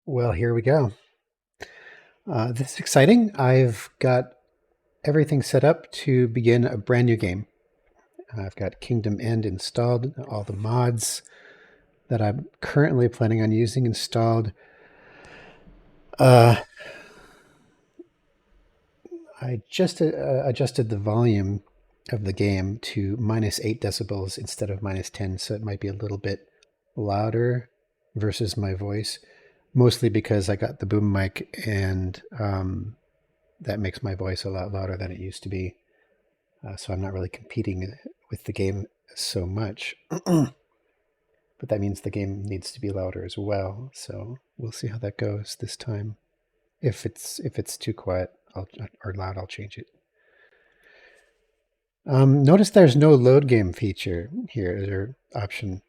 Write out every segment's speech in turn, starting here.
Well, here we go. This is exciting. I've got everything set up to begin a brand new game. I've got Kingdom End installed, all the mods that I'm currently planning on using installed. I just adjusted the volume of the game to -8 decibels instead of -10, so it might be a little bit louder versus my voice, mostly because I got the boom mic and that makes my voice a lot louder than it used to be. So I'm not really competing with the game so much. But that means the game needs to be louder as well. So we'll see how that goes this time. If it's too quiet or loud, I'll change it. Notice there's no load game feature here as your option.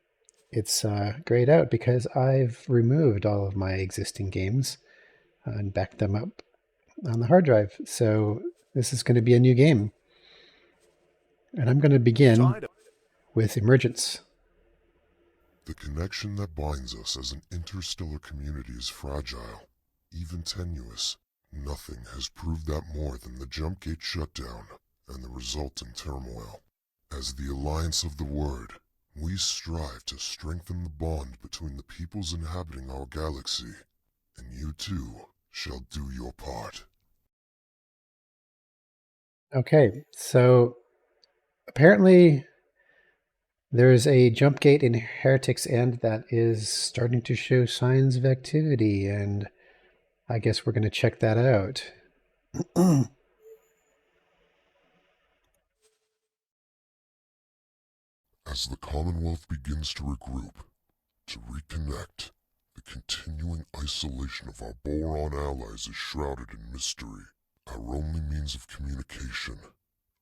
It's grayed out because I've removed all of my existing games and backed them up on the hard drive. So this is going to be a new game. And I'm going to begin with Emergence. The connection that binds us as an interstellar community is fragile, even tenuous. Nothing has proved that more than the jump gate shutdown and the resulting turmoil. As the Alliance of the Word, we strive to strengthen the bond between the peoples inhabiting our galaxy, and you too shall do your part. Okay, so apparently there's a jump gate in Heretic's End that is starting to show signs of activity, and I guess we're going to check that out. As the Commonwealth begins to regroup, to reconnect, the continuing isolation of our Boron allies is shrouded in mystery. Our only means of communication,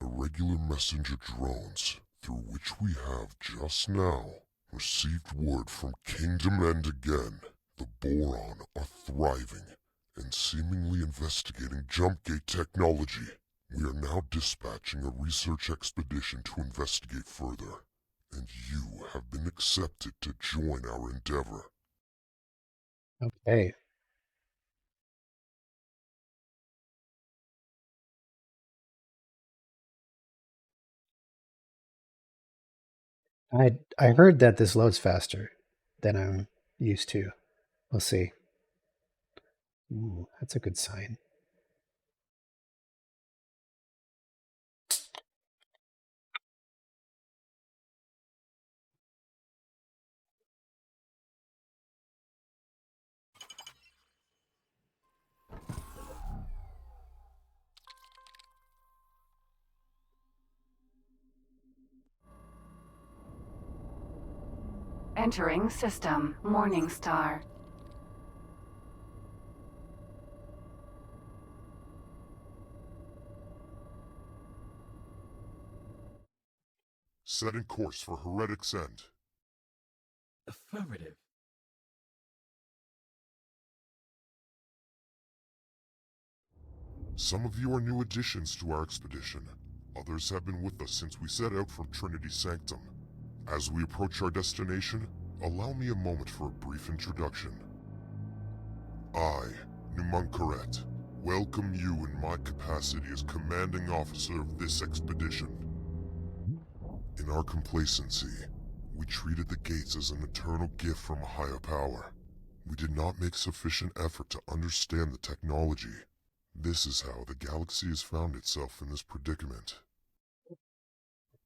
irregular messenger drones, through which we have just now received word from Kingdom End again. The Boron are thriving and seemingly investigating jump gate technology. We are now dispatching a research expedition to investigate further, and you have been accepted to join our endeavor. Okay. I heard that this loads faster than I'm used to. We'll see. Ooh, that's a good sign. Entering system, Morningstar. Setting course for Heretic's End. Affirmative. Some of you are new additions to our expedition. Others have been with us since we set out from Trinity Sanctum. As we approach our destination, allow me a moment for a brief introduction. I, Numunkaret, welcome you in my capacity as commanding officer of this expedition. In our complacency, we treated the gates as an eternal gift from a higher power. We did not make sufficient effort to understand the technology. This is how the galaxy has found itself in this predicament.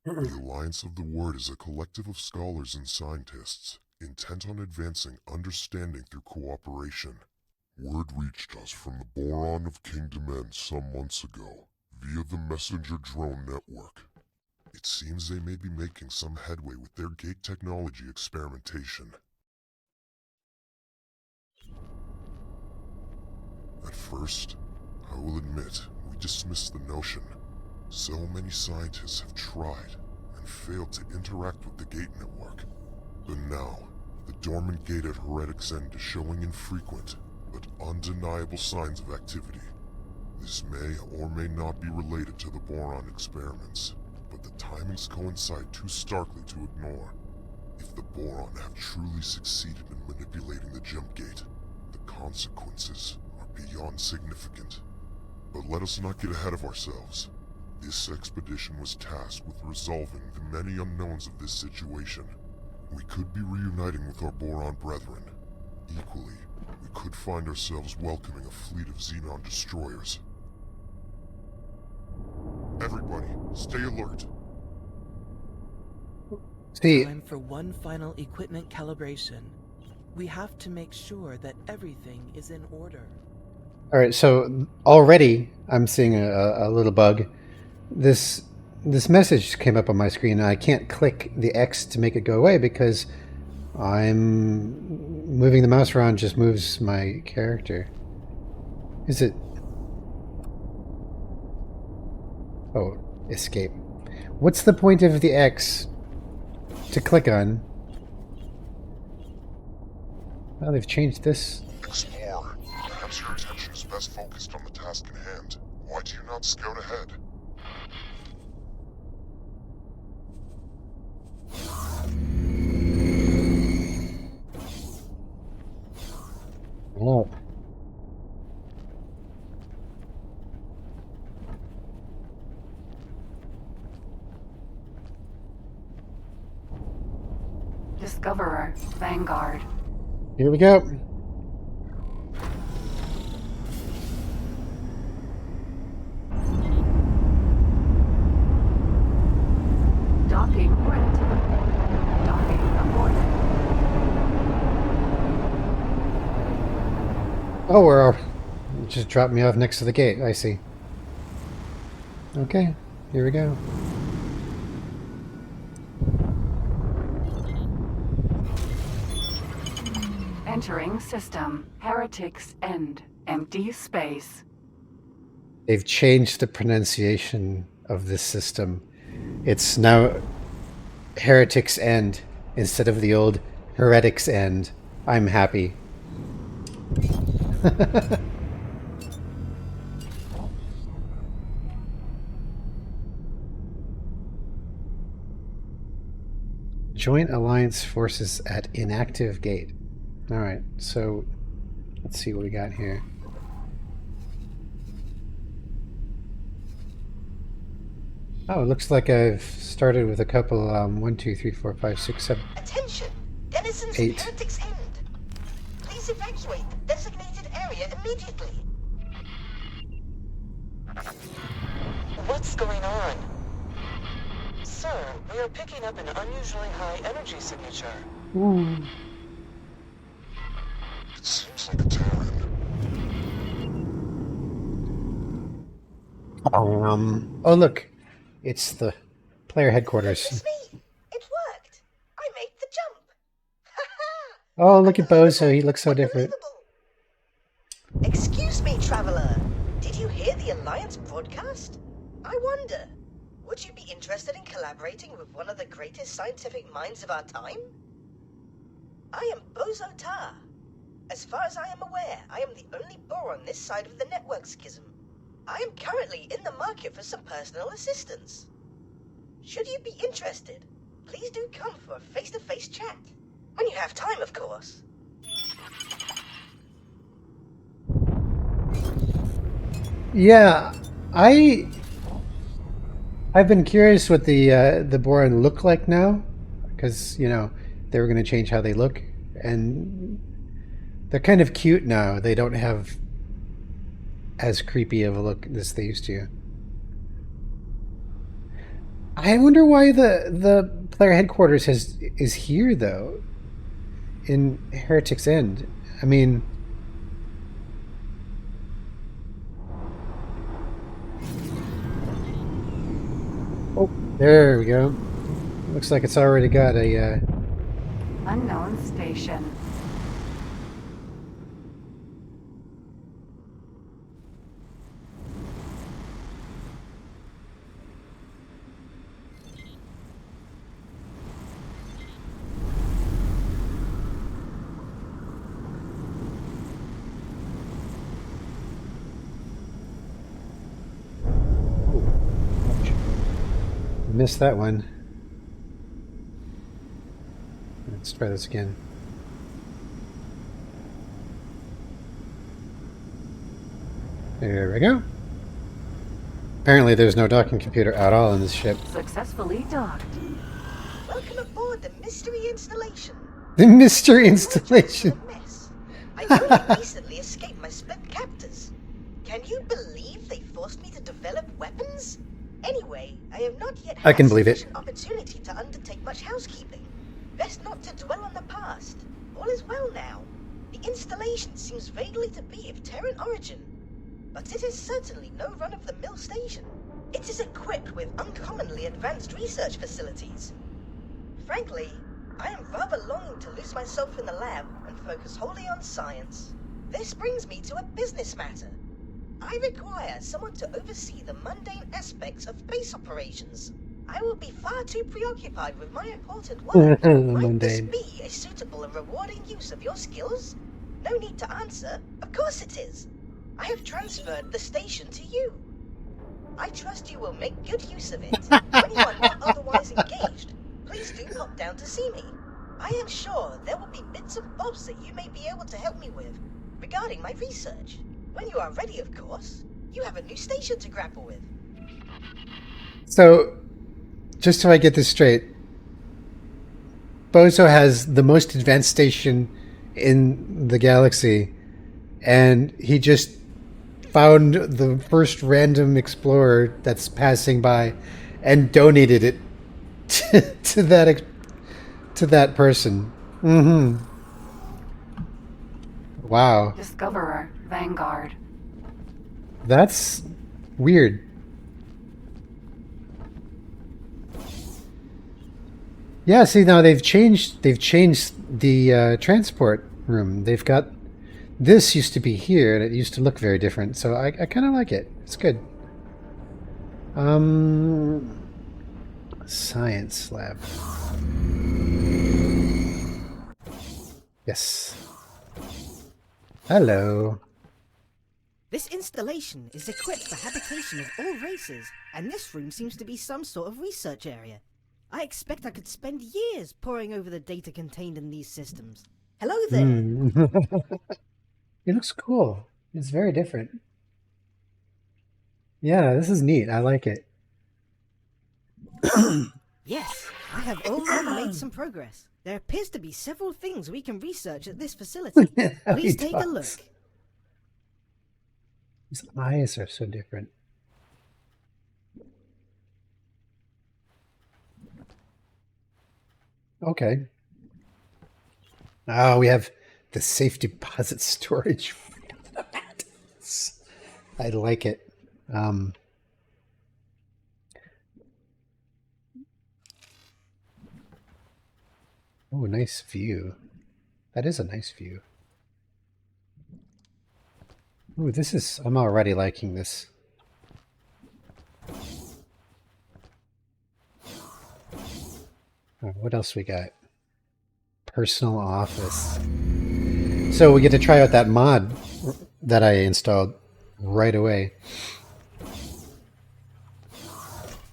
The Alliance of the Word is a collective of scholars and scientists, intent on advancing understanding through cooperation. Word reached us from the Boron of Kingdom End some months ago, via the messenger drone network. It seems they may be making some headway with their gate technology experimentation. At first, I will admit, we dismissed the notion. So many scientists have tried and failed to interact with the gate network. But now, the dormant gate at Heretic's End is showing infrequent, but undeniable signs of activity. This may or may not be related to the Boron experiments, but the timings coincide too starkly to ignore. If the Boron have truly succeeded in manipulating the jump gate, the consequences are beyond significant. But let us not get ahead of ourselves. This expedition was tasked with resolving the many unknowns of this situation. We could be reuniting with our Boron brethren. Equally, we could find ourselves welcoming a fleet of Xenon destroyers. Everybody, stay alert. See, Time for one final equipment calibration. We have to make sure that everything is in order. all right, so already I'm seeing a little bug. This message came up on my screen, and I can't click the X to make it go away because I'm moving the mouse around just moves my character. Is it? Oh, escape. What's the point of the X to click on? Oh, they've changed this. Explorer, perhaps your attention is best focused on the task in hand. Why do you not scout ahead? Oh. Discoverer, Vanguard. Here we go. Docking ready. Docking aborted. Oh, we're just dropped me off next to the gate. I see. Okay, here we go. Entering system. Heretic's end. Empty space. They've changed the pronunciation of this system. It's now Heretic's End instead of the old Heretic's End. I'm happy. Joint Alliance forces at inactive gate. Alright, so let's see what we got here. Oh, it looks like I've started with a couple, 1, 2, 3, 4, 5, 6, 7. Attention! Denizens of 8. Heretic's End. Please evacuate the designated area immediately. What's going on? Sir, we are picking up an unusually high energy signature. Ooh. It seems like a Terran. Oh look, it's the player headquarters. It's me! It worked! I made the jump! Ha-ha! Oh, look at Boso, he looks so different. Unbelievable. Excuse me, traveler. Did you hear the Alliance broadcast? I wonder, would you be interested in collaborating with one of the greatest scientific minds of our time? I am Boso Ta. As far as I am aware, I am the only Boron this side of the network schism. I am currently in the market for some personal assistance. Should you be interested, please do come for a face-to-face chat. When you have time, of course. Yeah, I've been curious what the Boron look like now, because you know they were going to change how they look, and they're kind of cute now. They don't have as creepy of a look as they used to. I wonder why the player headquarters is here though, in Heretic's End. I mean, oh, there we go. Looks like it's already got a. Unknown station. Missed that one. Let's try this again. There we go. Apparently there's no docking computer at all in this ship. Successfully docked. Welcome aboard the mystery installation. The mystery installation. A mess. I only recently escaped my split captors. Can you believe they forced me to develop weapons? Anyway, I have not yet had I can believe it. sufficient opportunity to undertake much housekeeping. Best not to dwell on the past. All is well now. The installation seems vaguely to be of Terran origin, but it is certainly no run-of-the-mill station. It is equipped with uncommonly advanced research facilities. Frankly, I am rather longing to lose myself in the lab and focus wholly on science. This brings me to a business matter. I require someone to oversee the mundane aspects of base operations. I will be far too preoccupied with my important work. Might this Mundane. be a suitable and rewarding use of your skills? No need to answer. Of course it is. I have transferred the station to you. I trust you will make good use of it. When you are not otherwise engaged, please do pop down to see me. I am sure there will be bits and bobs that you may be able to help me with regarding my research. When you are ready, of course, you have a new station to grapple with. So, just so I get this straight, Boso has the most advanced station in the galaxy, and he just found the first random explorer that's passing by and donated it to that person. Mm-hmm. Wow. Discoverer, Vanguard. That's weird. Yeah, see now they've changed the transport room. They've got this used to be here and it used to look very different. So I kind of like it. It's good. Science lab. Yes. Hello. This installation is equipped for habitation of all races, and this room seems to be some sort of research area. I expect I could spend years poring over the data contained in these systems. Hello there. It looks cool. It's very different. Yeah, this is neat. I like it. Yes, I have already made some progress. There appears to be several things we can research at this facility. How he Please take a talks. look. His eyes are so different. Okay. Oh, we have the safe deposit storage. I like it. Oh, nice view. That is a nice view. Ooh, this is... I'm already liking this. What else we got? Personal office. So we get to try out that mod that I installed right away.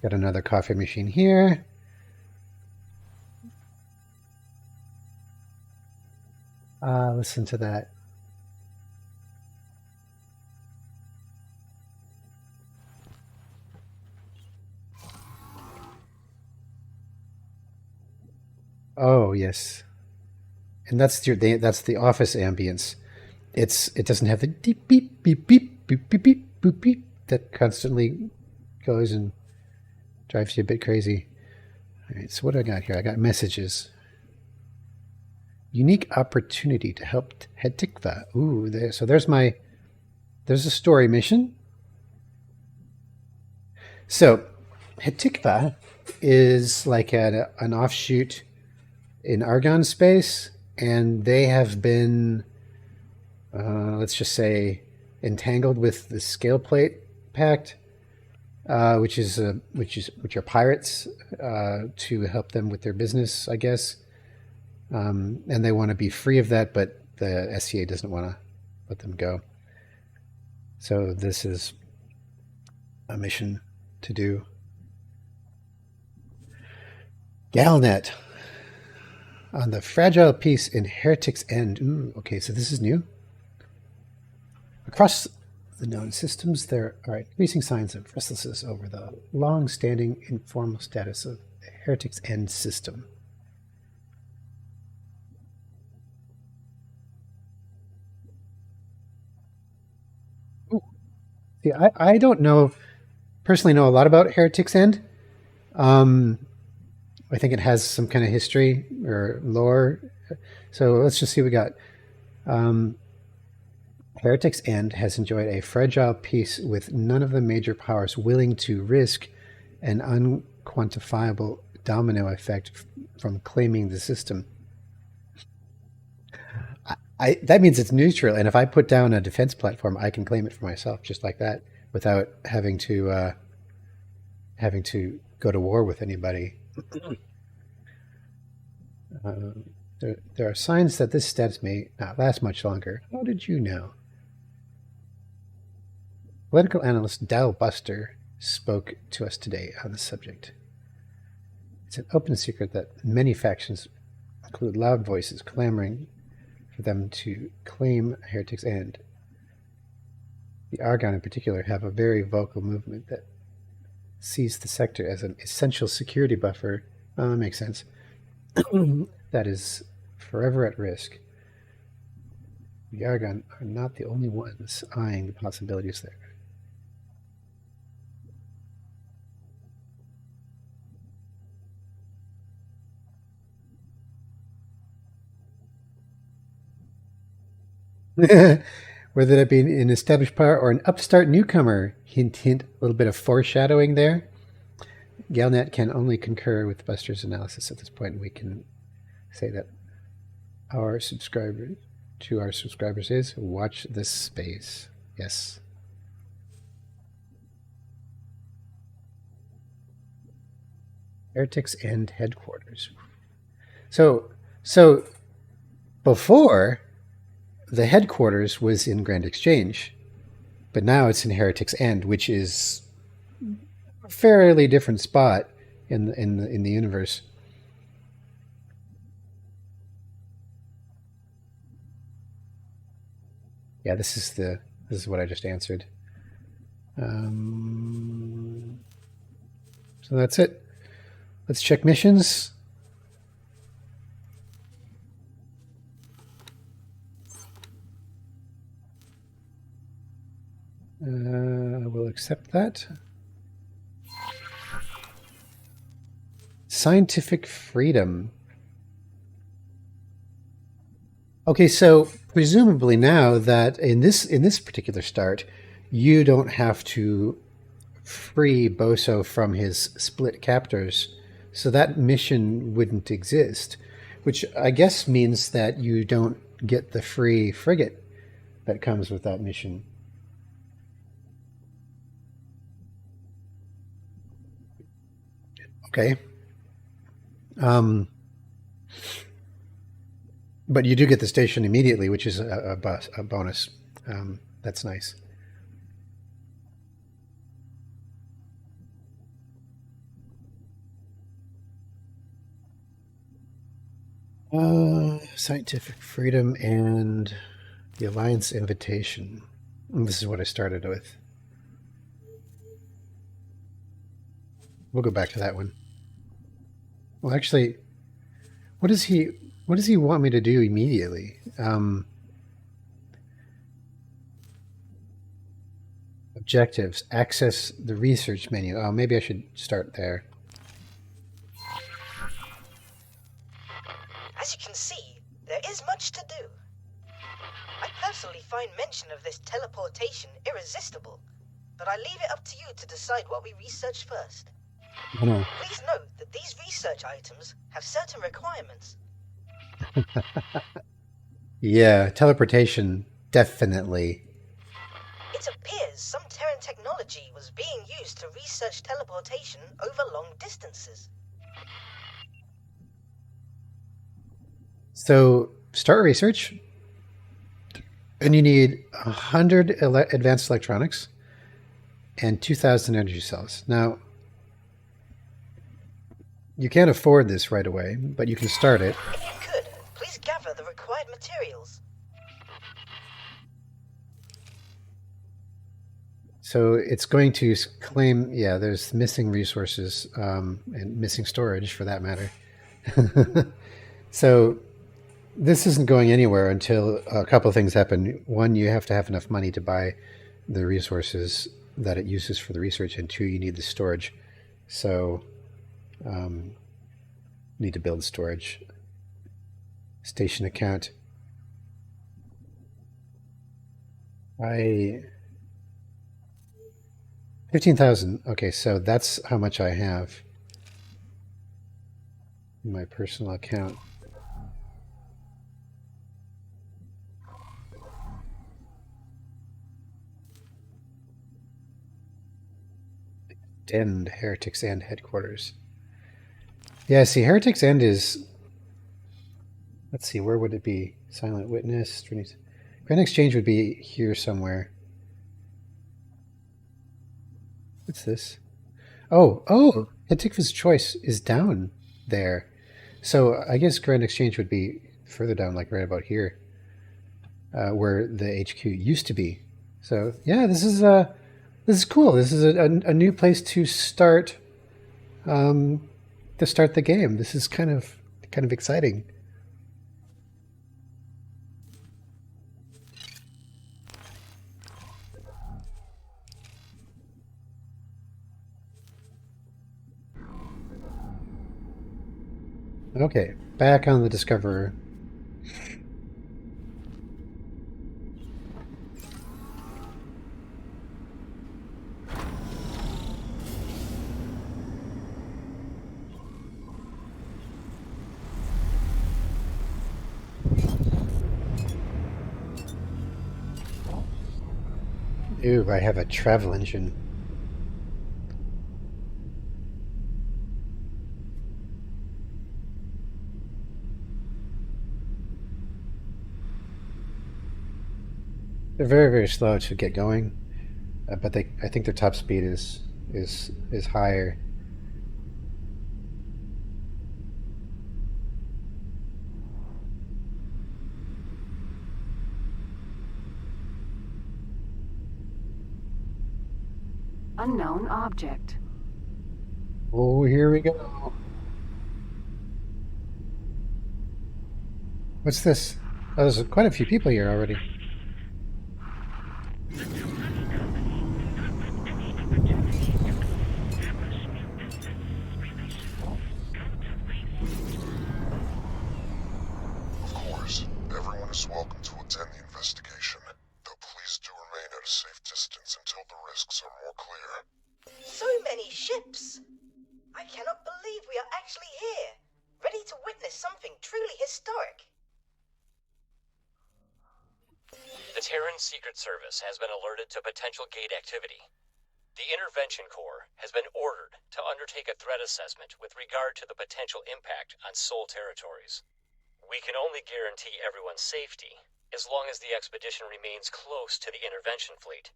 Got another coffee machine here. Listen to that. Oh, yes. And that's the office ambience. It doesn't have the deep beep beep beep beep beep beep boop beep that constantly goes and drives you a bit crazy. All right, so what do I got here? I got messages. Unique opportunity to help Heretic. Ooh, so there's a story mission. So Heretic is like an offshoot in Argon space, and they have been, let's just say, entangled with the Scale Plate Pact, which are pirates, to help them with their business, I guess. And they want to be free of that, but the SCA doesn't want to let them go. So this is a mission to do. Galnet. On the fragile piece in Heretic's End. Ooh, okay, so this is new. Across the known systems, there are increasing signs of restlessness over the long-standing informal status of the Heretic's End system. Ooh. See, I don't personally know a lot about Heretic's End. I think it has some kind of history or lore. So let's just see what we got. Heretic's End has enjoyed a fragile peace with none of the major powers willing to risk an unquantifiable domino effect from claiming the system. That means it's neutral, and if I put down a defense platform, I can claim it for myself just like that without having to go to war with anybody. There are signs that this status may not last much longer. How did you know? Political analyst Dal Buster spoke to us today on the subject. It's an open secret that many factions include loud voices clamoring for them to claim Heretic's End. The Argon in particular have a very vocal movement that sees the sector as an essential security buffer. Makes sense. That is forever at risk. The Argon are not the only ones eyeing the possibilities there. Whether that be an established power or an upstart newcomer, hint, hint, a little bit of foreshadowing there. Galnet can only concur with Buster's analysis at this point. We can say that our subscribers is watch this space. Yes. Heretic's End headquarters. So before, the headquarters was in Grand Exchange, but now it's in Heretic's End, which is a fairly different spot in the universe. Yeah, this is what I just answered. So that's it. Let's check missions. We'll accept that. Scientific freedom. Okay, so presumably now that in this particular start, you don't have to free Boso from his split captors, so that mission wouldn't exist, which I guess means that you don't get the free frigate that comes with that mission. Okay. But you do get the station immediately, which is a bonus. That's nice. Scientific freedom and the Alliance invitation. And this is what I started with. We'll go back to that one. Well, actually, what does he want me to do immediately? Objectives. Access the research menu. Oh, maybe I should start there. As you can see, there is much to do. I personally find mention of this teleportation irresistible, but I leave it up to you to decide what we research first. Please note that these research items have certain requirements. Yeah, teleportation, definitely. It appears some Terran technology was being used to research teleportation over long distances. So, start research, and you need 100 advanced electronics and 2,000 energy cells. Now, you can't afford this right away, but you can start it. If you could, please gather the required materials. So it's going to claim, yeah, there's missing resources and missing storage for that matter. So this isn't going anywhere until a couple of things happen. One, you have to have enough money to buy the resources that it uses for the research, and two, you need the storage. So need to build storage. Station account. 15,000. Okay, so that's how much I have in my personal account. End Heretic's End headquarters. Yeah, see, Heretic's End is. Let's see, where would it be? Silent Witness. Grand Exchange would be here somewhere. What's this? Oh, Hetic's Choice is down there. So I guess Grand Exchange would be further down, like right about here, where the HQ used to be. So yeah, this is cool. This is a new place to start the game. This is kind of exciting. Okay, back on the Discoverer. Ooh, I have a travel engine. They're very, very slow to get going, but I think their top speed is higher. Unknown object. Oh, here we go. What's this? Oh, there's quite a few people here already. Of course, everyone is welcome to attend the investigation, though please do remain at a safe distance until the risks are more clear. So many ships! I cannot believe we are actually here, ready to witness something truly historic. The Terran Secret Service has been alerted to potential gate activity. The Intervention Corps has been ordered to undertake a threat assessment with regard to the potential impact on Sol territories. We can only guarantee everyone's safety as long as the expedition remains close to the intervention fleet.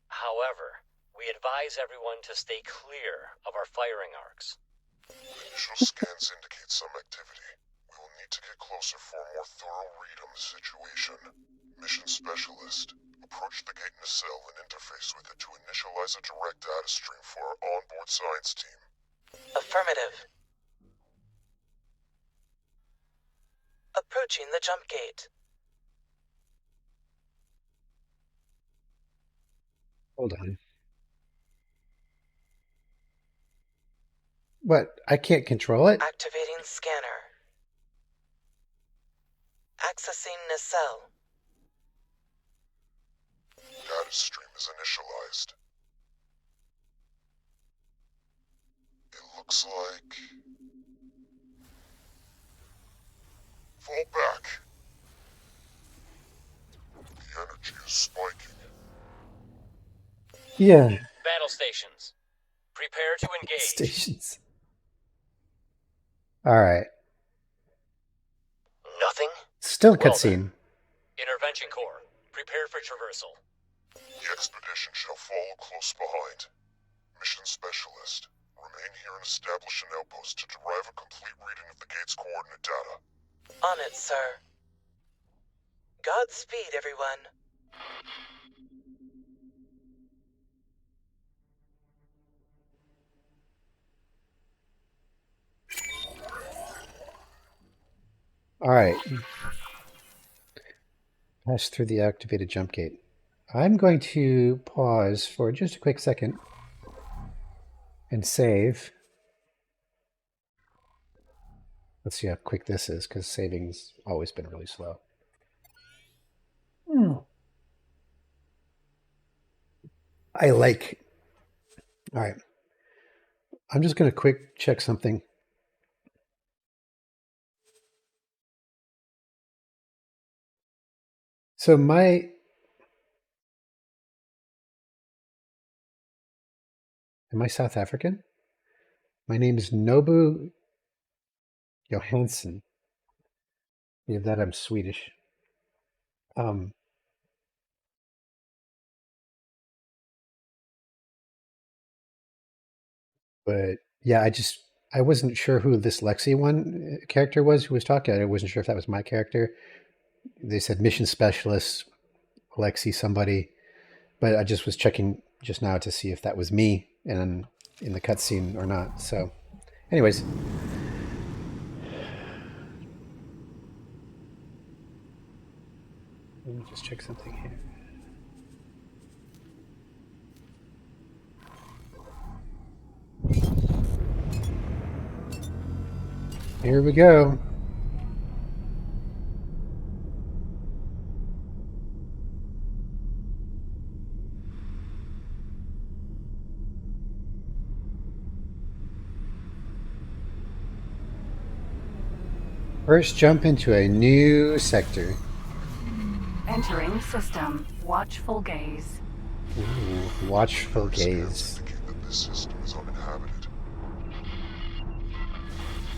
However, we advise everyone to stay clear of our firing arcs. Initial scans indicate some activity. We will need to get closer for a more thorough read on the situation. Mission Specialist, approach the gate in a cell and interface with it to initialize a direct data stream for our onboard science team. Affirmative. Approaching the jump gate. Hold on. What? I can't control it? Activating scanner. Accessing nacelle. Data stream is initialized. It looks like... Fall back. The energy is spiking. Yeah. Battle stations. Prepare to engage. Stations. All right. Nothing? Still Well cutscene. Intervention Corps. Prepare for traversal. The expedition shall follow close behind. Mission Specialist, remain here and establish an outpost to derive a complete reading of the gate's coordinate data. On it, sir. Godspeed, everyone. All right. Pass through the activated jump gate. I'm going to pause for just a quick second and save. Let's see how quick this is, because saving's always been really slow. I like. All right. I'm just going to quick check something. So am I South African? My name is Nobu Johansson. Yeah, that I'm Swedish. But yeah, I wasn't sure who this Lexi one character was who was talking. I wasn't sure if that was my character. They said mission specialist, Lexi somebody, but I just was checking just now to see if that was me and in the cutscene or not. So, anyways. Let me just check something here. Here we go. First jump into a new sector. Entering system. Watchful gaze. Ooh, watchful gaze. Scans indicate that this system is uninhabited.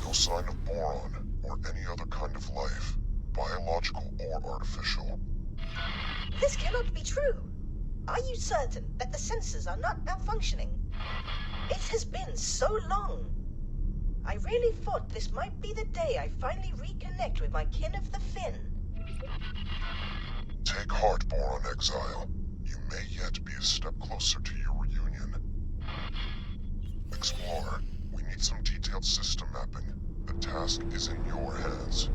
No sign of boron or any other kind of life, biological or artificial. This cannot be true. Are you certain that the sensors are not malfunctioning? It has been so long. I really thought this might be the day I finally reconnect with my kin of the Fin. Take heart, Boron Exile. You may yet be a step closer to your reunion. Explorer, we need some detailed system mapping. The task is in your hands.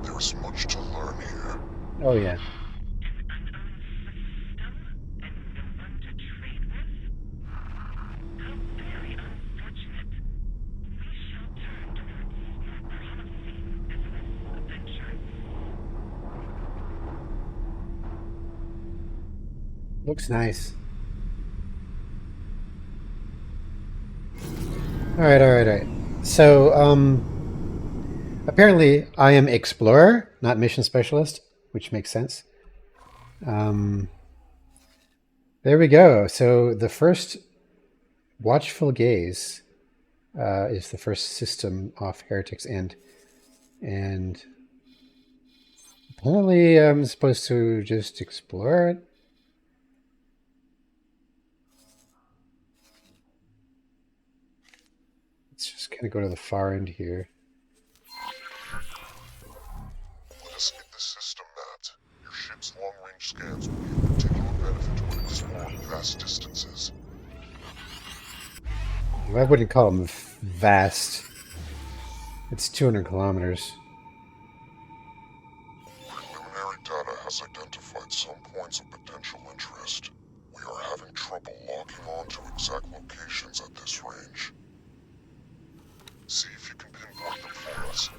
There is much to learn here. Oh yeah. Looks nice. All right. So, apparently I am explorer, not mission specialist, which makes sense. There we go. So the first watchful gaze is the first system off Heretic's end. And apparently I'm supposed to just explore it. Let's just kind of go to the far end here. Let us get the system mapped. Your ship's long-range scans will be of particular benefit when exploring vast distances. I wouldn't call them vast. It's 200 kilometers. Preliminary data has identified some points of potential interest. We are having trouble locking on to exact locations at this range. See if you can pinpoint them for us.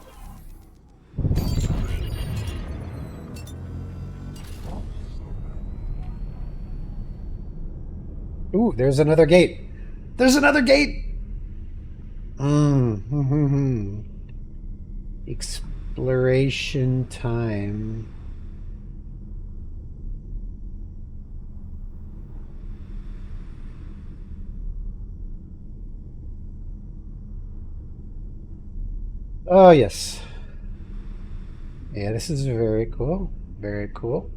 Ooh, there's another gate. There's another gate! Exploration time. Oh, yes. Yeah, this is very cool. Very cool.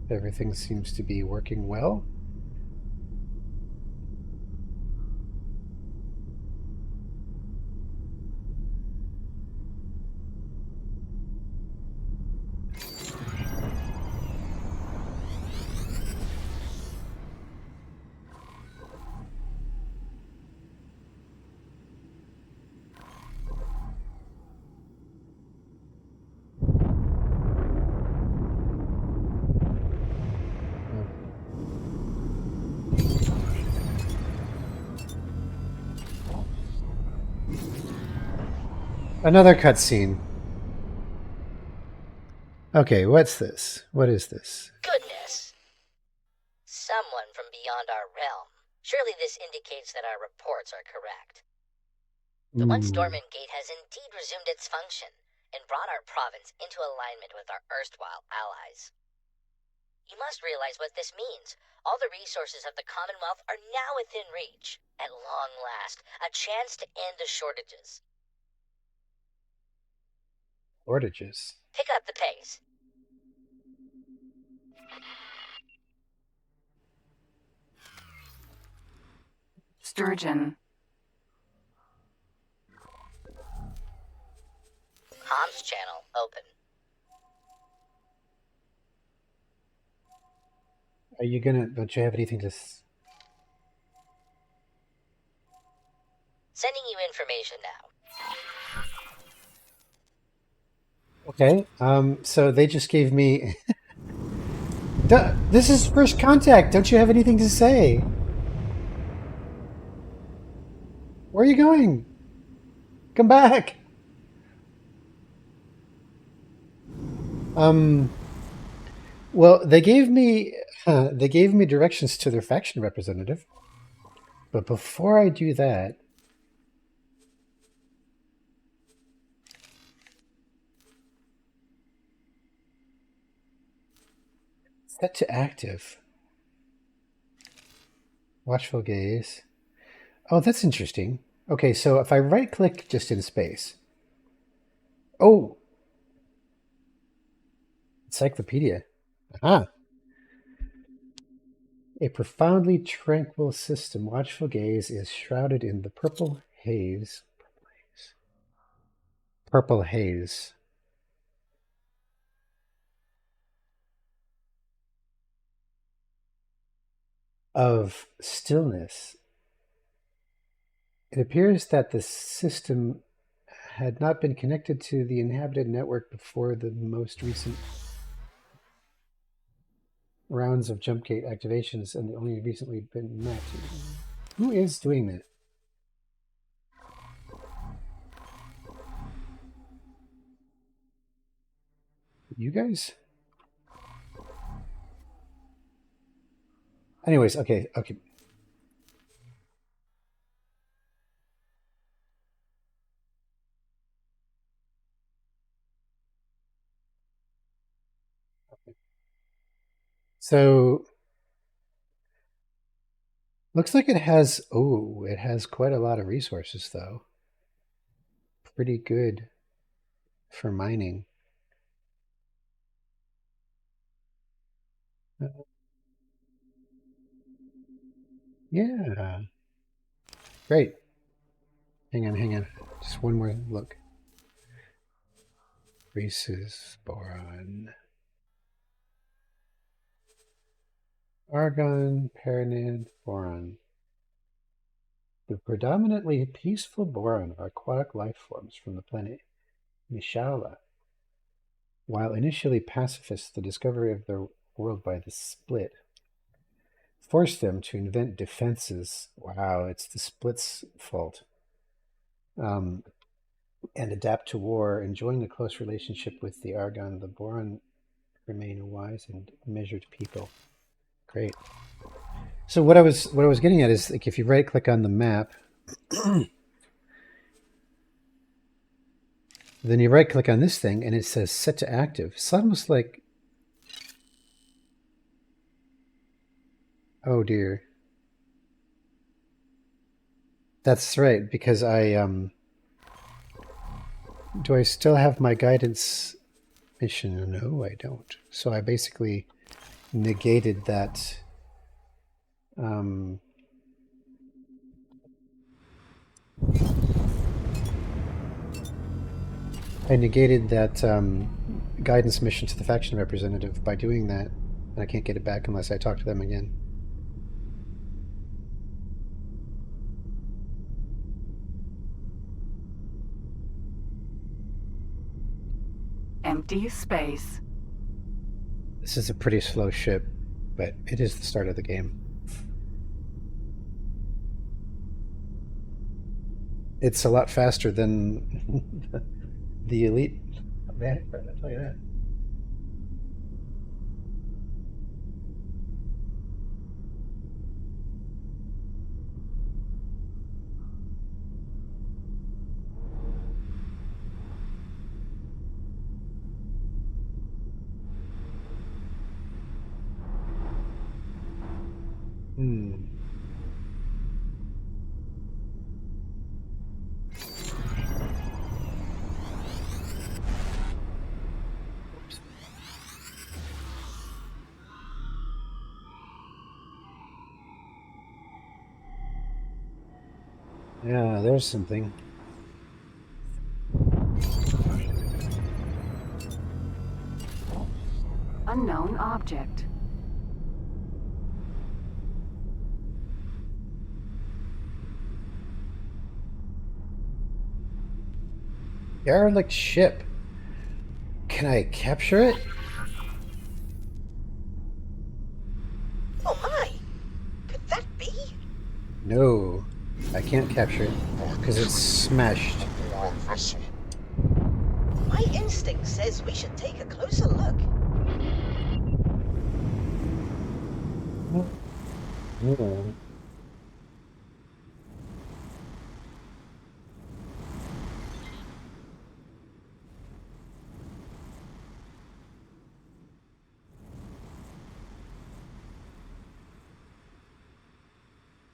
Everything seems to be working well. Another cutscene. Okay, what's this? What is this? Goodness. Someone from beyond our realm. Surely this indicates that our reports are correct. The once dormant gate has indeed resumed its function and brought our province into alignment with our erstwhile allies. You must realize what this means. All the resources of the Commonwealth are now within reach. At long last, a chance to end the shortages. Shortages. Pick up the pace. Sturgeon. Comms channel open. Are you gonna? Don't you have anything to? Sending you information now. Okay. So they just gave me. This is first contact. Don't you have anything to say? Where are you going? Come back. Well, they gave me directions to their faction representative. But before I do that, set to active. Watchful gaze. Oh, that's interesting. Okay, so if I right-click just in space. Oh! Encyclopedia. Aha! A profoundly tranquil system. Watchful gaze is shrouded in the purple haze. Purple haze. Of stillness. It appears that the system had not been connected to the inhabited network before the most recent rounds of jump gate activations, and only recently been met. Who is doing that? You guys? Anyways, okay. So, looks like it has quite a lot of resources, though. Pretty good for mining. Yeah. Great. Hang on. Just one more look. Reese's, Boron. Argon, Paranid, Boron. The predominantly peaceful Boron are aquatic life forms from the planet Nishala. While initially pacifist, the discovery of their world by the split forced them to invent defenses. Wow, it's the split's fault. And adapt to war and join a close relationship with the Argon. The Boron remain a wise and measured people. Great. So what I was getting at is, like, if you right click on the map, then you right click on this thing and it says set to active. It's almost like, oh dear. That's right, because do I still have my guidance mission? No, I don't. So I basically negated that. I negated that guidance mission to the faction representative by doing that, and I can't get it back unless I talk to them again. Empty space. This is a pretty slow ship, but it is the start of the game. It's a lot faster than the elite Heretic, I'll tell you that. Hmm. Yeah, there's something. Unknown object. Derelict ship. Can I capture it? Oh my! Could that be? No, I can't capture it because it's smashed. Boron vessel. My instinct says we should take a closer look. No.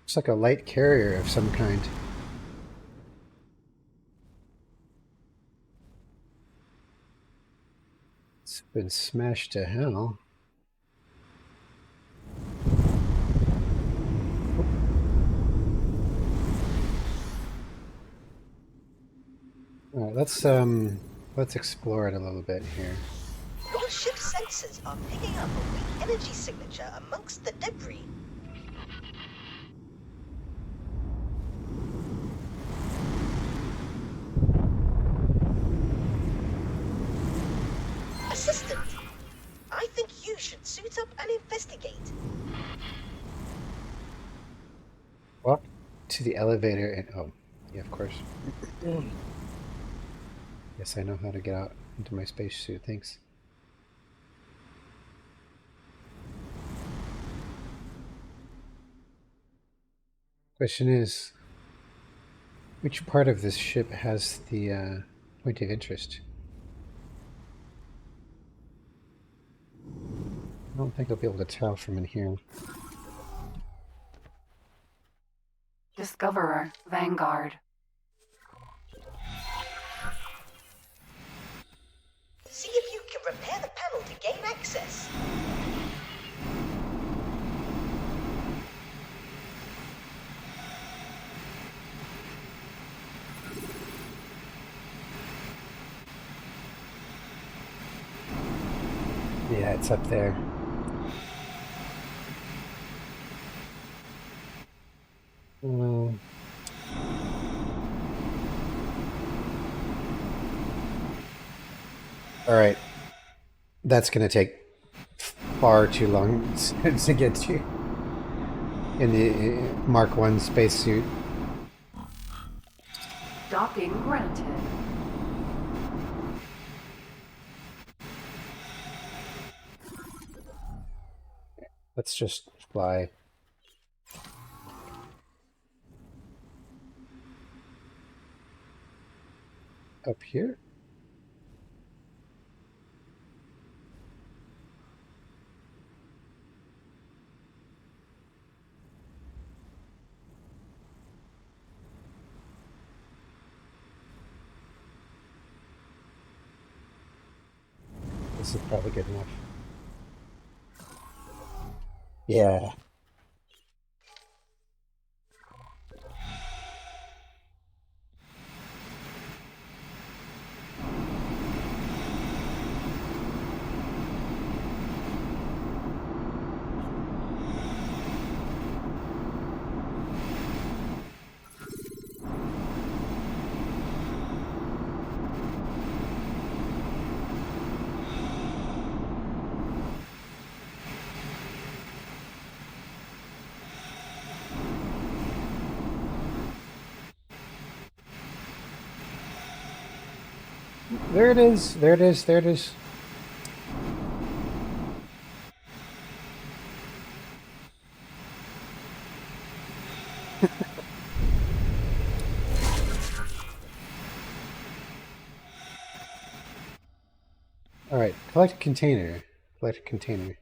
It's like a light carrier of some kind. It's been smashed to hell. All right, let's explore it a little bit here. Your ship's sensors are picking up a weak energy signature amongst the debris. Assistant, I think you should suit up and investigate. Walk to the elevator and oh, yeah, of course. Yes, I know how to get out into my spacesuit. Thanks. Question is, which part of this ship has the point of interest? I don't think I'll be able to tell from in here. Discoverer. Vanguard. See if you can repair the panel to gain access. Yeah, it's up there. All right. That's going to take far too long to get to in the Mark 1 spacesuit. Docking granted. Let's just fly. Up here? This is probably good enough. Yeah. There it is. There it is. There it is. All right. Collect a container. Collect a container.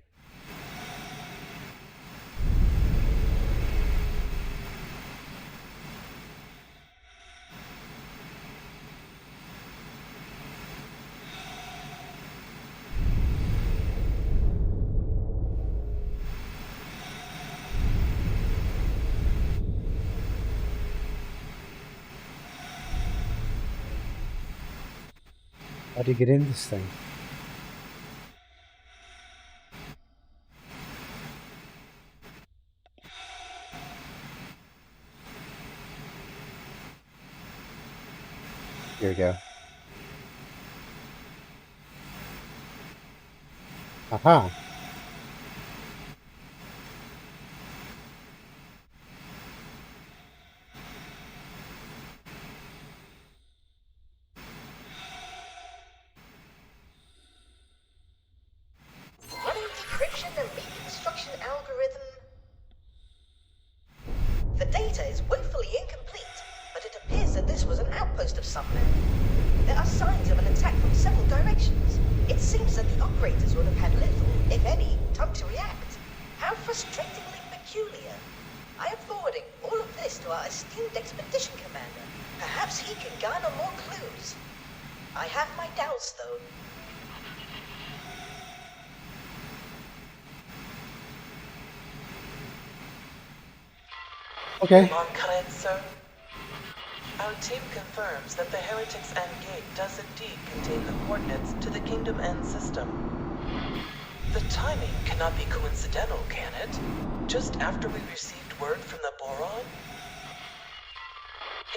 How do you get in this thing? Here we go. Aha! Running decryption and reconstruction algorithm. The data is woefully incomplete, but it appears that this was an outpost of some kind. There are signs of an attack from several directions. It seems that the operators would have had little, if any, time to react. How frustratingly peculiar. I am forwarding all of this to our esteemed expedition commander. Perhaps he can garner more clues. I have my doubts, though. Okay. On Kayet, sir. Our team confirms that the Heretic's end gate does indeed contain the coordinates to the Kingdom End system. The timing cannot be coincidental, can it? Just after we received word from the Boron?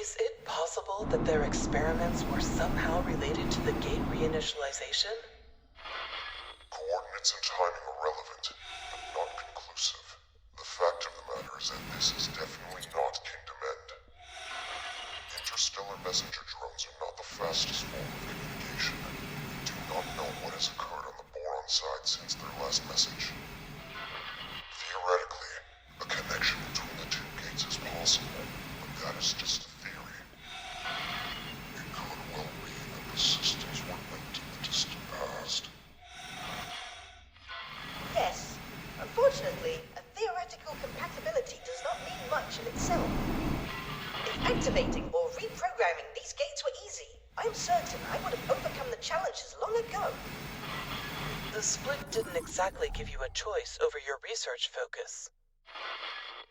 Is it possible that their experiments were somehow related to the gate reinitialization? Coordinates and timing are relevant, but not conclusive. The fact of the matter is that this is definitely not Kingdom End. Interstellar messenger drones are not the fastest form of communication. We do not know what has occurred on the Boron side since their last message. Theoretically, a connection between the two gates is possible, but that is just a theory. It could well be that the systems were linked in the distant past. Yes. Unfortunately, a theoretical compatibility does not mean much in itself. If activating or reprogramming these gates were easy, I am certain I would have overcome the challenges long ago. The split didn't exactly give you a choice over your research focus.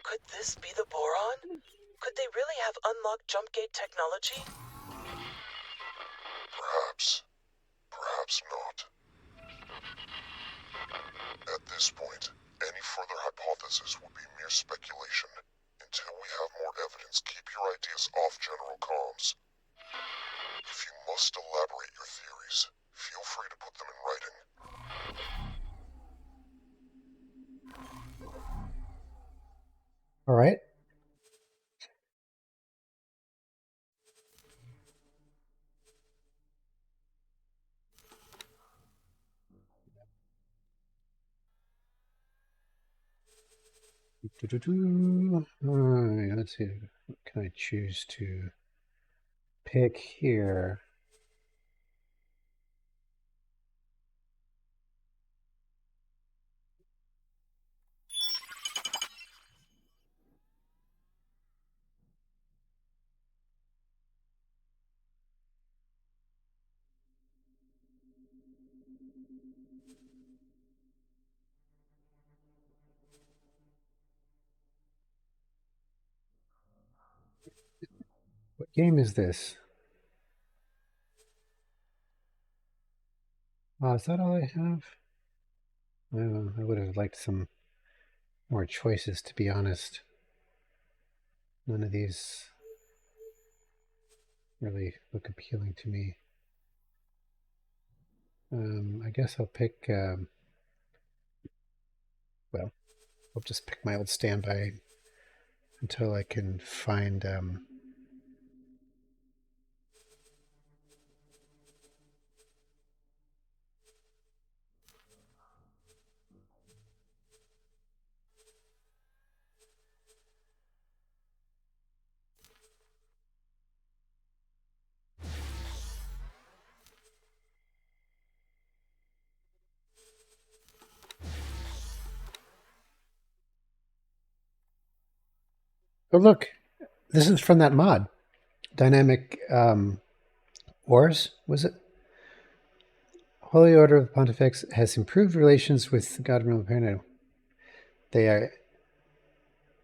Could this be the Boron? Could they really have unlocked jump gate technology? Perhaps. Perhaps not. At this point, any further hypothesis would be mere speculation. Until we have more evidence, keep your ideas off General Comms. If you must elaborate your theories, feel free to put them in writing. All right. All right, let's see. What can I choose to pick here? What game is this? Is that all I have? I would have liked some more choices, to be honest. None of these really look appealing to me. I guess I'll pick, well, I'll just pick my old standby until I can find, Oh, look. This is from that mod. Dynamic Wars, was it? Holy Order of the Pontifex has improved relations with the God Realm of Paradise. They are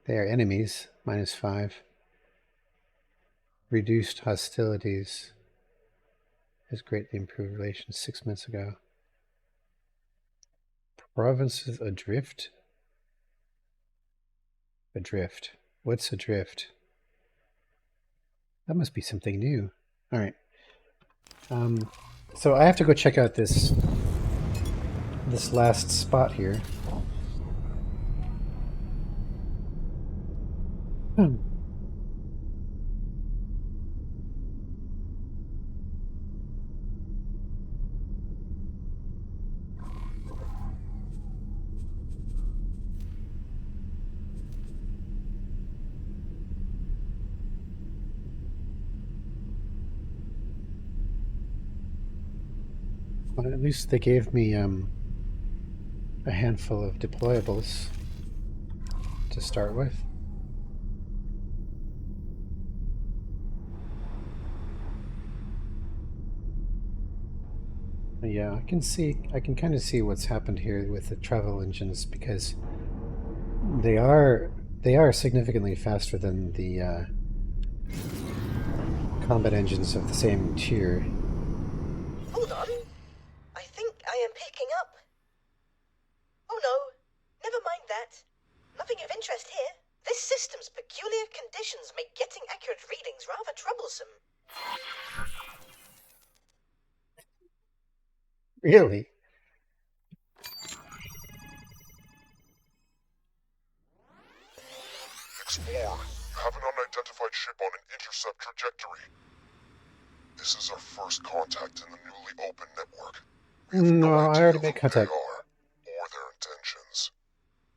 enemies, -5. Reduced hostilities. Has greatly improved relations 6 months ago. Provinces adrift? Adrift. What's adrift? That must be something new. All right. So I have to go check out this last spot here. Well, at least they gave me a handful of deployables to start with. Yeah, I can kind of see what's happened here with the travel engines, because they are significantly faster than the combat engines of the same tier. Hold on. I think I am picking up. Oh no, never mind that. Nothing of interest here. This system's peculiar conditions make getting accurate readings rather troublesome. Really? Explorer, you have an unidentified ship on an intercept trajectory. This is our first contact in the newly opened network. We have No, I idea already who made contact. they are, or their intentions.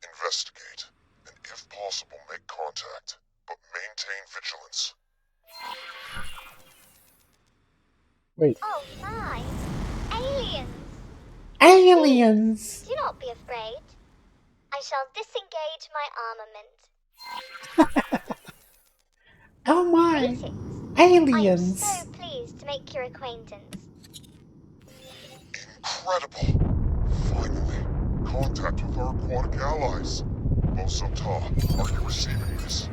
Investigate, and if possible, make contact, but maintain vigilance. Wait. Oh my! Aliens! Aliens! Do not be afraid. I shall disengage my armament. Oh my! Greetings. Aliens! I am so pleased to make your acquaintance. Incredible! Finally, contact with our aquatic allies. Boso Ta, are you receiving this?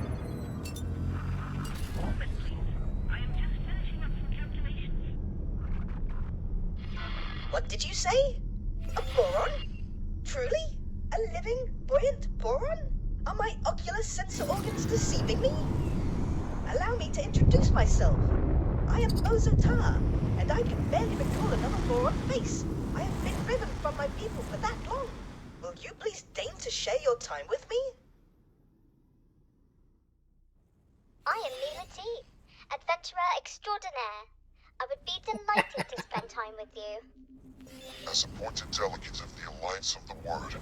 What did you say? A boron? Truly? A living, buoyant boron? Are my ocular sensor organs deceiving me? Allow me to introduce myself. I am Boso Ta, and I can barely recall another boron face. I have been driven from my people for that long. Will you please deign to share your time with me? I am Mediating, adventurer extraordinaire. I would be delighted to spend time with you. As appointed delegate of the Alliance of the Word,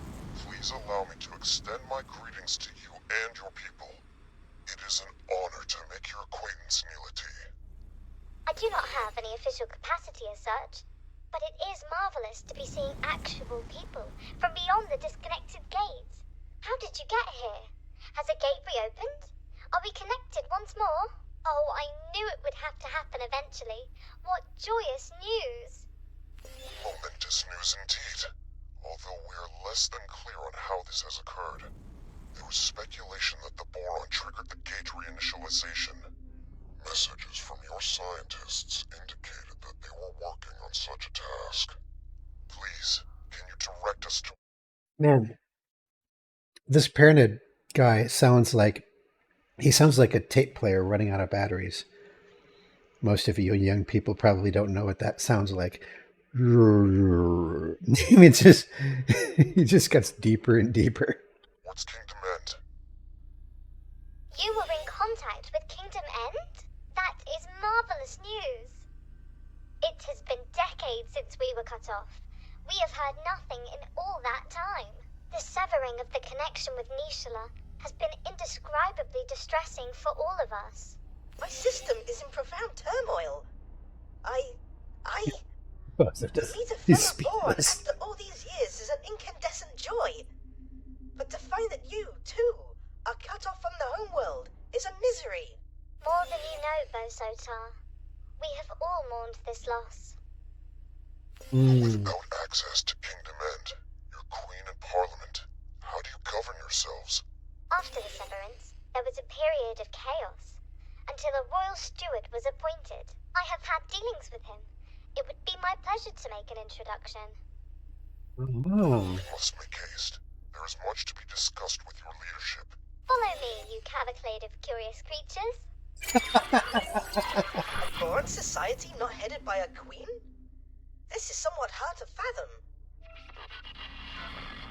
please allow me to extend my greetings to you and your people. It is an honor to make your acquaintance, Mediating. I do not have any official capacity as such, but it is marvelous to be seeing actual people from beyond the disconnected gates. How did you get here? Has a gate reopened? Are we connected once more? Oh, I knew it would have to happen eventually. What joyous news! Momentous news indeed, although we are less than clear on how this has occurred. There was speculation that the Boron triggered the gate reinitialization. Messages from your scientists indicated that they were working on such a task. Please, can you direct us to... Man, this Pyramid guy sounds like a tape player running out of batteries. Most of you young people probably don't know what that sounds like. It just gets deeper and deeper. What's Kingdom End? You were in contact with Kingdom End? That is marvelous news. It has been decades since we were cut off. We have heard nothing in all that time. The severing of the connection with Nishala has been indescribably distressing for all of us. My system is in profound turmoil. Boso To meet a He's fellow boron speechless. after all these years is an incandescent joy. But to find that you, too, are cut off from the homeworld is a misery. More than you know, Boso Ta. We have all mourned this loss. Without access to Kingdom End, your Queen and Parliament, how do you govern yourselves? After the severance, there was a period of chaos, until a royal steward was appointed. I have had dealings with him. It would be my pleasure to make an introduction. Oh. We must make haste. There is much to be discussed with your leadership. Follow me, you cavalcade of curious creatures. A Boron society not headed by a queen? This is somewhat hard to fathom.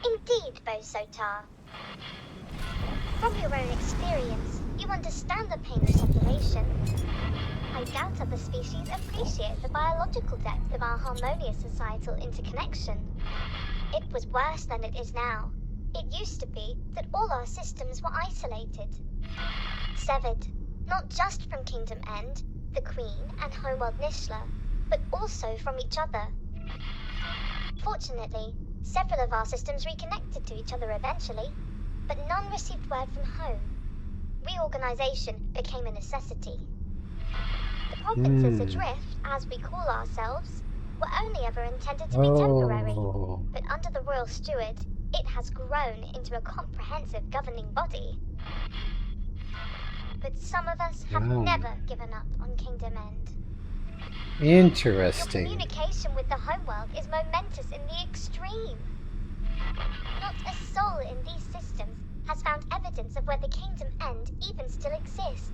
Indeed, Boso Ta. From your own experience, you understand the pain of separation. I doubt other species appreciate the biological depth of our harmonious societal interconnection. It was worse than it is now. It used to be that all our systems were isolated. Severed, not just from Kingdom End, the Queen and homeworld Nishla, but also from each other. Fortunately, several of our systems reconnected to each other eventually, but none received word from home. Reorganization became a necessity. The provinces adrift, as we call ourselves, were only ever intended to be temporary, but under the Royal Steward, it has grown into a comprehensive governing body. But some of us have never given up on Kingdom End. Interesting. Your communication with the homeworld is momentous in the extreme. Not a soul in these systems has found evidence of where the Kingdom End even still exists.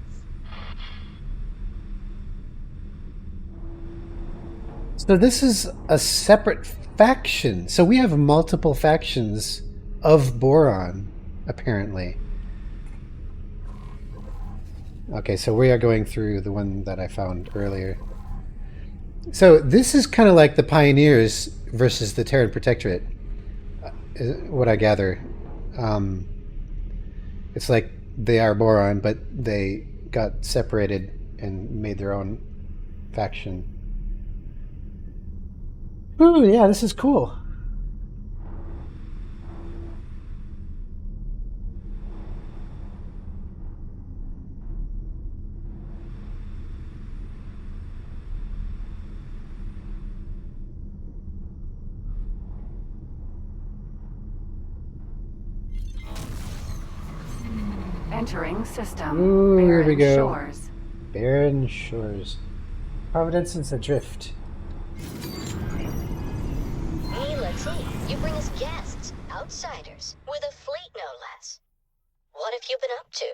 So this is a separate faction. So we have multiple factions of Boron, apparently. Okay, so we are going through the one that I found earlier. So this is kind of like the Pioneers versus the Terran Protectorate, what I gather. It's like they are Boron, but they got separated and made their own faction. Ooh, yeah, this is cool. Entering system. Ooh, here we Barren go. Shores. Barren Shores. Providence is adrift. Mediating, you bring us guests, outsiders, with a fleet no less. What have you been up to?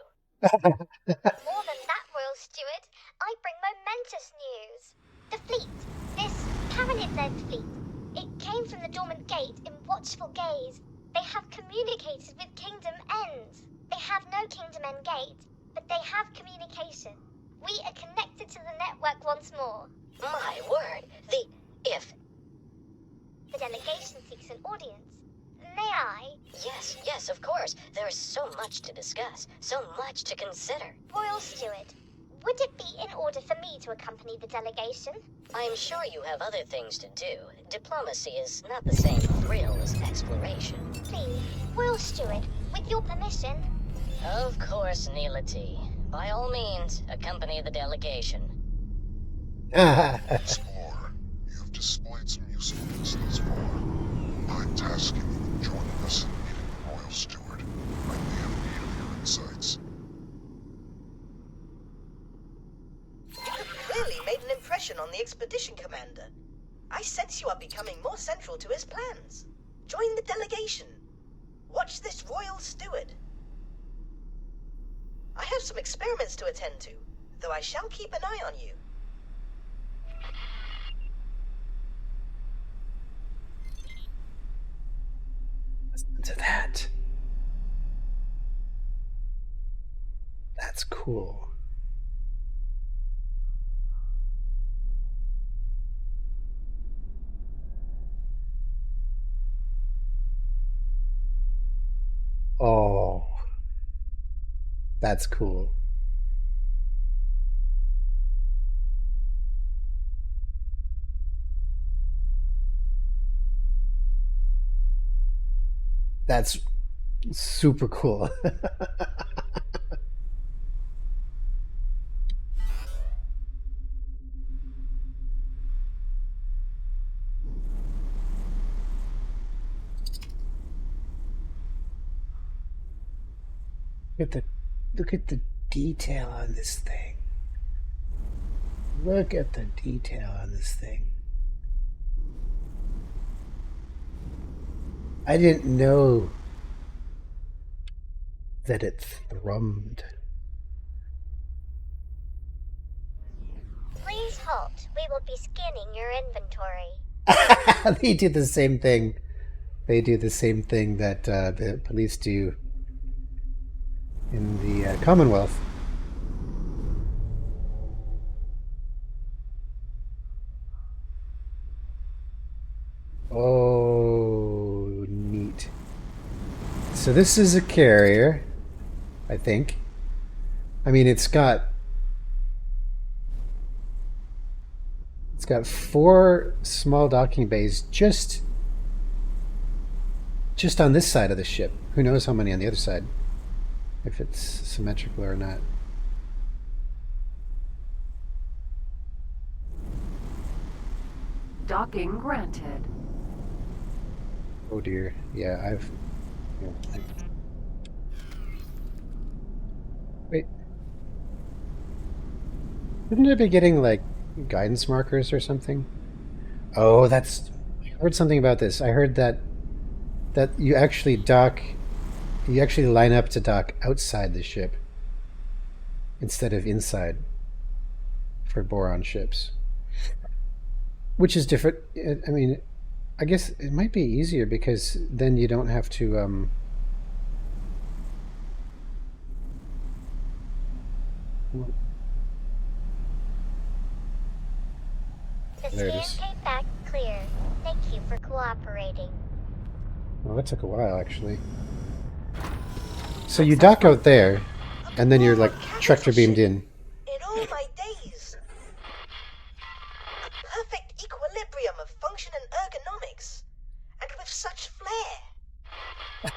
More than that, Royal Steward, I bring momentous news. The fleet, this Paranid-led fleet, it came from the dormant gate in Watchful gaze. They have communicated with Kingdom End. They have no Kingdom End gate, but they have communication. We are connected to the network once more. My word, the delegation seeks an audience. May I? Yes, of course. There is so much to discuss, so much to consider. Royal Steward, would it be in order for me to accompany the delegation? I'm sure you have other things to do. Diplomacy is not the same thrill as exploration. Please, Royal Steward, with your permission. Of course, Neelati. By all means, accompany the delegation. Explorer, you have displayed some usefulness thus far. I'm tasking you with joining us in meeting the Royal Steward. I may have need of your insights. You have clearly made an impression on the expedition commander. I sense you are becoming more central to his plans. Join the delegation. Watch this Royal Steward. I have some experiments to attend to, though I shall keep an eye on you. Listen to that. That's cool. Oh, that's cool. That's super cool. Look at the detail on this thing. Look at the detail on this thing. I didn't know that it thrummed. Please halt. We will be scanning your inventory. They do the same thing. They do the same thing that the police do in the Commonwealth. Oh, neat. So this is a carrier, I think. I mean, it's got 4 small docking bays just on this side of the ship. Who knows how many on the other side, if it's symmetrical or not. Docking granted. Oh dear. Yeah, Wait. Shouldn't I be getting, like, guidance markers or something? Oh, I heard something about this. I heard that you actually line up to dock outside the ship instead of inside for Boron ships. Which is different. I mean, I guess it might be easier because then you don't have to The There it scan is. came back clear. Thank you for cooperating. Well, that took a while, actually. So you dock out there, and then you're, like, tractor beamed in. In all my days. A perfect equilibrium of function and ergonomics. And with such flair.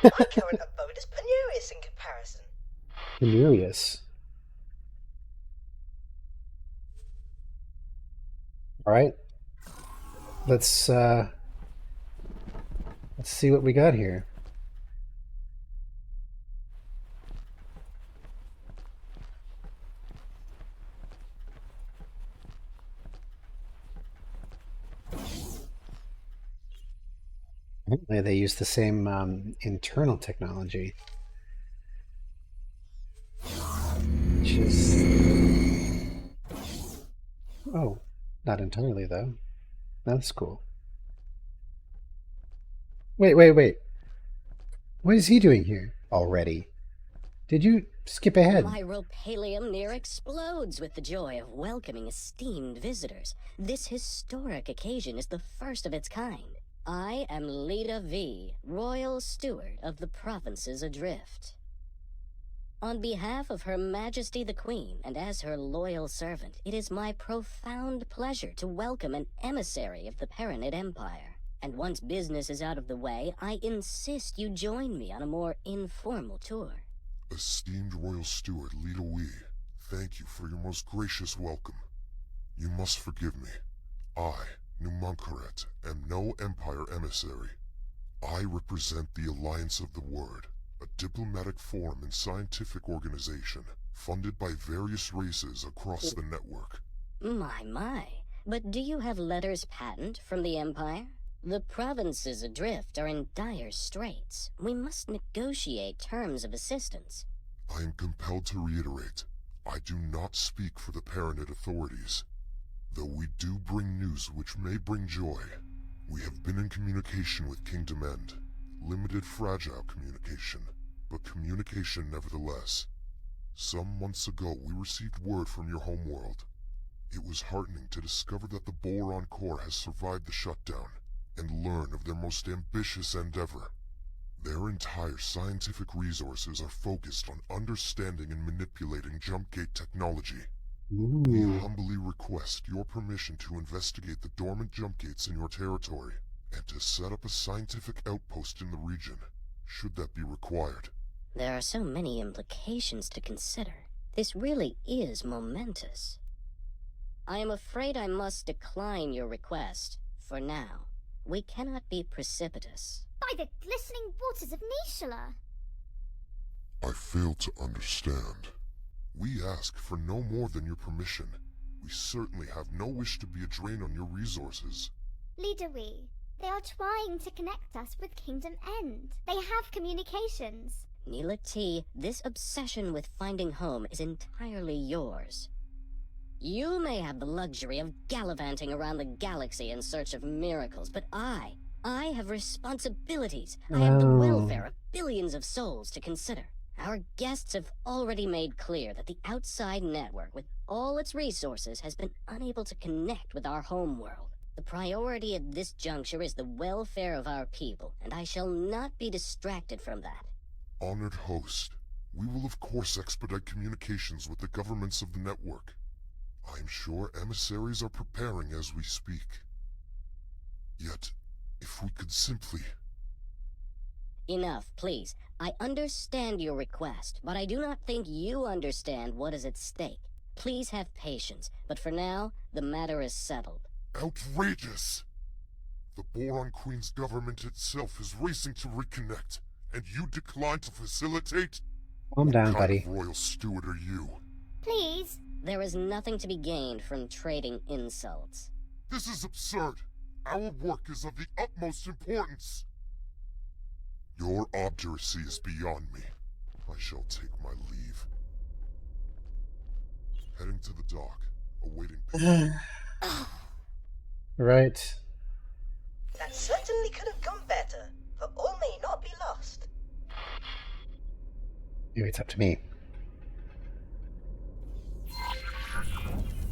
My current abode is penurious in comparison. Penurious. All right. Let's see what we got here. Apparently they use the same internal technology, which is... Oh, not entirely, though. That's cool. Wait. What is he doing here already? Did you skip ahead? My ropalium near explodes with the joy of welcoming esteemed visitors. This historic occasion is the first of its kind. I am Leda V, Royal Steward of the Provinces Adrift. On behalf of Her Majesty the Queen, and as her loyal servant, it is my profound pleasure to welcome an emissary of the Paranid Empire. And once business is out of the way, I insist you join me on a more informal tour. Esteemed Royal Steward Leda Wee, thank you for your most gracious welcome. You must forgive me. I, Numunkaret, am no Empire emissary. I represent the Alliance of the Word, a diplomatic forum and scientific organization funded by various races across the network. My. But do you have letters patent from the Empire? The provinces adrift are in dire straits. We must negotiate terms of assistance. I am compelled to reiterate, I do not speak for the Paranid authorities. Though we do bring news which may bring joy. We have been in communication with Kingdom End. Limited fragile communication, but communication nevertheless. Some months ago we received word from your homeworld. It was heartening to discover that the Boron Core has survived the shutdown, and learn of their most ambitious endeavor. Their entire scientific resources are focused on understanding and manipulating jump gate technology. We humbly request your permission to investigate the dormant jump gates in your territory, and to set up a scientific outpost in the region, should that be required. There are so many implications to consider. This really is momentous. I am afraid I must decline your request, for now. We cannot be precipitous. By the glistening waters of Nishala. I fail to understand. We ask for no more than your permission. We certainly have no wish to be a drain on your resources. Leader We, they are trying to connect us with Kingdom End. They have communications. Neela T, this obsession with finding home is entirely yours. You may have the luxury of gallivanting around the galaxy in search of miracles, but I have responsibilities. I have the welfare of billions of souls to consider. Our guests have already made clear that the outside network, with all its resources, has been unable to connect with our home world. The priority at this juncture is the welfare of our people, and I shall not be distracted from that. Honored host, we will of course expedite communications with the governments of the network. I am sure emissaries are preparing as we speak. Yet, if we could simply... Enough, please. I understand your request, but I do not think you understand what is at stake. Please have patience, but for now, the matter is settled. Outrageous! The Boron Queen's government itself is racing to reconnect, and you decline to facilitate? Calm down, What kind buddy. of royal steward are you? Please. There is nothing to be gained from trading insults. This is absurd. Our work is of the utmost importance. Your obduracy is beyond me. I shall take my leave. Heading to the dock, awaiting... Right. That certainly could have gone better, but all may not be lost. Maybe it's up to me.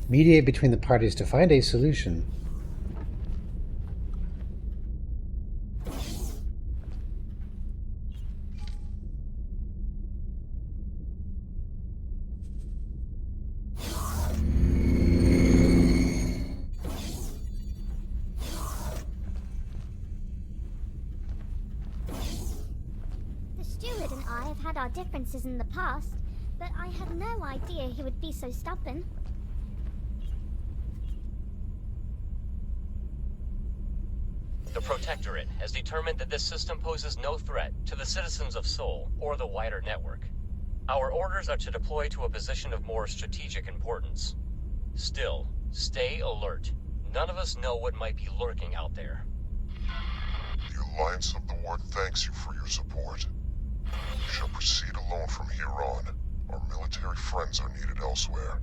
Mediate between the parties to find a solution. The steward and I have had our differences in the past, but I had no idea he would be so stubborn. The Protectorate has determined that this system poses no threat to the citizens of Sol or the wider network. Our orders are to deploy to a position of more strategic importance. Still, stay alert. None of us know what might be lurking out there. The Alliance of the Ward thanks you for your support. You shall proceed alone from here on. Our military friends are needed elsewhere.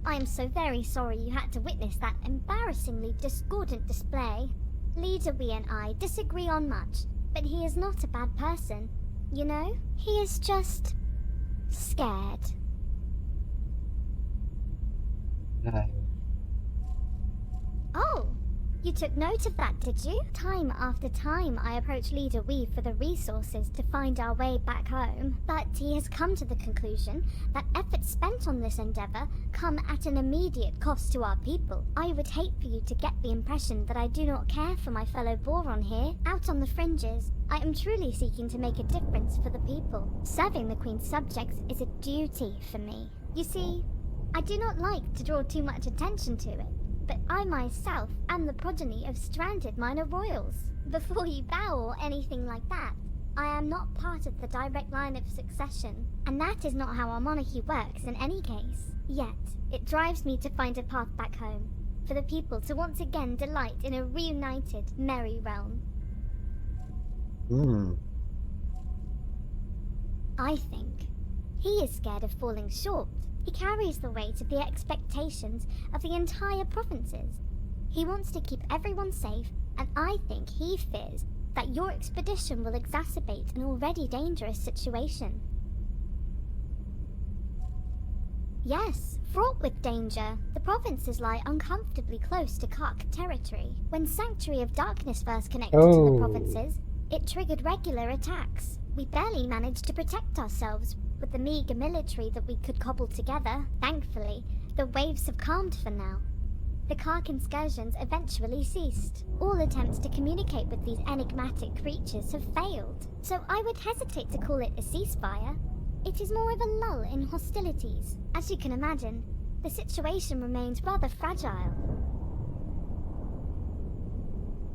I am so very sorry you had to witness that embarrassingly discordant display. Leader We and I disagree on much, but he is not a bad person. You know, he is just... scared. Oh, you took note of that, did you? Time after time I approach Leader We for the resources to find our way back home, but he has come to the conclusion that efforts spent on this endeavor come at an immediate cost to our people. I would hate for you to get the impression that I do not care for my fellow Boron here, out on the fringes. I am truly seeking to make a difference for the people. Serving the Queen's subjects is a duty for me. You see, I do not like to draw too much attention to it, but I myself am the progeny of stranded minor royals. Before you bow or anything like that, I am not part of the direct line of succession, and that is not how our monarchy works in any case. Yet, it drives me to find a path back home, for the people to once again delight in a reunited, merry realm. I think he is scared of falling short. He carries the weight of the expectations of the entire provinces. He wants to keep everyone safe, and I think he fears that your expedition will exacerbate an already dangerous situation. Yes, fraught with danger, the provinces lie uncomfortably close to Kark territory. When Sanctuary of Darkness first connected to the provinces, it triggered regular attacks. We barely managed to protect ourselves with the meager military that we could cobble together. Thankfully, the waves have calmed for now. The Kark incursions eventually ceased. All attempts to communicate with these enigmatic creatures have failed, so I would hesitate to call it a ceasefire. It is more of a lull in hostilities. As you can imagine, the situation remains rather fragile.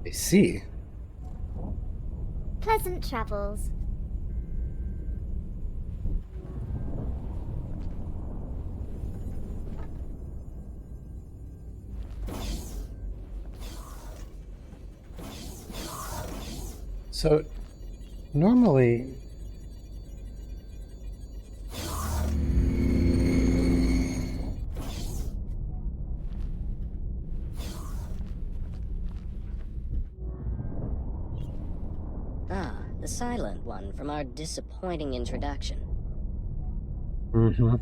I see. Pleasant travels. So, normally... Ah, the silent one from our disappointing introduction. Mm-hmm.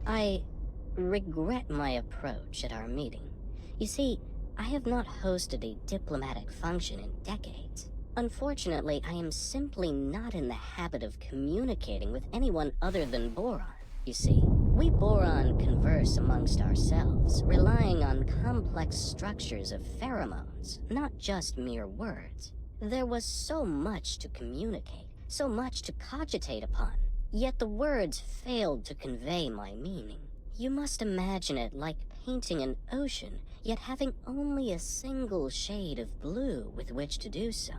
I regret my approach at our meeting. You see, I have not hosted a diplomatic function in decades. Unfortunately, I am simply not in the habit of communicating with anyone other than Boron. You see, we Boron converse amongst ourselves, relying on complex structures of pheromones, not just mere words. There was so much to communicate, so much to cogitate upon, yet the words failed to convey my meaning. You must imagine it like painting an ocean, yet having only a single shade of blue with which to do so.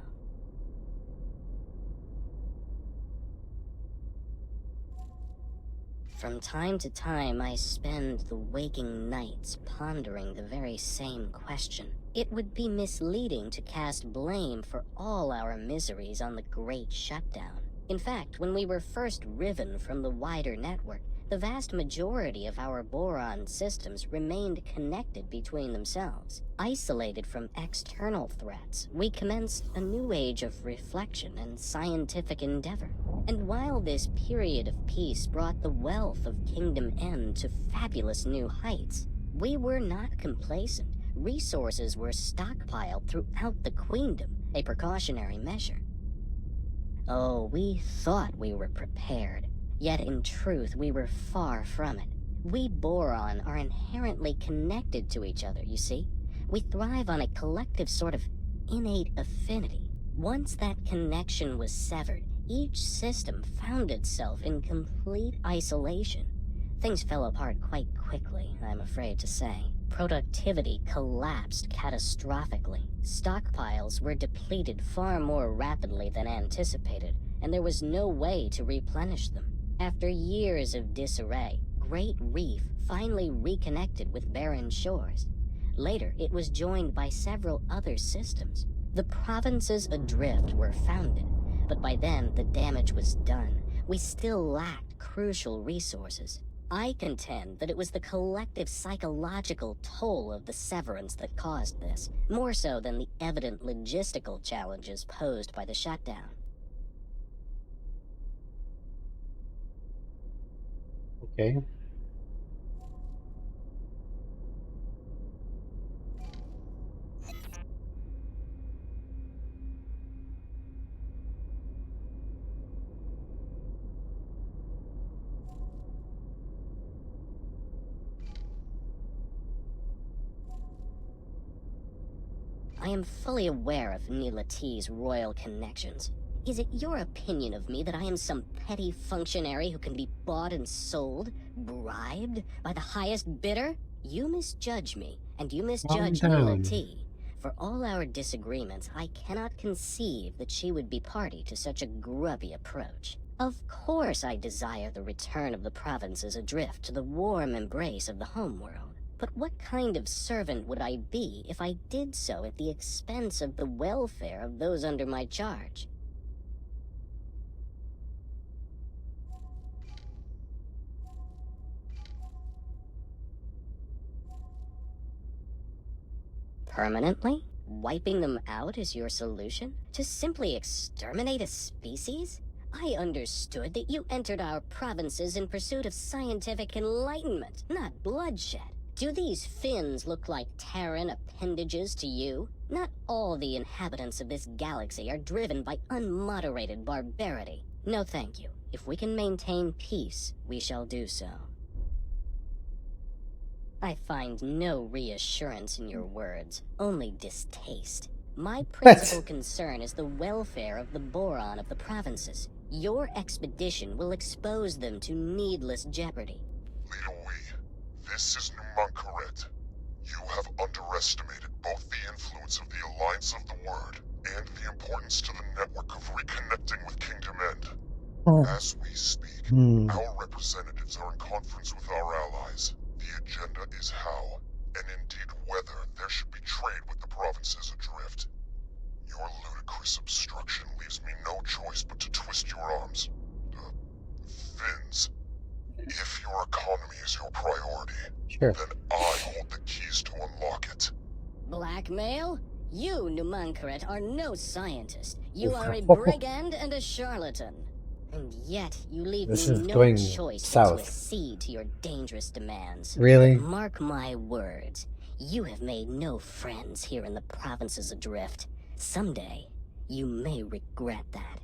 From time to time, I spend the waking nights pondering the very same question. It would be misleading to cast blame for all our miseries on the Great Shutdown. In fact, when we were first riven from the wider network, the vast majority of our Boron systems remained connected between themselves. Isolated from external threats, we commenced a new age of reflection and scientific endeavor. And while this period of peace brought the wealth of Kingdom N to fabulous new heights, we were not complacent. Resources were stockpiled throughout the Queendom, a precautionary measure. Oh, we thought we were prepared. Yet in truth, we were far from it. We Boron are inherently connected to each other, you see. We thrive on a collective sort of innate affinity. Once that connection was severed, each system found itself in complete isolation. Things fell apart quite quickly, I'm afraid to say. Productivity collapsed catastrophically. Stockpiles were depleted far more rapidly than anticipated, and there was no way to replenish them. After years of disarray, Great Reef finally reconnected with barren shores. Later, it was joined by several other systems. The provinces adrift were founded, but by then the damage was done. We still lacked crucial resources. I contend that it was the collective psychological toll of the severance that caused this, more so than the evident logistical challenges posed by the shutdown. Okay. I am fully aware of Neela T's royal connections. Is it your opinion of me that I am some petty functionary who can be bought and sold, bribed, by the highest bidder? You misjudge me, and you misjudge Calm Neela down. T. For all our disagreements, I cannot conceive that she would be party to such a grubby approach. Of course I desire the return of the provinces adrift to the warm embrace of the homeworld. But what kind of servant would I be if I did so at the expense of the welfare of those under my charge? Permanently? Wiping them out is your solution? To simply exterminate a species? I understood that you entered our provinces in pursuit of scientific enlightenment, not bloodshed. Do these fins look like Terran appendages to you? Not all the inhabitants of this galaxy are driven by unmoderated barbarity. No thank you. If we can maintain peace, we shall do so. I find no reassurance in your words, only distaste. My principal concern is the welfare of the Boron of the provinces. Your expedition will expose them to needless jeopardy. Leader Wee, this is Numunkaret. You have underestimated underestimated both the influence of the Alliance of the Word and the importance to the network of reconnecting with Kingdom End. As we speak, our representatives are in conference with our allies. The agenda is how, and indeed whether, there should be trade with the provinces adrift. Your ludicrous obstruction leaves me no choice but to twist your arms. Fins. If your economy is your priority, Sure. then I hold the keys to unlock it. Blackmail? You, Numankaret, are no scientist. You are a brigand and a charlatan. And yet, you leave This me is no going choice south. but to accede to your dangerous demands. Really? Mark my words. You have made no friends here in the provinces adrift. Someday, you may regret that.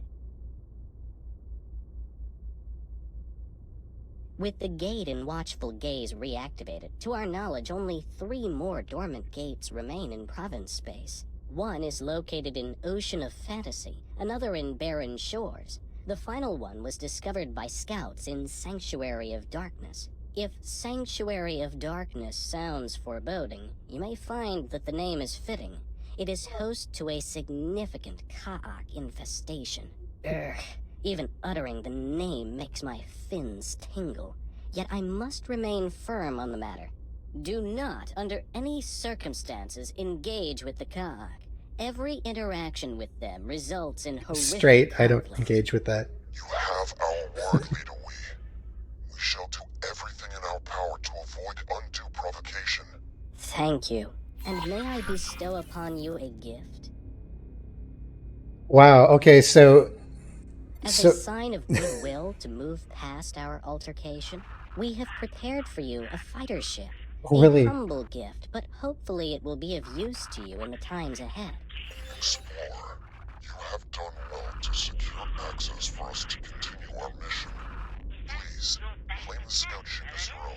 With the gate in Watchful Gaze reactivated, to our knowledge only 3 more dormant gates remain in province space. One is located in Ocean of Fantasy, another in Barren Shores. The final one was discovered by scouts in Sanctuary of Darkness. If Sanctuary of Darkness sounds foreboding, you may find that the name is fitting. It is host to a significant Ka'ak infestation. Even uttering the name makes my fins tingle. Yet I must remain firm on the matter. Do not, under any circumstances, engage with the Ka'ak. Every interaction with them results in horrific Straight, I don't conflict. engage with that. You have our word, Leader Wee. We shall do everything in our power to avoid undue provocation. Thank you. And may I bestow upon you a gift? Wow, okay, so... As a sign of goodwill to move past our altercation, we have prepared for you a fighter ship. Really? A humble gift, but hopefully it will be of use to you in the times ahead. Explorer, you have done well to secure access for us to continue our mission. Please, claim the scout ship as your own.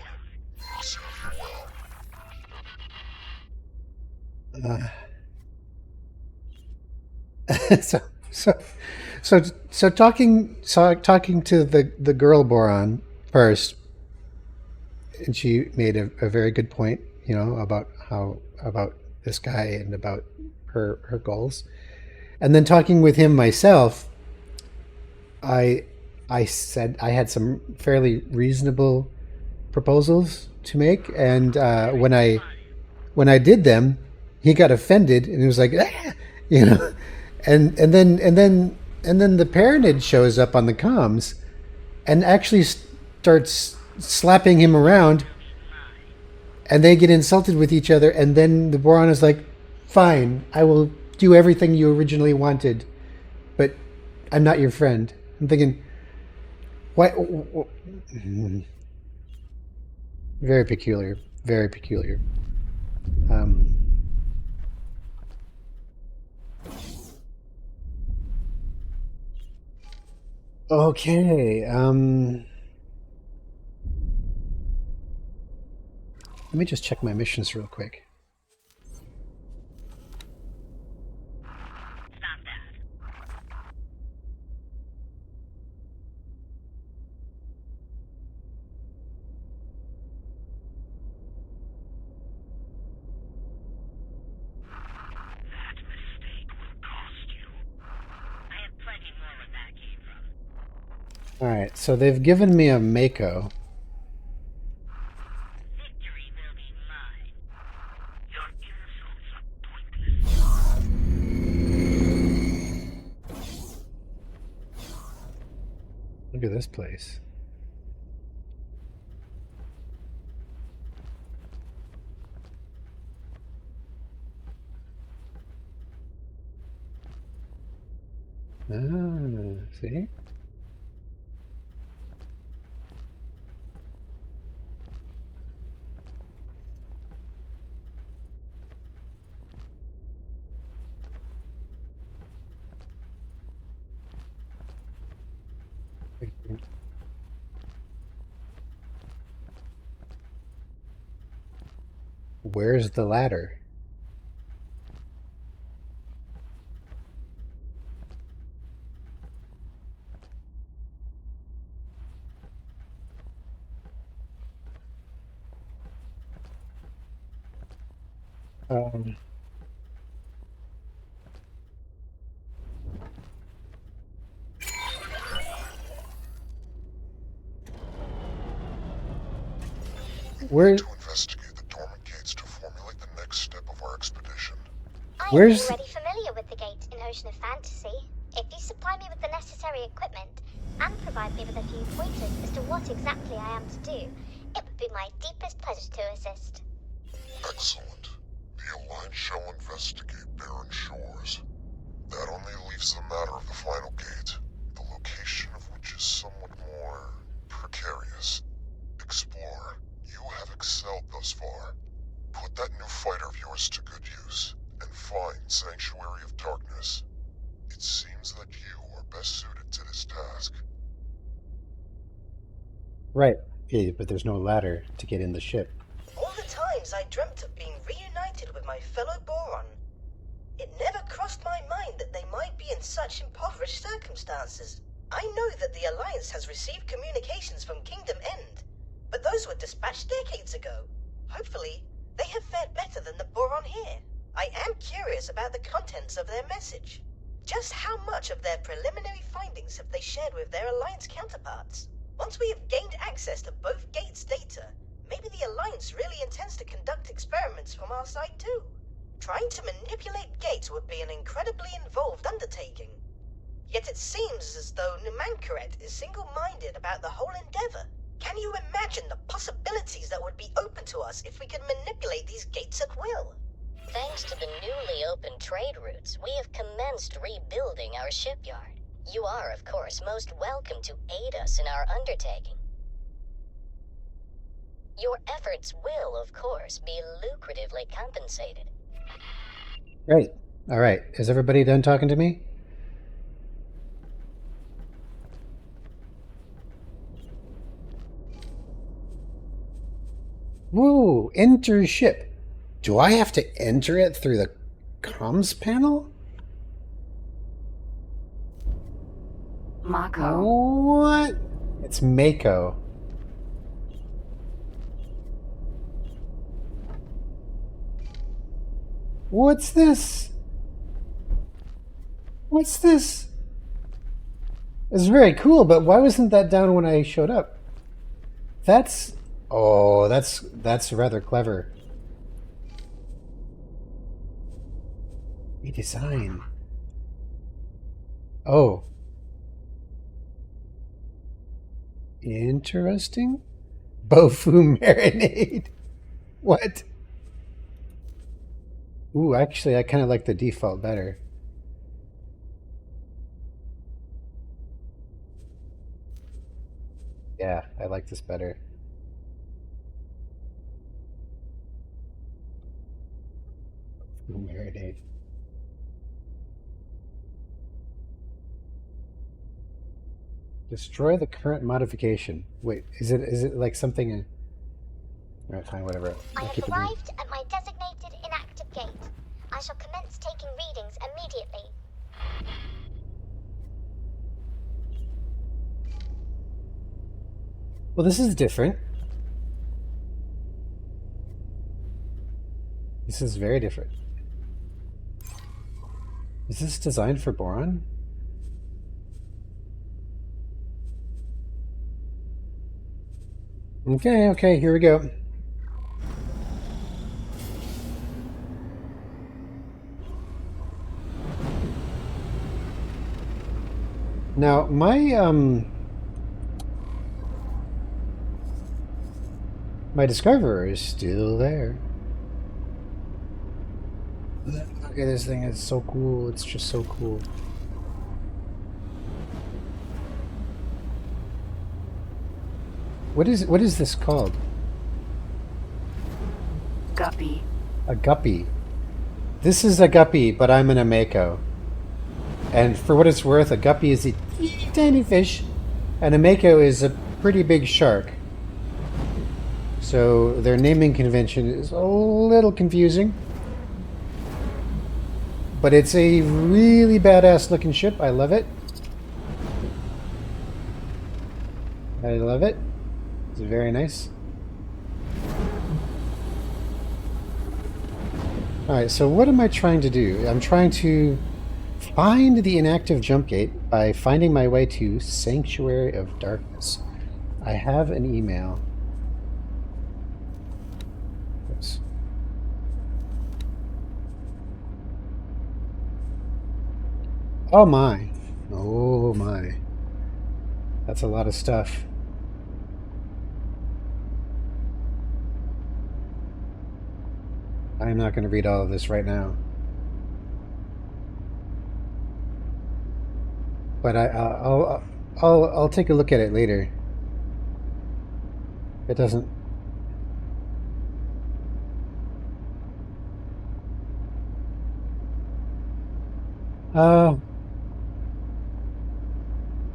Serve you well. So talking to the girl Boron first, and she made a very good point, you know, about this guy and about her goals. And then talking with him myself, I said I had some fairly reasonable proposals to make, and when I did them, he got offended and he was like, ah! You know, and then the parentage shows up on the comms, and actually starts slapping him around, and they get insulted with each other, and then the Boron is like, fine, I will do everything you originally wanted, but I'm not your friend. I'm thinking, what? Very peculiar. Very peculiar. Okay. Let me just check my missions real quick. All right, so they've given me a Mako. Victory will be mine. Your insults are pointless. Look at this place. Ah, see? Where's the ladder? Um, We where, need to investigate the dormant gates to formulate the next step of our expedition. I am Where's- already familiar with the gate in Ocean of Fantasy. If you supply me with the necessary equipment and provide me with a few pointers as to what exactly I am to do, it would be my deepest pleasure to assist. Excellent. The Alliance shall investigate barren shores. That only leaves the matter of the final gate, the location of which is somewhat more precarious. Explorer, you have excelled thus far. Put that new fighter of yours to good use, and find Sanctuary of Darkness. It seems that you are best suited to this task. right. Yeah, but there's no ladder to get in the ship. All the times I dreamt of being reunited with my fellow Boron, it never crossed my mind that they might be in such impoverished circumstances. I know that the Alliance has received communications from Kingdom End, but those were dispatched decades ago. Hopefully, they have fared better than the Boron here. I am curious about the contents of their message. Just how much of their preliminary findings have they shared with their Alliance counterparts? Once we have gained access to both gates' data, maybe the Alliance really intends to conduct experiments from our side too. Trying to manipulate gates would be an incredibly involved undertaking. Yet it seems as though Numankaret is single-minded about the whole endeavor. Can you imagine the possibilities that would be open to us if we could manipulate these gates at will? Thanks to the newly opened trade routes, we have commenced rebuilding our shipyard. You are, of course, most welcome to aid us in our undertaking. Your efforts will, of course, be lucratively compensated. Right. All right. Is everybody done talking to me? Woo! Enter ship. Do I have to enter it through the comms panel? Mako. What? It's Mako. What's this? What's this? It's very cool, but why wasn't that down when I showed up? That's... Oh, that's rather clever. Redesign. Oh. Interesting. Bofu marinade. What? Ooh, actually, I kind of like the default better. Yeah, I like this better. Bofu marinade. Destroy the current modification. Wait, is it like something? Alright, fine, whatever. I I'll have keep it in. arrived at my designated inactive gate. I shall commence taking readings immediately. Well, this is different. This is very different. Is this designed for Boron? Okay, here we go. Now, my Discoverer is still there. Look at this thing, it's so cool. It's just so cool. What is this called? Guppy. A guppy. This is a guppy, but I'm in a Mako. And for what it's worth, a guppy is a teeny tiny fish, and a Mako is a pretty big shark. So their naming convention is a little confusing. But it's a really badass looking ship. I love it. I love it. It's very nice. Alright, so what am I trying to do? I'm trying to find the inactive jump gate by finding my way to Sanctuary of Darkness. I have an email. Oops. Oh my. Oh my. That's a lot of stuff. I'm not going to read all of this right now. But I'll take a look at it later. It doesn't.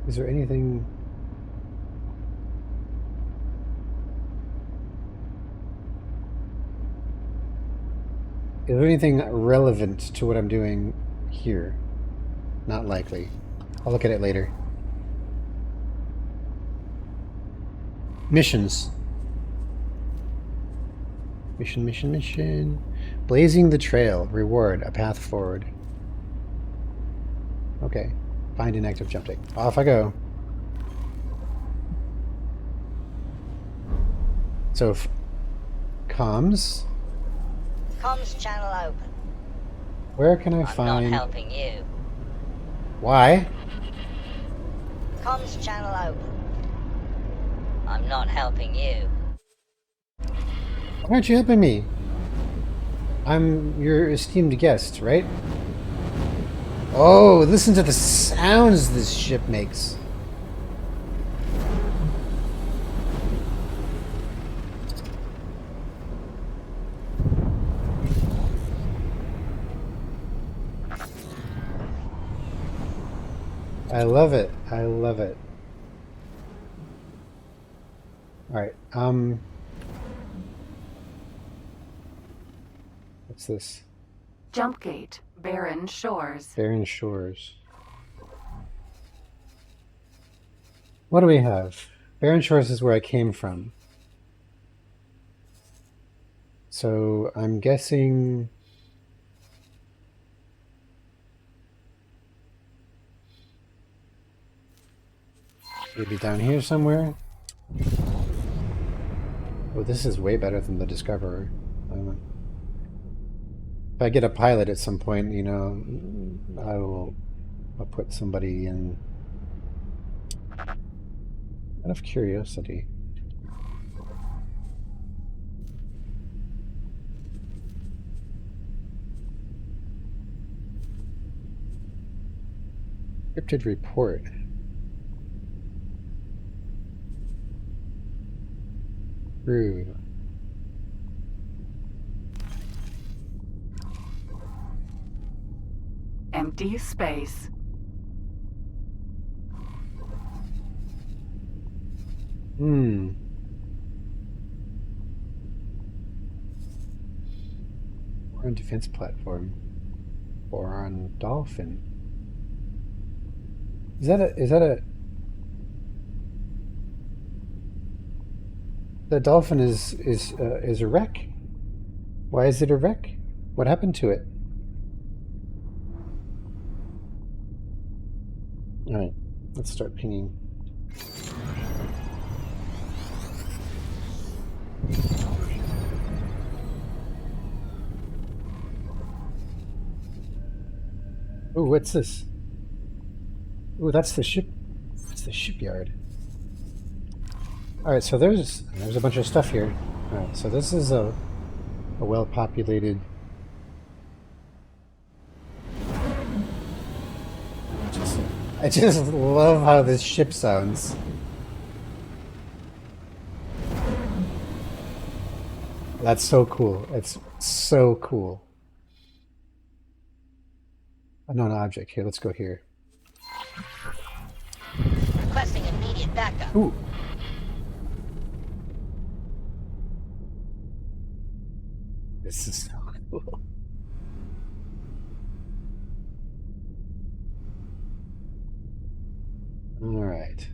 Is there anything? Is there anything relevant to what I'm doing here? Not likely. I'll look at it later. Missions. Mission. Blazing the trail. Reward. A path forward. Okay. Find an active jump take. Off I go. So, comms. Comms channel open. Where can I I'm find... not helping you. Why? Comms channel open. I'm not helping you. Why aren't you helping me? I'm your esteemed guest, right? Oh, listen to the sounds this ship makes. I love it. I love it. All right. What's this? Jump gate, Barren Shores. Barren Shores. What do we have? Barren Shores is where I came from. So I'm guessing... maybe down here somewhere? Oh, this is way better than the Discoverer. If I get a pilot at some point, you know, I'll put somebody in. Out of curiosity. Scripted report. Crew. Empty space. Boron defense platform. Boron dolphin. Is that a the dolphin is a wreck? Why is it a wreck? What happened to it? Alright, let's start pinging. Oh, what's this? Oh, that's the ship. That's the shipyard. Alright, so there's a bunch of stuff here. Alright, so this is a well-populated... I just love how this ship sounds. That's so cool. It's so cool. Unknown object. Here, let's go here. Requesting immediate backup. Ooh. This is so cool. All right.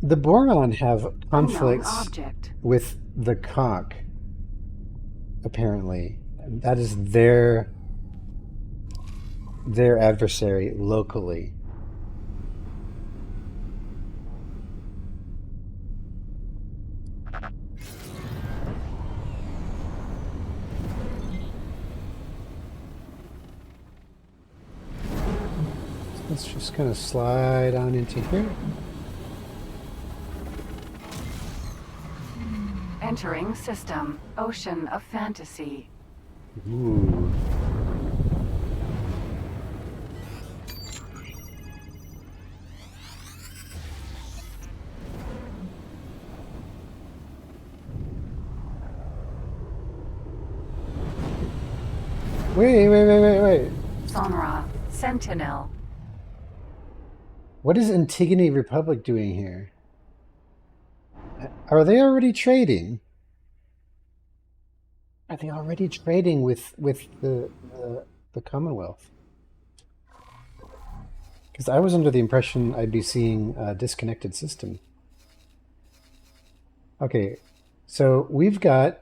The Boron have Unknown conflicts object. with the cock, apparently. That is their adversary locally. Let's just kind of slide on into here. Entering system. Ocean of fantasy. Ooh. Wait. Sonra. Sentinel. What is Antigone Republic doing here? Are they already trading? Are they already trading with the Commonwealth? Because I was under the impression I'd be seeing a disconnected system. Okay, so we've got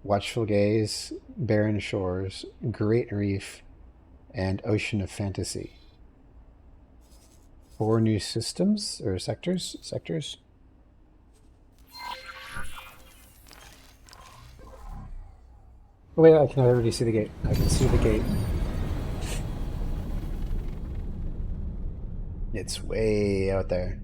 Watchful Gaze, Barren Shores, Great Reef, and Ocean of Fantasy. 4 new systems or sectors. Oh wait, I can already see the gate. I can see the gate. It's way out there.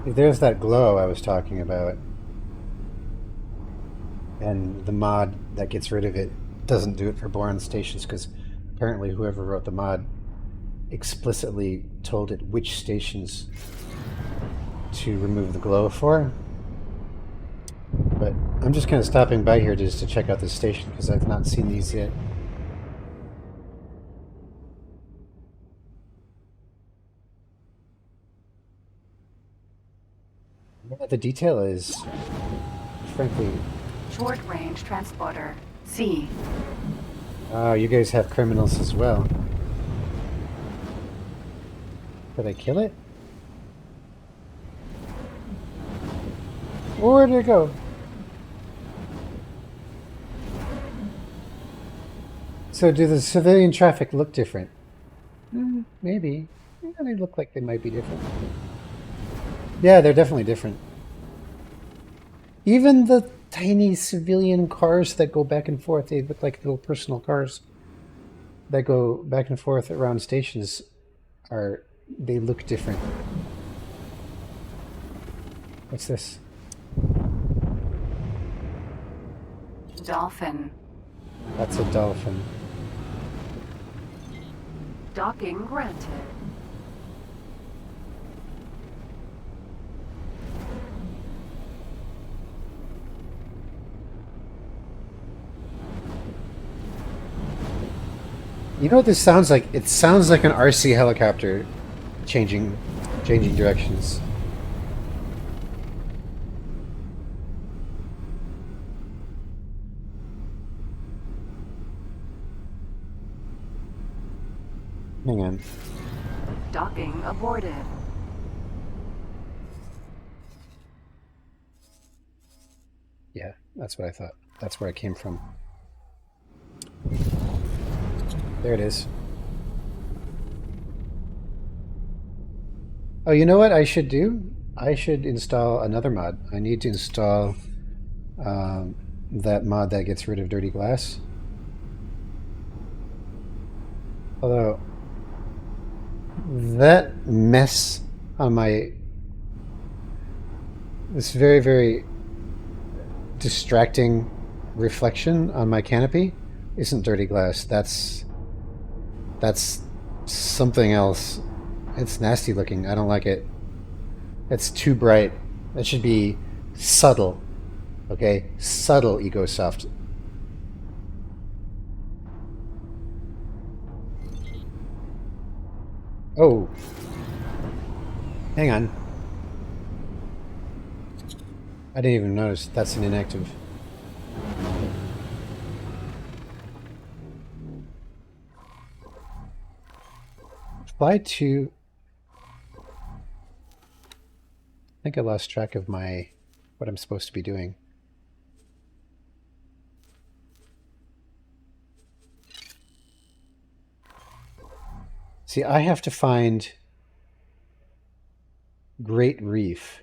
There's that glow I was talking about. And the mod that gets rid of it doesn't do it for Boron stations because apparently whoever wrote the mod explicitly told it which stations to remove the glow for. But I'm just kind of stopping by here just to check out this station because I've not seen these yet. Yeah, the detail is, frankly... Short range transporter. C. Oh, you guys have criminals as well. Did I kill it? Where did it go? So do the civilian traffic look different? Maybe. Yeah, they look like they might be different. Yeah, they're definitely different. Even the tiny civilian cars that go back and forth, they look like little personal cars that go back and forth around stations they look different. What's this? Dolphin. That's a dolphin. Docking granted. You know what this sounds like? It sounds like an RC helicopter changing directions. Hang on. Docking aborted. Yeah, that's what I thought. That's where I came from. There it is. Oh, you know what I should do? I should install another mod. I need to install that mod that gets rid of dirty glass. Although, that mess on my... This very, very distracting reflection on my canopy isn't dirty glass. That's something else. It's nasty looking. I don't like it. It's too bright. That should be subtle. Okay? Subtle EcoSoft. Oh. Hang on. I didn't even notice. That's an inactive. Fly to... I think I lost track of what I'm supposed to be doing. See, I have to find Great Reef.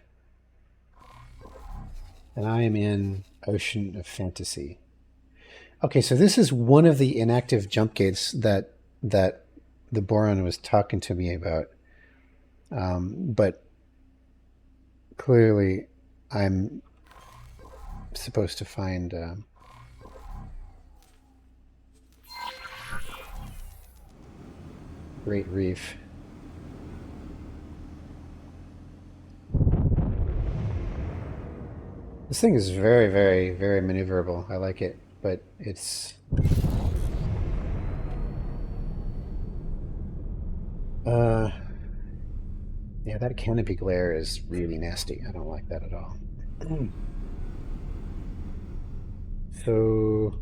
And I am in Ocean of Fantasy. Okay, so this is one of the inactive jump gates that the Boron was talking to me about. But clearly I'm supposed to find Great Reef. This thing is very, very, very maneuverable. I like it, but it's... yeah, that canopy glare is really nasty. I don't like that at all. So...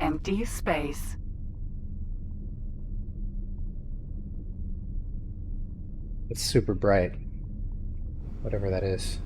Empty space. It's super bright. Whatever that is.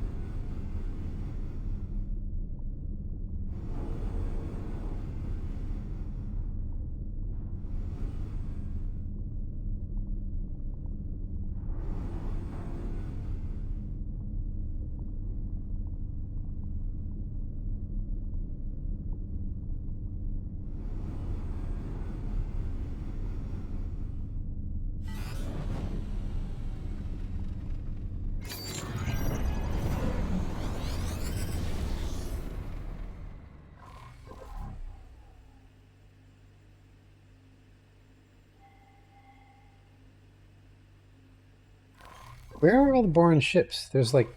Where are all the Boron ships? There's like...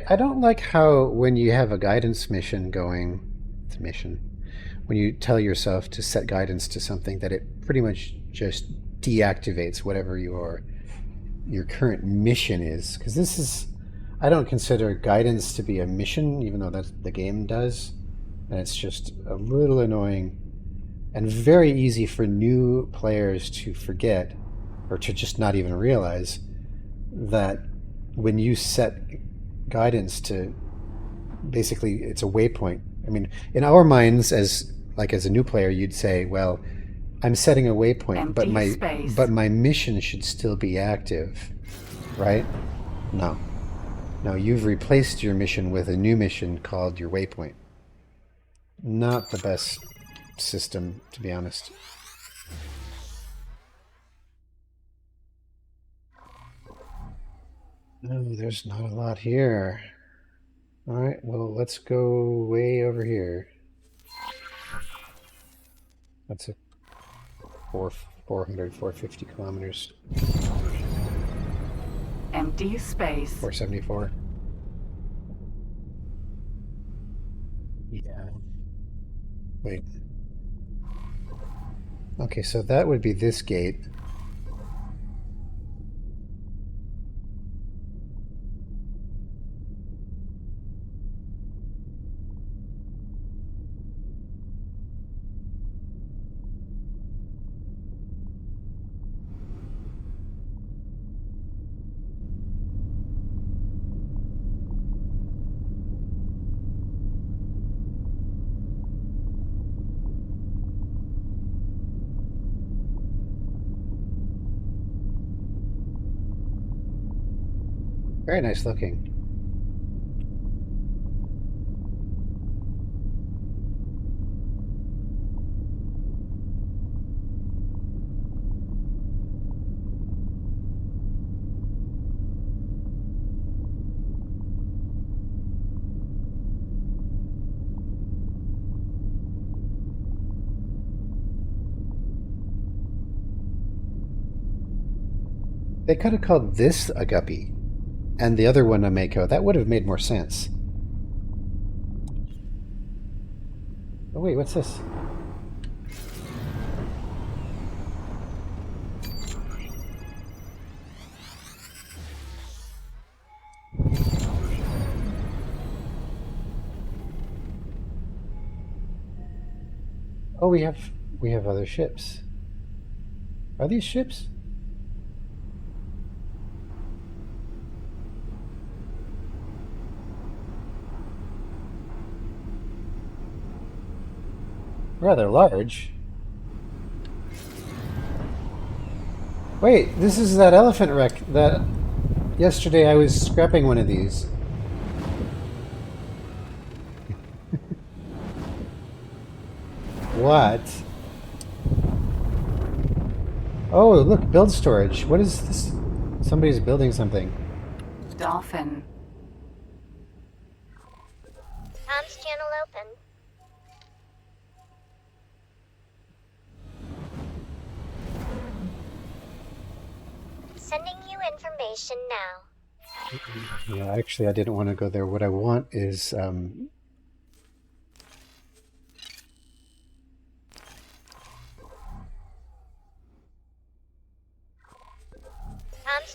I don't like how when you have a guidance mission going... It's a mission. When you tell yourself to set guidance to something, that it pretty much just deactivates whatever your current mission is. Because this is... I don't consider guidance to be a mission, even though that's the game does. And it's just a little annoying and very easy for new players to forget, or to just not even realize, that when you set guidance to... Basically, it's a waypoint. I mean, in our minds, as a new player, you'd say, well, I'm setting a waypoint, but my mission should still be active, right? No. No, you've replaced your mission with a new mission called your waypoint. Not the best system, to be honest. No, there's not a lot here. All right, well, let's go way over here. That's a 450 kilometers. Empty space. 474. Yeah. Wait. Okay, so that would be this gate. Very nice looking. They could have called this a guppy and the other one a Mako. That would have made more sense. Oh wait, what's this? Oh, we have other ships. Are these ships? Rather large. Wait, this is that elephant wreck that yesterday I was scrapping one of these. What? Oh, look, build storage. What is this? Somebody's building something. Dolphin. Comms channel open. Sending you information now. Yeah, actually, I didn't want to go there. What I want is Comms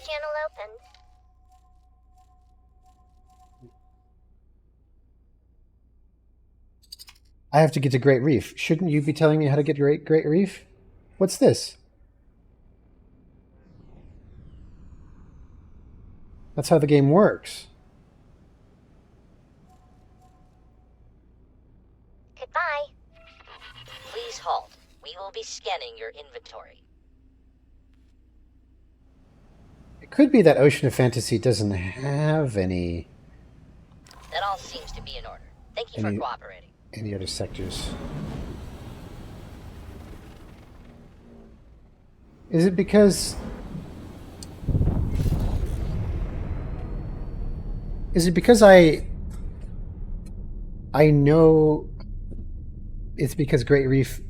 channel open. I have to get to Great Reef. Shouldn't you be telling me how to get to Great Reef? What's this? That's how the game works. Goodbye. Please halt. We will be scanning your inventory. It could be that Ocean of Fantasy doesn't have any That all seems to be in order. Thank you for cooperating. any other sectors. Is it because I know it's because Great Reef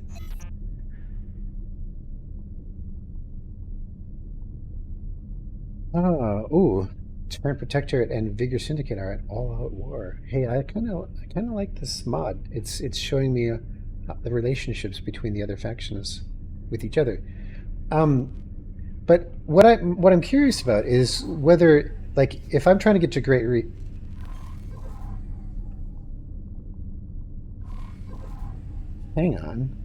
ooh. Tyrant Protectorate and Vigor Syndicate are at all-out war. Hey, I kind of like this mod. It's showing me the relationships between the other factions with each other. But what I'm curious about is whether, like, if I'm trying to get to Great Reef. Hang on.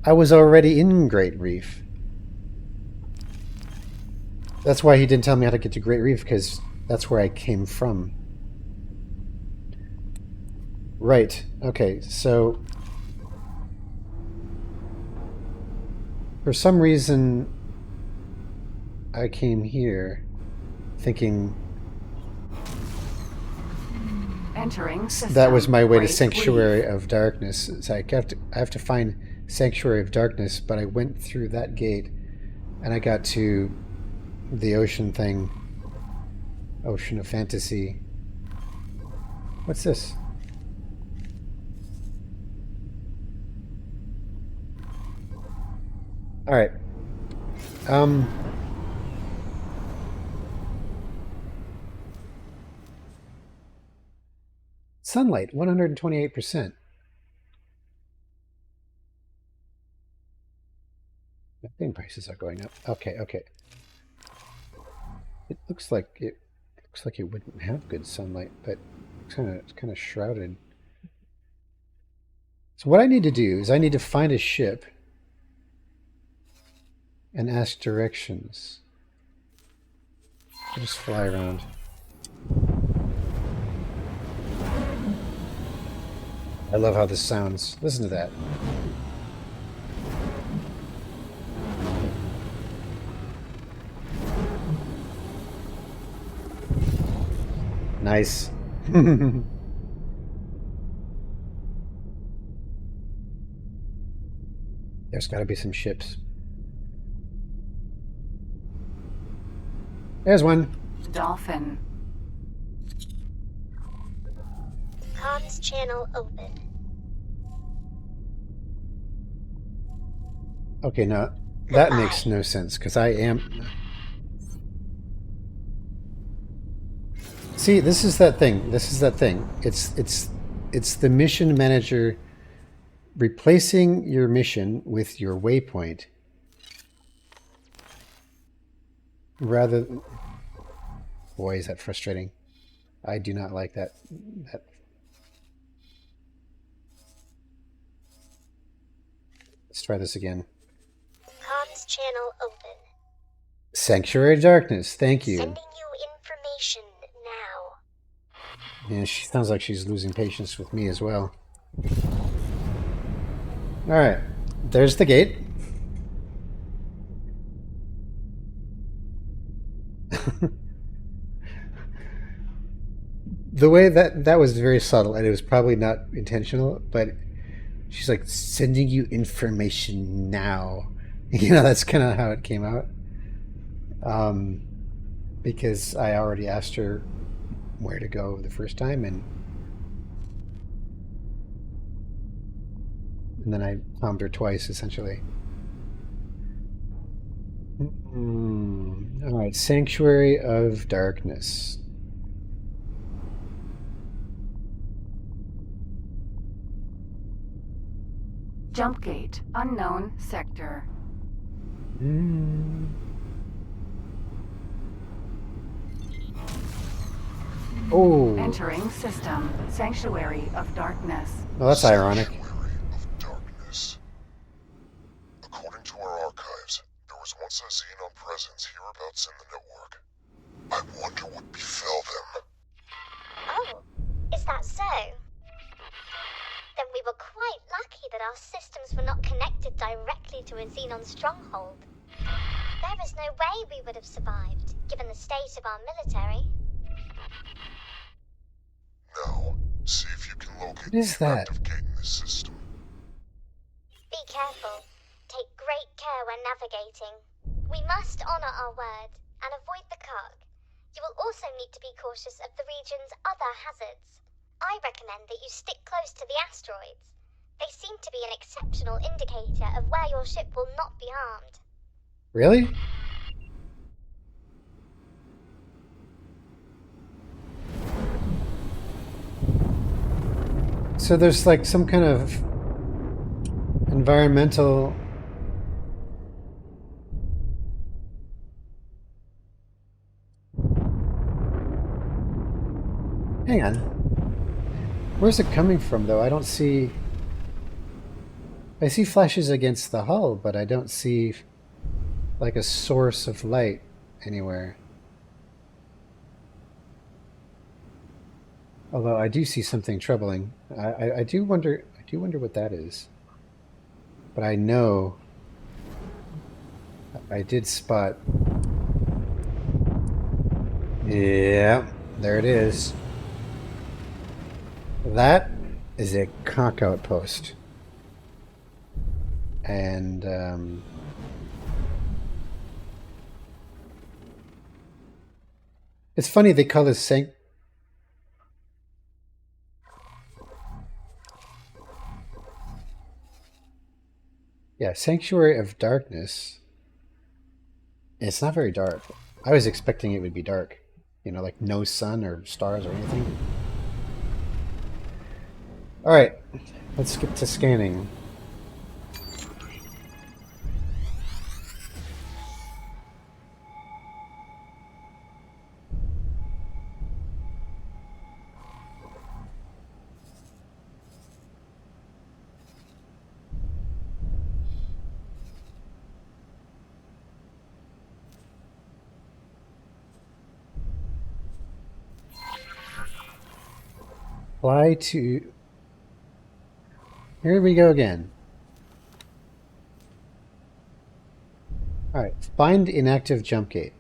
I was already in Great Reef. That's why he didn't tell me how to get to Great Reef, because that's where I came from. Right. Okay, so for some reason I came here thinking Entering system. that was my way to Great Sanctuary Reef. of Darkness. It's like I have to find Sanctuary of Darkness, but I went through that gate and I got to the ocean thing. Ocean of Fantasy. What's this? All right. Sunlight, 128%. Thing prices are going up. Okay, okay. It looks like it wouldn't have good sunlight, but it's kind of shrouded. So what I need to do is I need to find a ship and ask directions. I'll just fly around. I love how this sounds. Listen to that. Nice. There's got to be some ships. There's one. Dolphin. Comms channel open. Okay, now that makes no sense because I am. See, this is that thing. This is that thing. It's the mission manager replacing your mission with your waypoint. Rather, boy, is that frustrating. I do not like that. Let's try this again. Comms channel open. Sanctuary of Darkness. Thank you. Sending you information now. Yeah, she sounds like she's losing patience with me as well. All right, there's the gate. The way that was very subtle, and it was probably not intentional, but she's like, sending you information now. You know, that's kind of how it came out. Because I already asked her where to go the first time, and then I palmed her twice, essentially. All right, Sanctuary of Darkness. Jump gate. Unknown sector. Oh. Entering system. Sanctuary of Darkness. Well, that's ironic. Sanctuary of Darkness. According to our archives, there was once a Xenon presence hereabouts in the network. I wonder what befell them. Oh, is that so? Then we were quite lucky that our systems were not connected directly to a Xenon stronghold. There is no way we would have survived, given the state of our military. Now, see if you can locate What is the that? active gate in this system. Be careful. Take great care when navigating. We must honor our word and avoid the Karg. You will also need to be cautious of the region's other hazards. I recommend that you stick close to the asteroids. They seem to be an exceptional indicator of where your ship will not be harmed. Really? So there's like some kind of environmental hang on. Where's it coming from though? I don't see. I see flashes against the hull, but I don't see like a source of light anywhere. Although I do see something troubling. I do wonder what that is. But I know I did spot. Yeah, there it is. That is a conch outpost. And it's funny they call this Sanctuary of Darkness. It's not very dark. I was expecting it would be dark. You know, like no sun or stars or anything. Alright, let's get to scanning. Fly to... Here we go again. Alright, find inactive jump gate.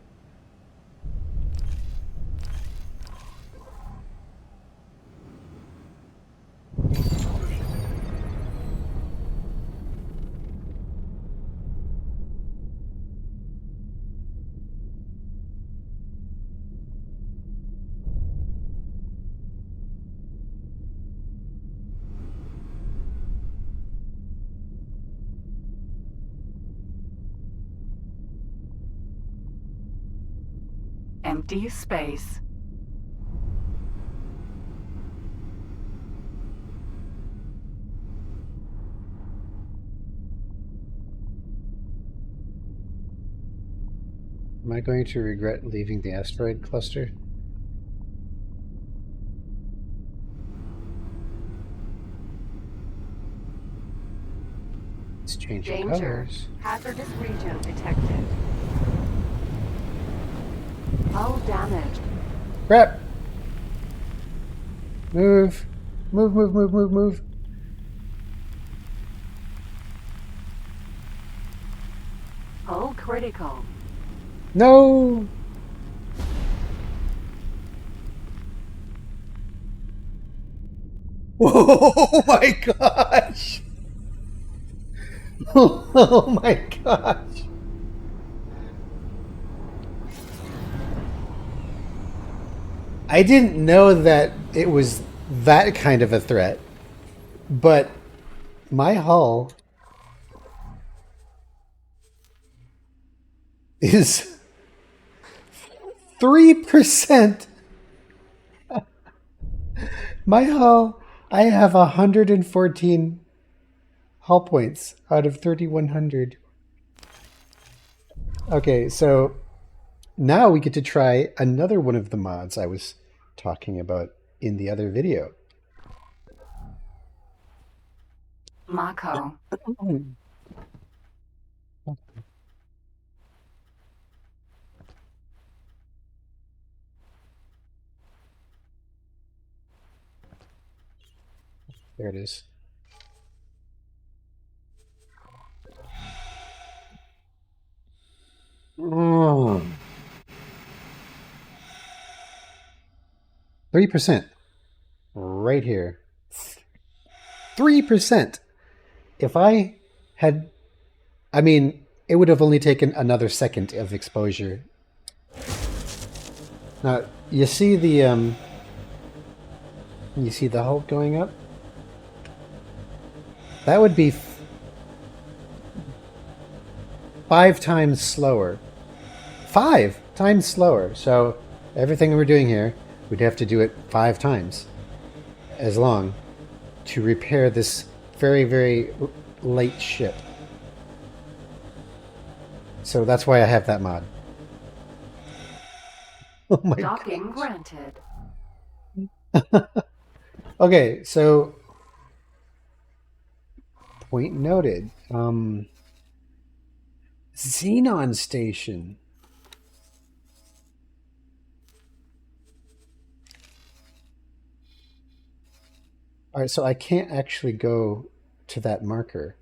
Empty space. Am I going to regret leaving the asteroid cluster? It's changing Danger. colors. Hazardous region detected. Hull damage. Crap! Move! Move, move, move, move, move. Hull critical. No! Oh my gosh! Oh my gosh! I didn't know that it was that kind of a threat, but my hull is 3%. My hull, I have 114 hull points out of 3,100. Okay, so now we get to try another one of the mods I was talking about in the other video. Mako. There it is. Oh. 3%. Right here. 3%. If I had... I mean, it would have only taken another second of exposure. Now, you see the... you see the hull going up? That would be 5 times slower. 5 times slower. So everything we're doing here, we'd have to do it 5 times as long to repair this very, very late ship. So that's why I have that mod. Oh my Docking granted. Okay, so point noted. Xenon station. All right, so I can't actually go to that marker.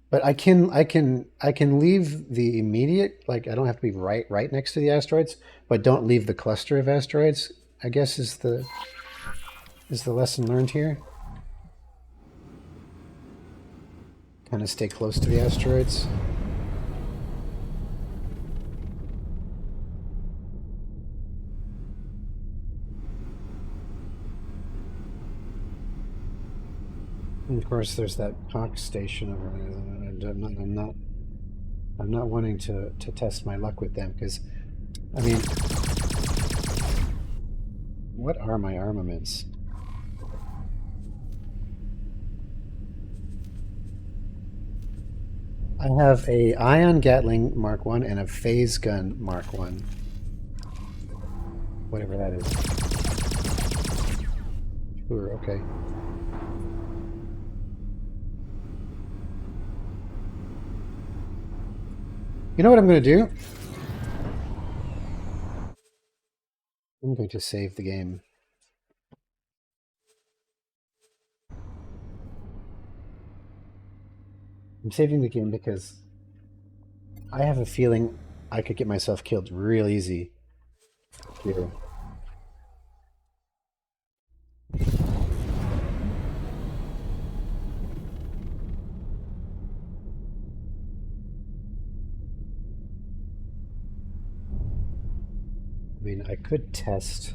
But I can leave the immediate, like I don't have to be right next to the asteroids, but don't leave the cluster of asteroids, I guess is the lesson learned here. Kind of stay close to the asteroids. And of course, there's that Hawk station over there. I'm not wanting to test my luck with them because, I mean, what are my armaments? I have a ion Gatling Mark 1 and a phase gun Mark 1. Whatever that is. Sure, okay. You know what I'm going to do? I'm I'm going to save the game. I'm saving the game because I have a feeling I could get myself killed real easy here. I mean, I could test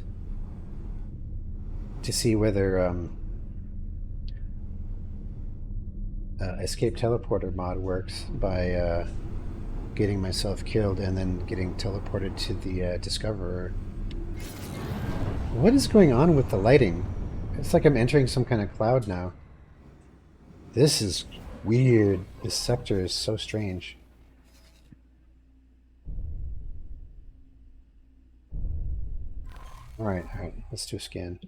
to see whether escape teleporter mod works by getting myself killed and then getting teleported to the Discoverer. What is going on with the lighting? It's like I'm entering some kind of cloud now. This is weird. This sector is so strange. Alright, let's do a scan.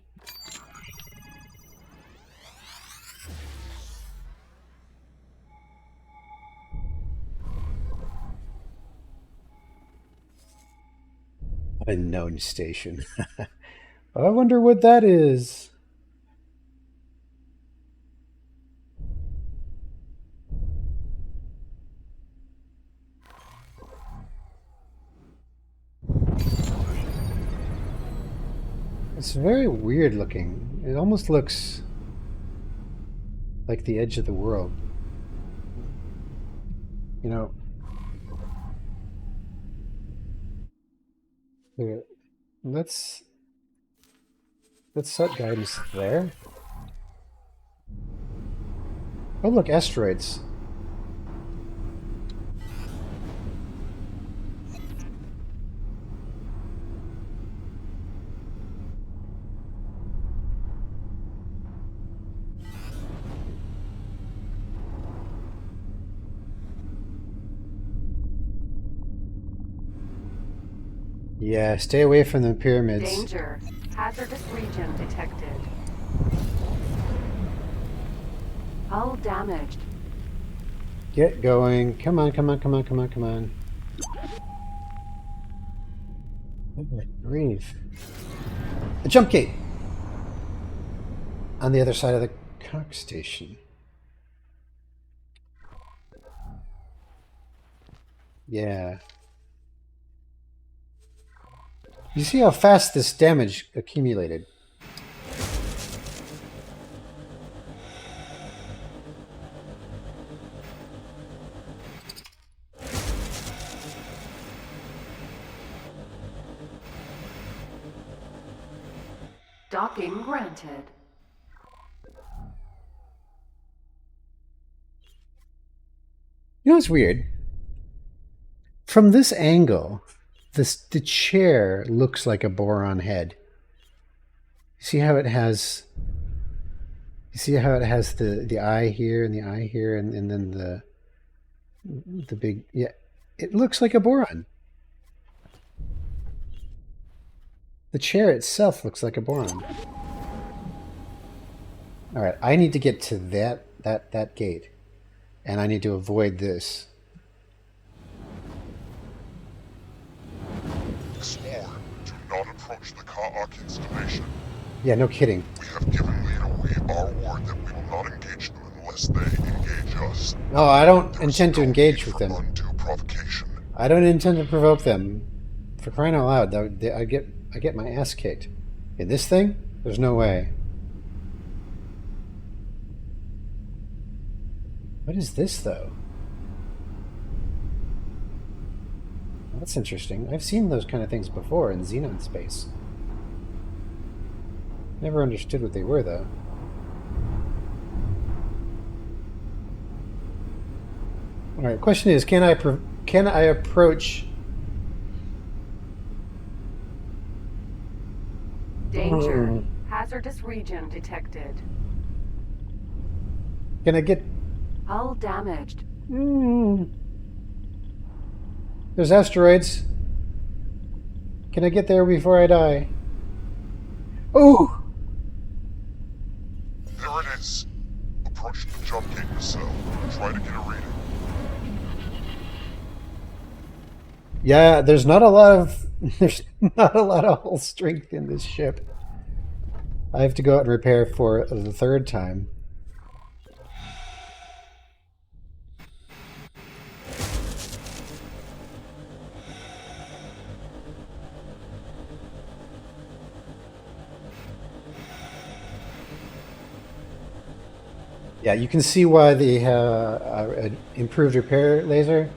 Unknown station. I wonder what that is. It's very weird looking. It almost looks like the edge of the world. You know, here, let's set guidance there. Oh look, asteroids. Yeah, stay away from the pyramids. Danger. Hazardous region detected. Hull damaged. Get going. Come on, come on, come on, come on, come on. Oh my grief. A jump gate! On the other side of the cock station. Yeah. You see how fast this damage accumulated? Docking granted. You know what's weird? From this angle, the chair looks like a Boron head. You see how it has? You see how it has the eye here and the eye here, and then the big, yeah. It looks like a Boron. The chair itself looks like a Boron. All right, I need to get to that gate, and I need to avoid this. Explorer, do not approach the Ka'ak installation. Yeah, no kidding. We have given Leader We our word that we will not engage them unless they engage us. No, I don't There is intend to no engage need with for them. undue provocation. I don't intend to provoke them. For crying out loud, I get my ass kicked. In this thing, there's no way. What is this, though? That's interesting. I've seen those kind of things before in Xenon space. Never understood what they were, though. All right. Question is, can I approach? Danger. Hazardous region detected. Can I get? Hull damaged. There's asteroids. Can I get there before I die? Oh! There it is. Approach the jump gate yourself. Try to get a reading. Yeah, there's not a lot of There's not a lot of hull strength in this ship. I have to go out and repair for the third time. Yeah, you can see why the improved repair laser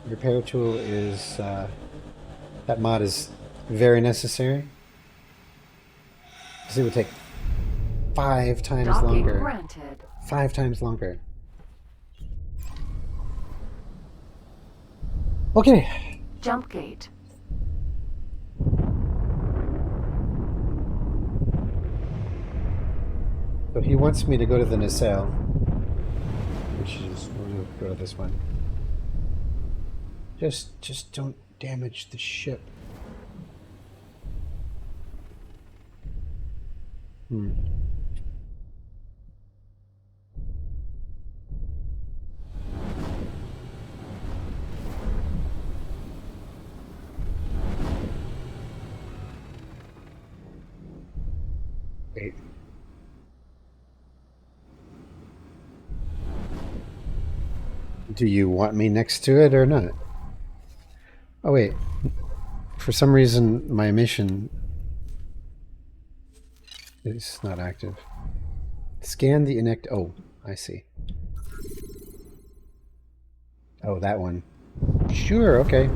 repair tool is that mod is very necessary. Because it would take 5 times Docking longer. granted. 5 times longer. Okay. Jump gate. So he wants me to go to the nacelle, which is we'll go to this one. Just don't damage the ship. Wait. Do you want me next to it or not? Oh wait. For some reason my mission is not active. Scan the inect. Oh, I see. Oh, that one. Sure, okay.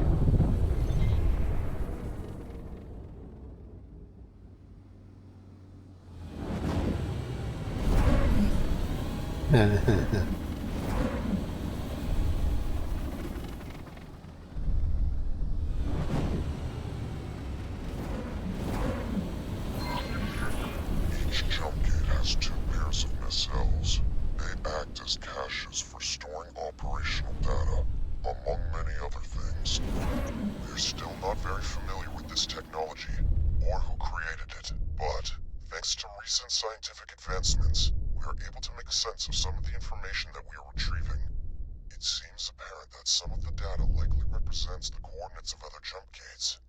Each jump gate has 2 pairs of nacelles. They act as caches for storing operational data, among many other things. We're still not very familiar with this technology, or who created it, but thanks to recent scientific advancements, we are able to make sense of some of the information that we are retrieving. It seems apparent that some of the data likely represents the coordinates of other jump gates.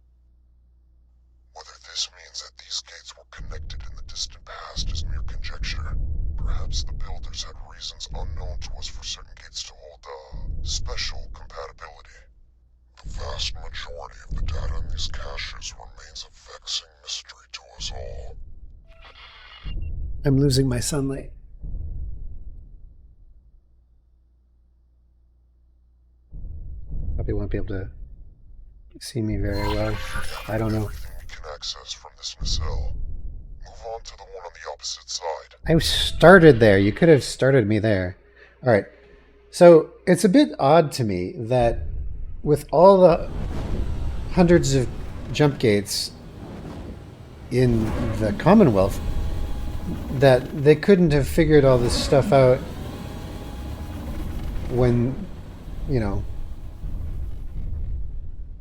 Whether this means that these gates were connected in the distant past is mere conjecture. Perhaps the builders had reasons unknown to us for certain gates to hold, special compatibility. The vast majority of the data in these caches remains a vexing mystery to us all. I'm losing my sunlight. Probably won't be able to see me very well. I don't know. Everything we can access from this nacelle. Move on to the one on the opposite side. I started there. You could have started me there. All right. So it's a bit odd to me that with all the hundreds of jump gates in the Commonwealth, that they couldn't have figured all this stuff out when, you know,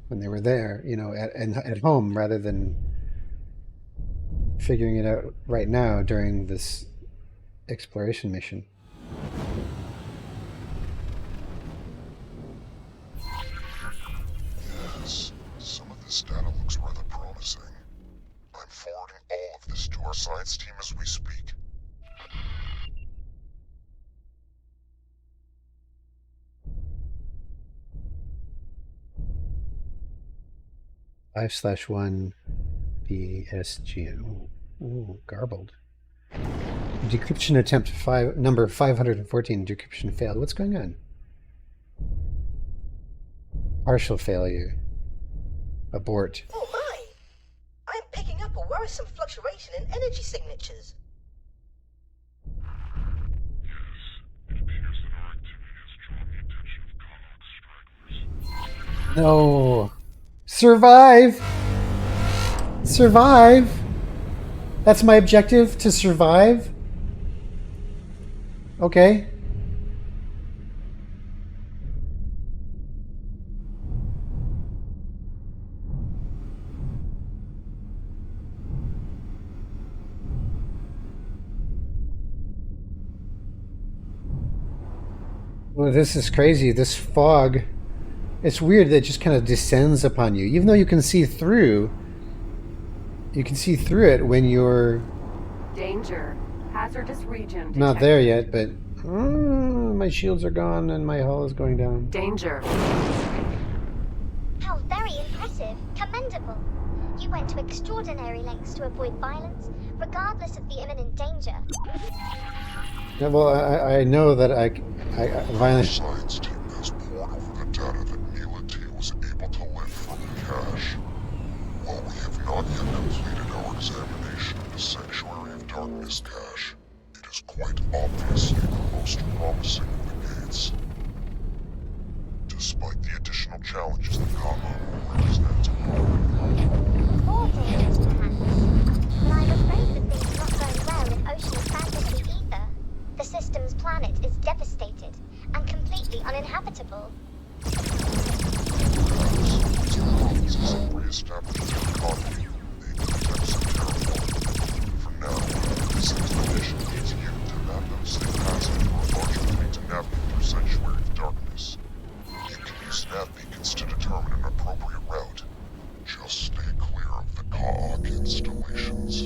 when they were there, you know, at home, rather than figuring it out right now during this exploration mission. Yes, some of this data looks rather promising. I'm forwarding all of this to our science team as we speak. 5/1 BSG. Ooh, garbled. Decryption attempt number 514. Decryption failed. What's going on? Partial failure. Abort. Oh my! I'm picking up a worrisome fluctuation in energy signatures. Yes, it appears that our activity has drawn the attention of Connaught stragglers. No. Survive! Survive! That's my objective, to survive? Okay. Well, this is crazy. This fog It's weird that it just kind of descends upon you, even though you can see through. You can see through it when you're Danger. Hazardous region detected. not there yet, but my shields are gone and my hull is going down. Danger. How very impressive. Commendable. You went to extraordinary lengths to avoid violence, regardless of the imminent danger. Yeah, well, I know that I The violence. science team has pored over the data that Mediating was able to lift from the cache. While we have not yet completed our examination of the Sanctuary of Darkness cache, it is quite obviously the most promising of the gates. Despite the additional challenges that Mako will represent. More dangers, perhaps. But I'm afraid that things are not going well in Ocean Fantasy either. The system's planet is devastated and completely uninhabitable. Re-establish their economy. They can attempt some terraforming. For now, this expedition needs you to map out a safe passage for a larger fleet to navigate through Sanctuary of Darkness. You can use nav beacons to determine an appropriate route. Just stay clear of the Kaak installations.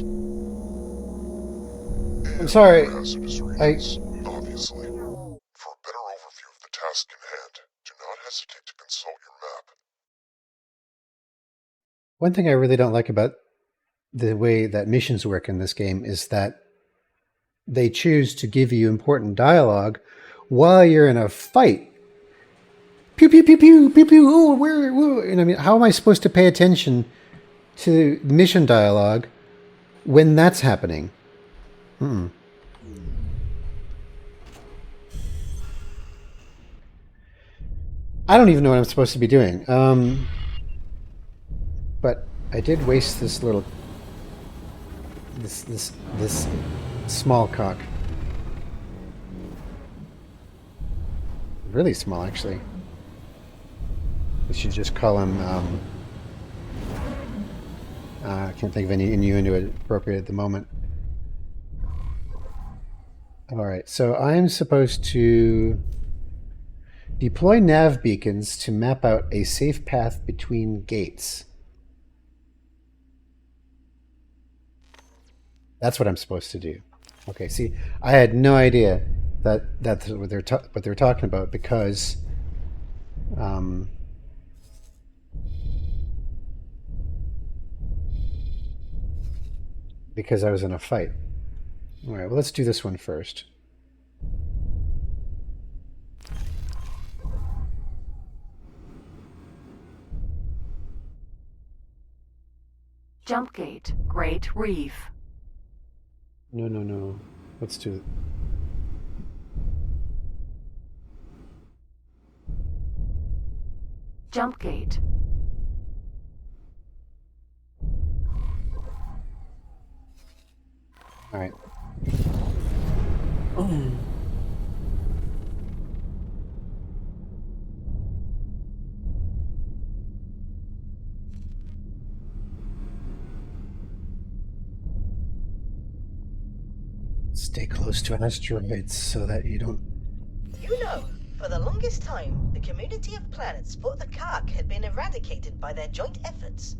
And I'm sorry. Hazardous regions, obviously. For a better overview of the task in hand, do not hesitate to consult your map. One thing I really don't like about the way that missions work in this game is that they choose to give you important dialogue while you're in a fight. Pew pew pew pew pew pew. Oh, where? And I mean, how am I supposed to pay attention to mission dialogue when that's happening? I don't even know what I'm supposed to be doing. But I did waste this little, this small cock. Really small, actually. We should just call him. I can't think of any innuendo appropriate at the moment. All right, so I'm supposed to deploy nav beacons to map out a safe path between gates. That's what I'm supposed to do. Okay, see, I had no idea that that's what they're talking about because I was in a fight. All right, well, let's do this one first. Jump gate. Great Reef. No. Let's do it. Jump gate. All right. Stay close to asteroids so that you don't. You know, for the longest time, the community of planets thought the Kaak had been eradicated by their joint efforts.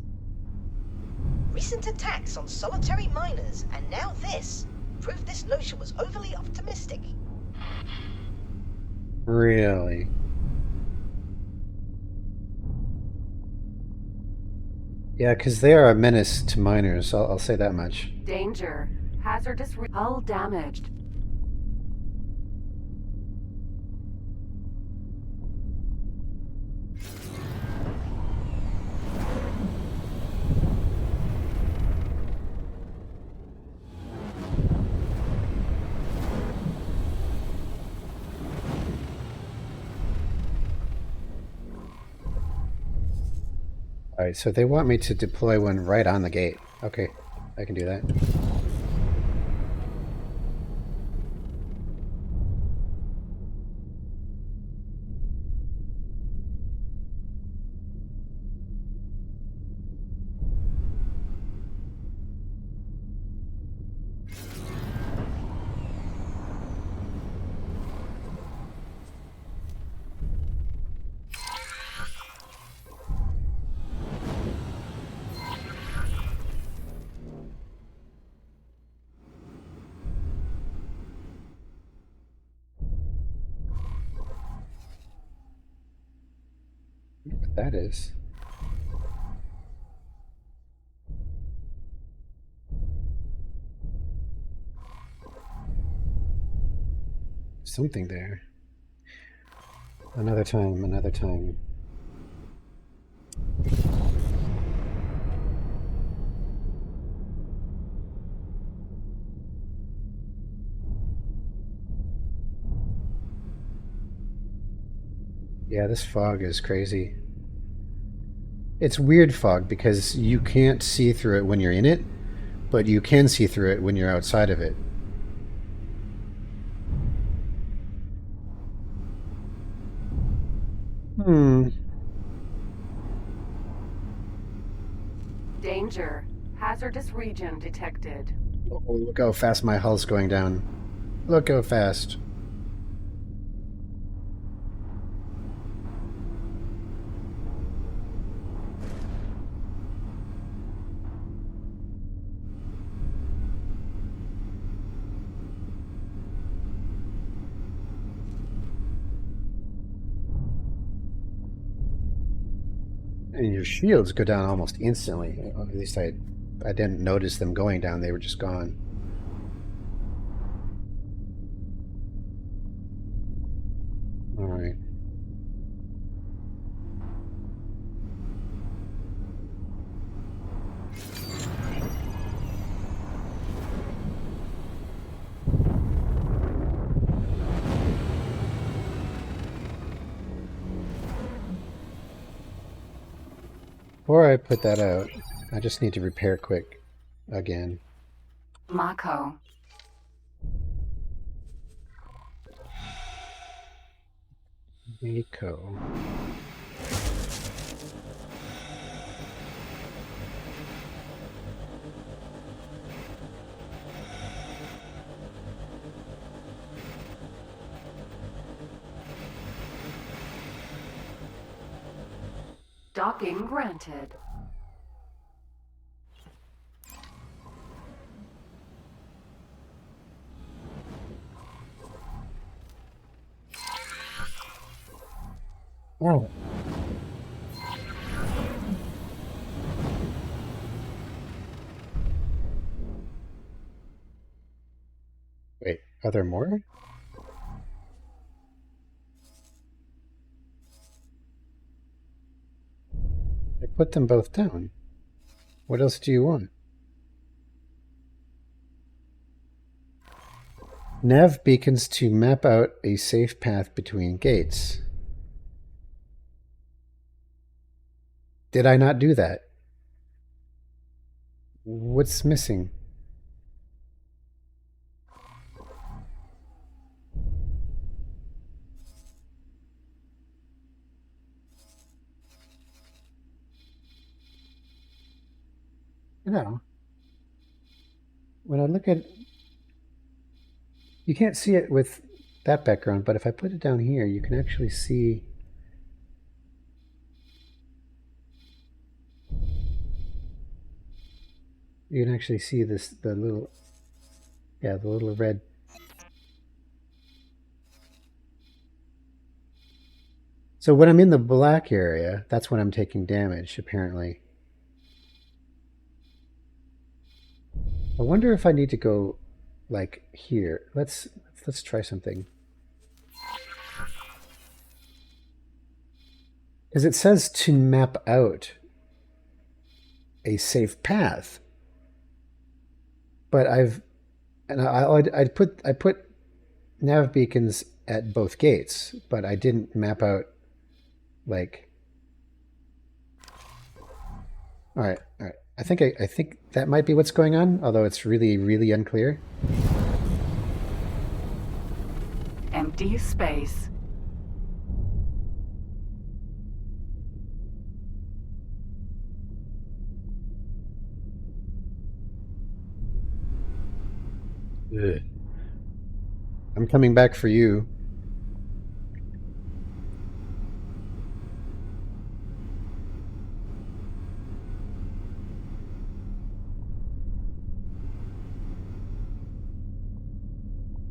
Recent attacks on solitary miners, and now this, prove this notion was overly optimistic. Really? Yeah, because they are a menace to miners, I'll say that much. Danger. Hazardous hull damaged. All right, so they want me to deploy one right on the gate. Okay, I can do that. that is. Something there. Another time, another time. Yeah, this fog is crazy. It's weird fog because you can't see through it when you're in it, but you can see through it when you're outside of it. Danger. Hazardous region detected. Oh, look how fast my hull's going down. Look how fast. And your shields go down almost instantly. At least I didn't notice them going down. They were just gone. All right. Before I put that out, I just need to repair quick again. Mako. Mako. Docking granted. Oh. Wait, are there more? I put them both down. What else do you want? Nav beacons to map out a safe path between gates. Did I not do that? What's missing? No. When I look at... You can't see it with that background, but if I put it down here, you can actually see... You can actually see this, the little... Yeah, the little red... So when I'm in the black area, that's when I'm taking damage, apparently. I wonder if I need to go, like, here. Let's try something. Because it says to map out a safe path. But I put nav beacons at both gates, but I didn't map out, like... All right. I think that might be what's going on, although it's really, really unclear. Empty space. Ugh. I'm coming back for you.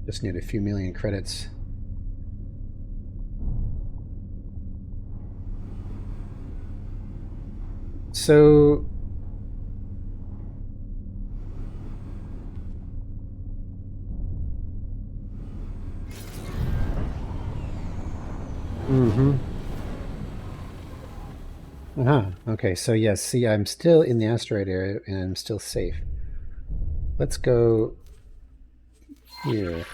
Just need a few million credits. So okay, so yes, see, I'm still in the asteroid area and I'm still safe. Let's go here.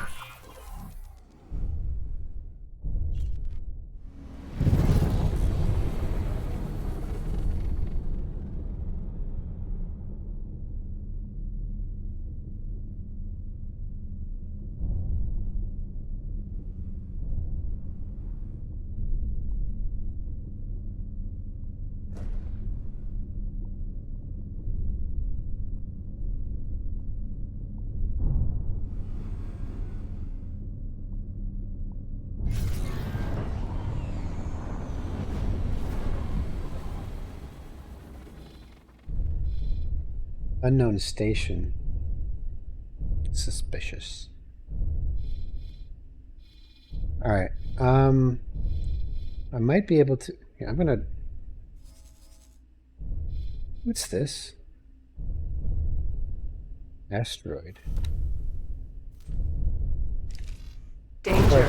Unknown station. Suspicious. All right. I might be able to. Yeah, I'm gonna. What's this? Asteroid. Danger.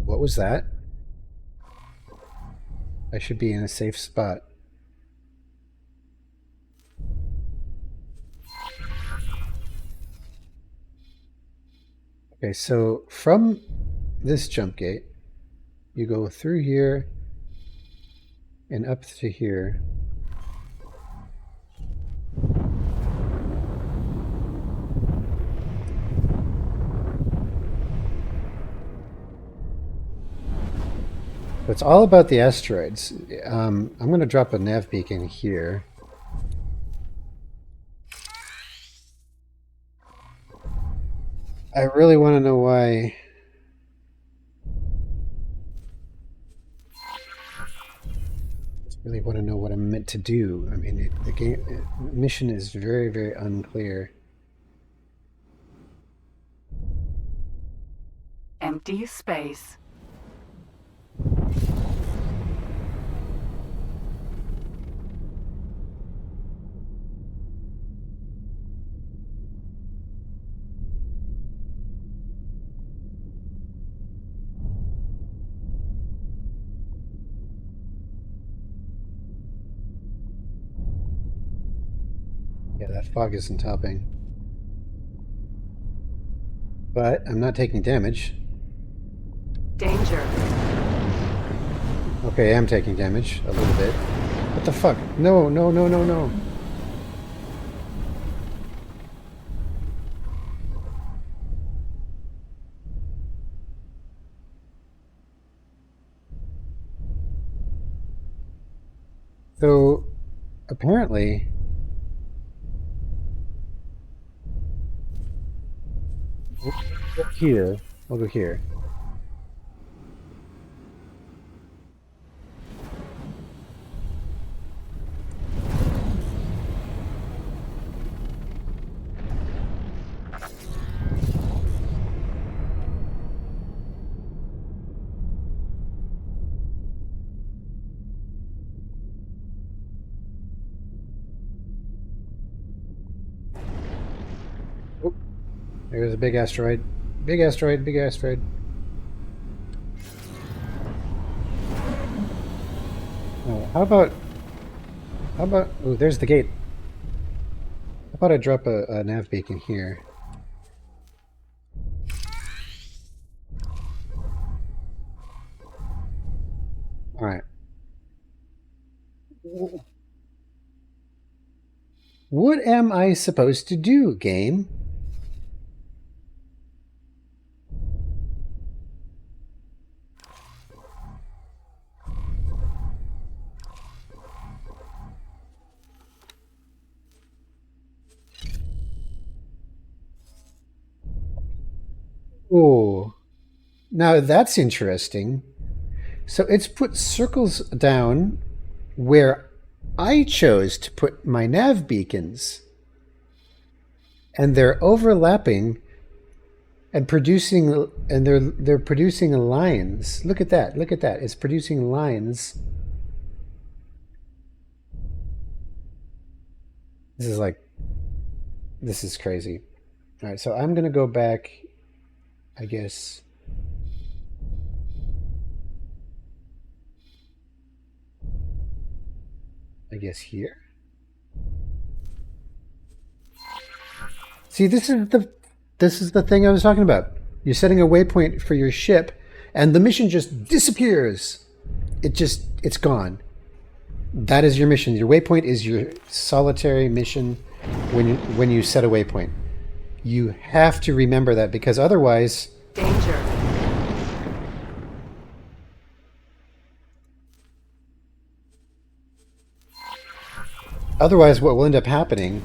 What was that? I should be in a safe spot. Okay, so from this jump gate, you go through here and up to here. So it's all about the asteroids. I'm going to drop a nav beacon here. I really want to know why. I really want to know what I'm meant to do. I mean, the mission is very, very unclear. Empty space. Yeah, that fog isn't helping. But I'm not taking damage. Danger. Okay, I am taking damage a little bit. What the fuck? No, no, no, no, no. So, apparently, we'll go here. We'll go here. Oh, there's a big asteroid. Big asteroid, big asteroid. Oh, how about... Oh, there's the gate. How about I drop a nav beacon here? Alright. What am I supposed to do, game? Oh, now that's interesting. So it's put circles down where I chose to put my nav beacons. And they're overlapping and producing, and they're producing lines. Look at that. Look at that. It's producing lines. This is crazy. All right, so I'm gonna go back, I guess. Here. See, this is the thing I was talking about. You're setting a waypoint for your ship, and the mission just disappears. It's gone. That is your mission. Your waypoint is your solitary mission when you set a waypoint. You have to remember that, because otherwise... Danger. Otherwise, what will end up happening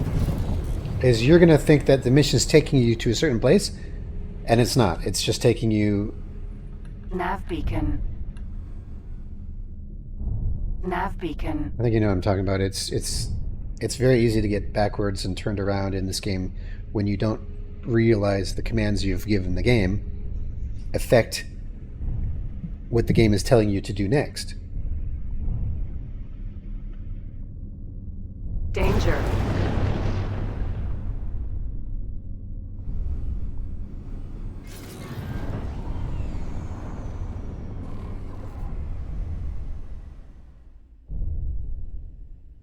is you're going to think that the mission is taking you to a certain place, and it's not. It's just taking you... Nav beacon. Nav beacon. I think you know what I'm talking about. It's very easy to get backwards and turned around in this game when you don't realize the commands you've given the game affect what the game is telling you to do next. Danger.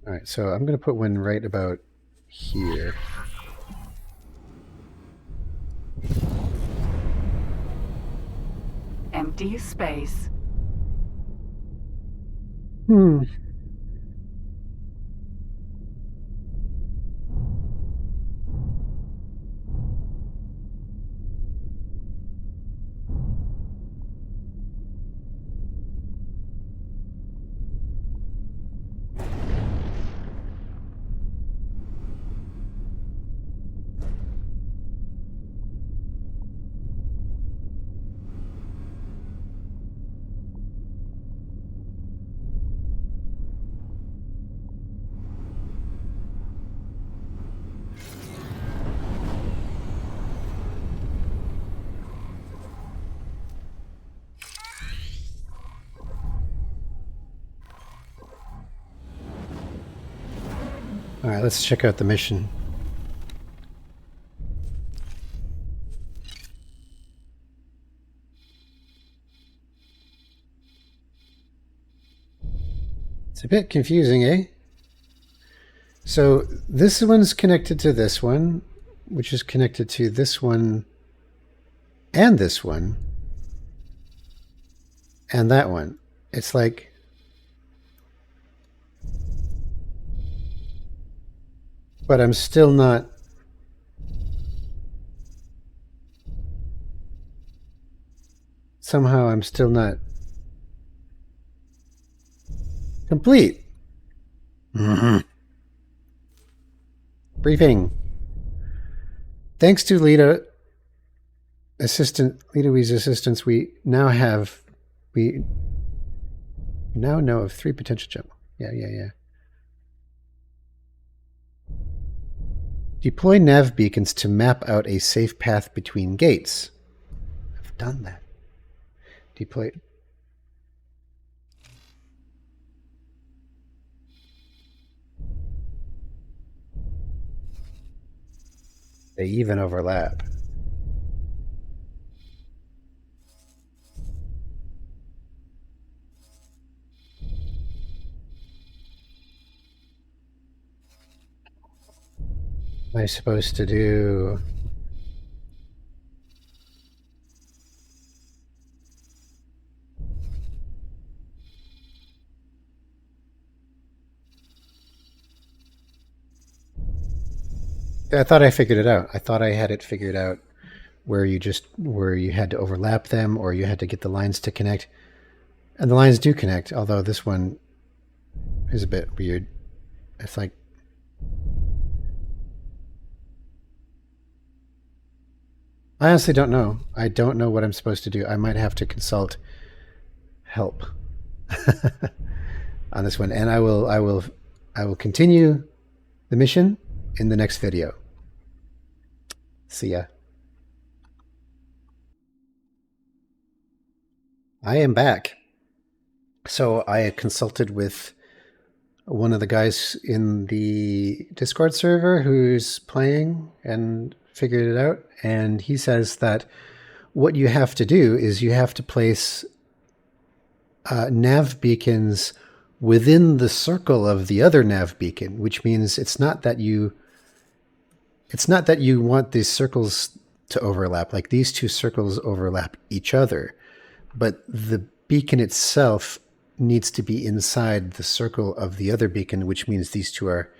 All right, so I'm going to put one right about here. Empty space. All right, let's check out the mission. It's a bit confusing, eh? So this one's connected to this one, which is connected to this one, and this one, and that one. It's like... But I'm still not... Somehow I'm still not complete. Briefing. Thanks to Lita Wee's assistance, we now know of 3 potential jump. Yeah. Deploy nav beacons to map out a safe path between gates. I've done that. Deploy. They even overlap. What am I supposed to do? I thought I figured it out. I thought I had it figured out where you had to overlap them or you had to get the lines to connect. And the lines do connect, although this one is a bit weird. It's like... I honestly don't know. I don't know what I'm supposed to do. I might have to consult help on this one. And I will continue the mission in the next video. See ya. I am back. So I consulted with one of the guys in the Discord server who's playing and figured it out. And he says that what you have to do is you have to place nav beacons within the circle of the other nav beacon, which means it's not that you want these circles to overlap, like these two circles overlap each other, but the beacon itself needs to be inside the circle of the other beacon, which means these two are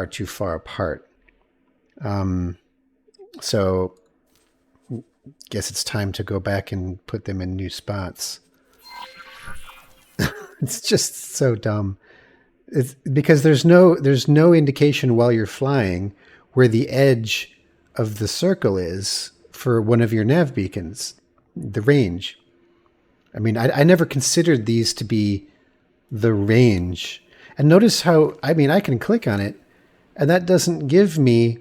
too far apart. So guess it's time to go back and put them in new spots. It's just so dumb. It's because there's no indication while you're flying where the edge of the circle is for one of your nav beacons, the range. I mean, I never considered these to be the range. And notice how, I mean, I can click on it and that doesn't give me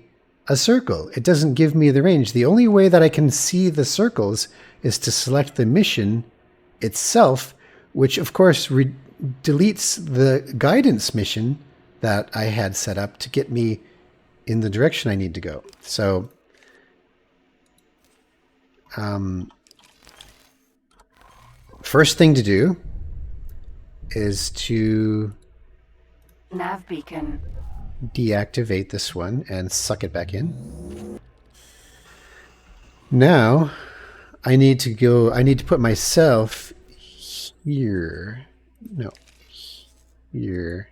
a circle. It doesn't give me the range. The only way that I can see the circles is to select the mission itself, which of course deletes the guidance mission that I had set up to get me in the direction I need to go. So, first thing to do is to Nav beacon. Deactivate this one and suck it back in. Now, I need to put myself here. No, here.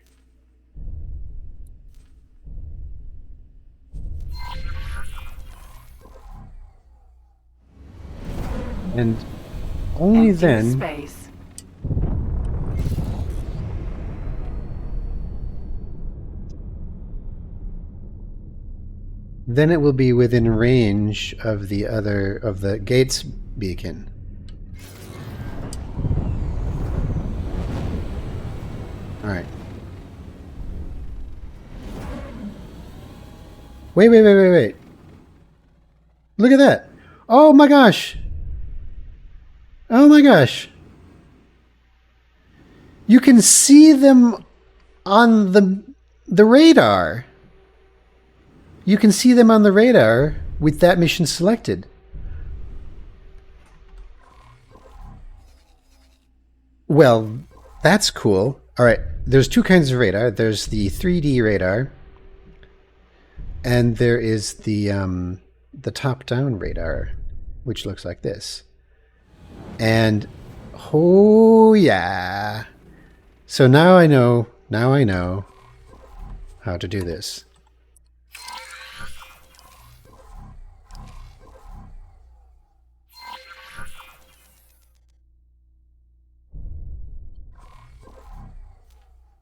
And only Empty then space. then it will be within range of the gates beacon. All right. Wait. Look at that. Oh my gosh. Oh my gosh. You can see them on the radar. You can see them on the radar with that mission selected. Well, that's cool. All right, there's two kinds of radar. There's the 3D radar, and there is the top-down radar, which looks like this. And oh yeah. So now I know how to do this.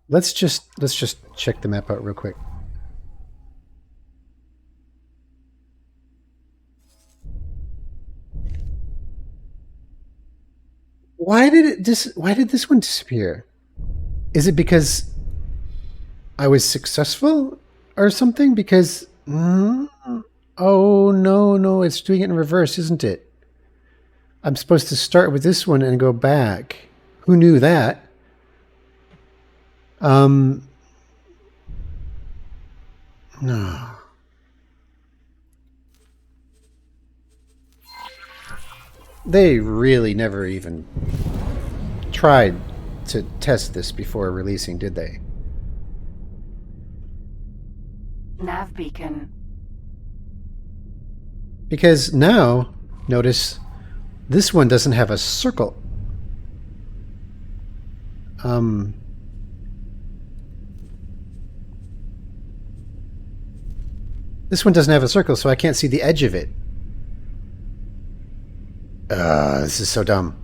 Let's just check the map out real quick. Why did this one disappear? Is it because I was successful or something? Because oh no, it's doing it in reverse, isn't it? I'm supposed to start with this one and go back. Who knew that? No. They really never even tried to test this before releasing, did they? Nav beacon. Because now, notice, this one doesn't have a circle. This one doesn't have a circle, so I can't see the edge of it. This is so dumb.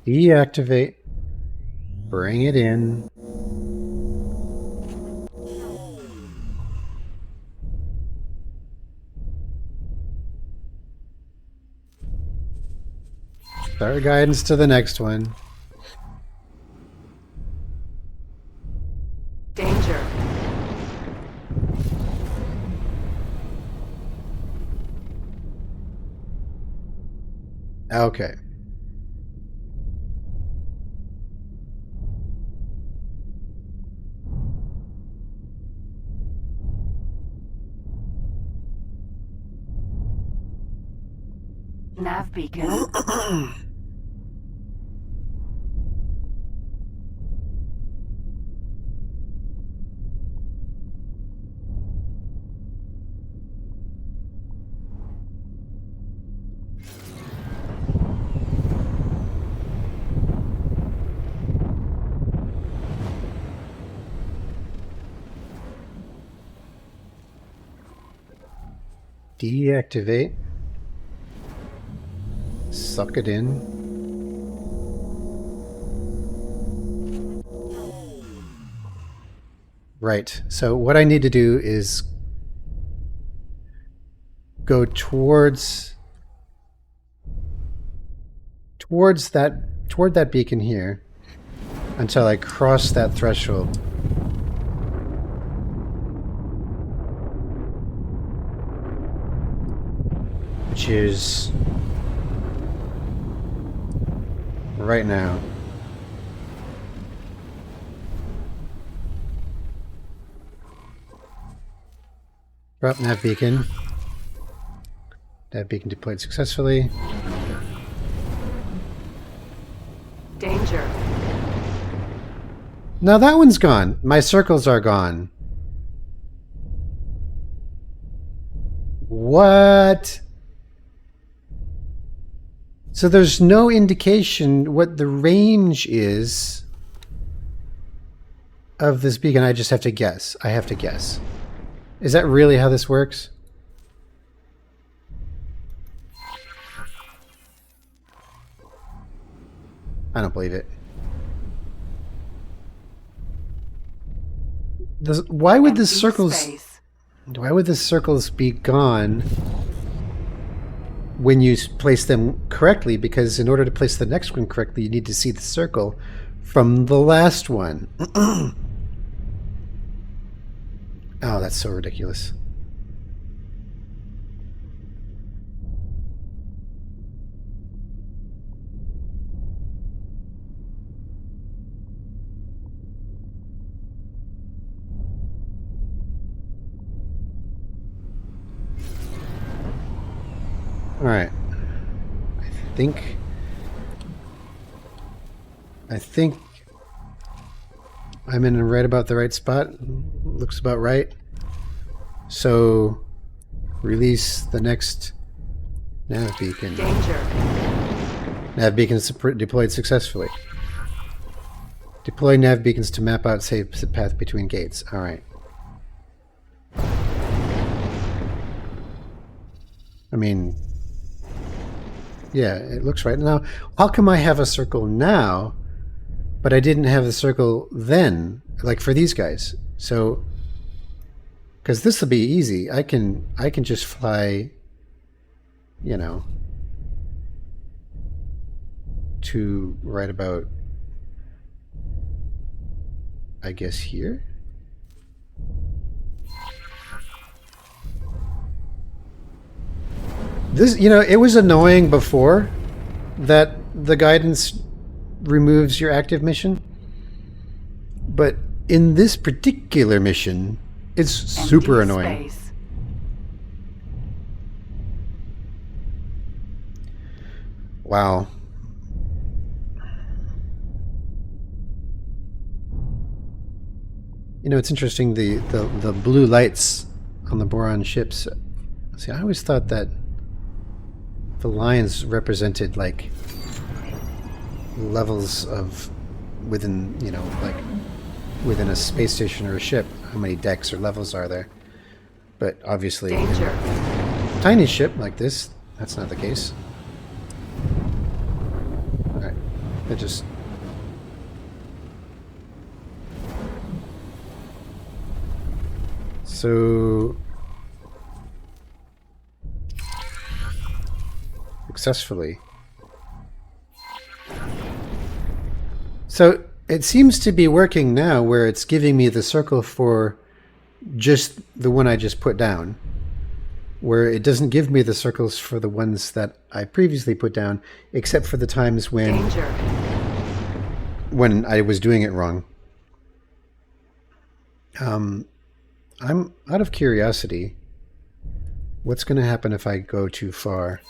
Deactivate. Bring it in. Start guidance to the next one. Danger. Okay. Nav beacon. Deactivate. Suck it in. Right. So what I need to do is go towards that beacon here until I cross that threshold. Which is right now. Drop nav beacon. Nav beacon deployed successfully. Danger. Now that one's gone. My circles are gone. What? So there's no indication what the range is of this beacon. I just have to guess. I have to guess. Is that really how this works? I don't believe it. Why would the circles be gone when you place them correctly? Because in order to place the next one correctly, you need to see the circle from the last one. Oh, that's so ridiculous. All right. I think I'm in right about the right spot. Looks about right. So release the next nav beacon. Danger. Nav beacons deployed successfully. Deploy nav beacons to map out safe path between gates. All right. I mean, yeah, it looks right. Now, how come I have a circle now, but I didn't have the circle then, like for these guys? So, because this will be easy, I can just fly, you know, to right about, I guess here. This, you know, it was annoying before that the guidance removes your active mission, but in this particular mission, it's super annoying. Space. Wow. You know, it's interesting, the blue lights on the Boron ships. See, I always thought that the lines represented like levels of within, you know, like within a space station or a ship. How many decks or levels are there? But obviously, in a tiny ship like this, that's not the case. All right. It just... So... Successfully. So it seems to be working now where it's giving me the circle for just the one I just put down, where it doesn't give me the circles for the ones that I previously put down, except for the times when I was doing it wrong. I'm out of curiosity. What's going to happen if I go too far?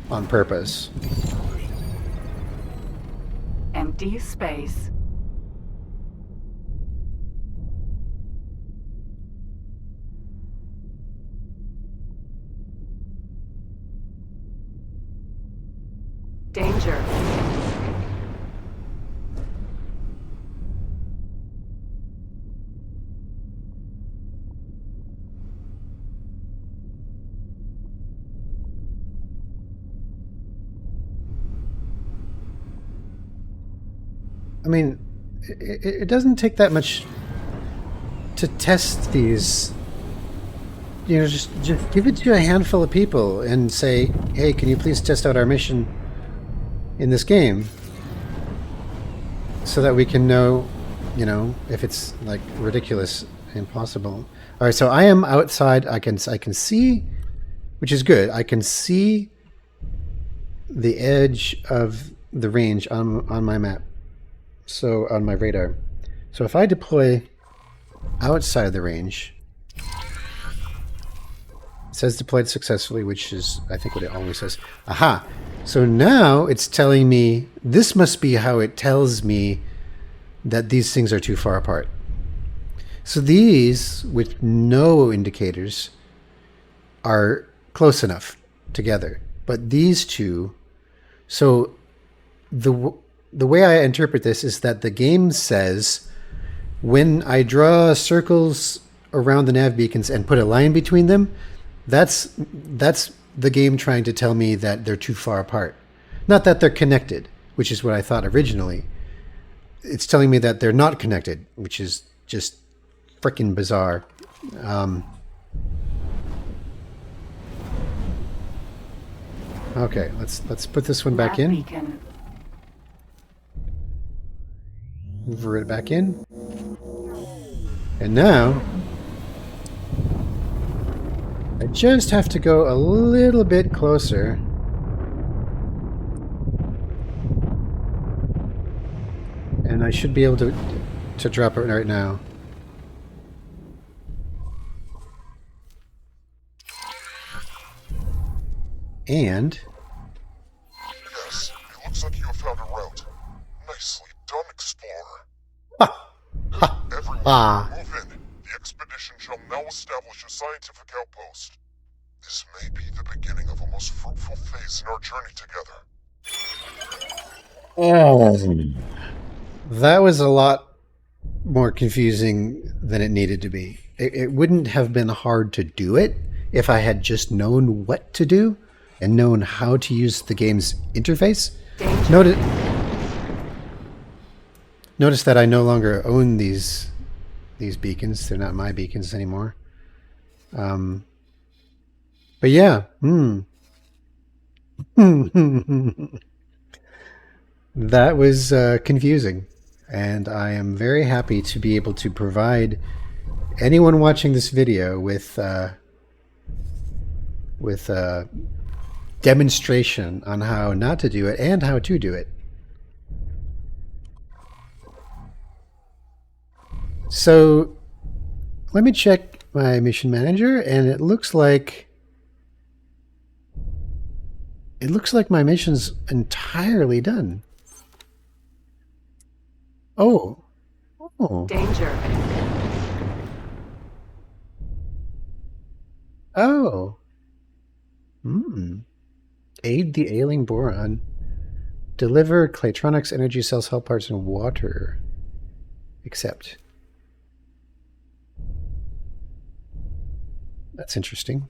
On purpose. Empty space. Danger. I mean, it doesn't take that much to test these. You know, just give it to a handful of people and say, hey, can you please test out our mission in this game? So that we can know, you know, if it's like ridiculous, impossible. All right, so I am outside. I can see, which is good. I can see the edge of the range on my map. So on my radar. So if I deploy outside the range, it says deployed successfully, which is, I think, what it always says. Aha! So now it's telling me, this must be how it tells me that these things are too far apart. So these, with no indicators, are close enough together. But these two, so the way I interpret this is that the game says, when I draw circles around the nav beacons and put a line between them, that's the game trying to tell me that they're too far apart. Not that they're connected, which is what I thought originally. It's telling me that they're not connected, which is just freaking bizarre. Okay, let's put this one back in. Beacon. Move it back in. And now I just have to go a little bit closer. And I should be able to drop it right now. And Yes, it looks like you have found a route. Nicely done, Explorer. Everyone, move in. The expedition shall now establish a scientific outpost. This may be the beginning of a most fruitful phase in our journey together. that was a lot more confusing than it needed to be. It wouldn't have been hard to do it if I had just known what to do and known how to use the game's interface. Notice that I no longer own these beacons. They're not my beacons anymore. But yeah, that was confusing, and I am very happy to be able to provide anyone watching this video with demonstration on how not to do it and how to do it. So let me check my mission manager, and it looks like my mission's entirely done. Oh. Danger. Oh. Aid the ailing Boron. Deliver Claytronics energy cells, health parts, and water. Accept. That's interesting.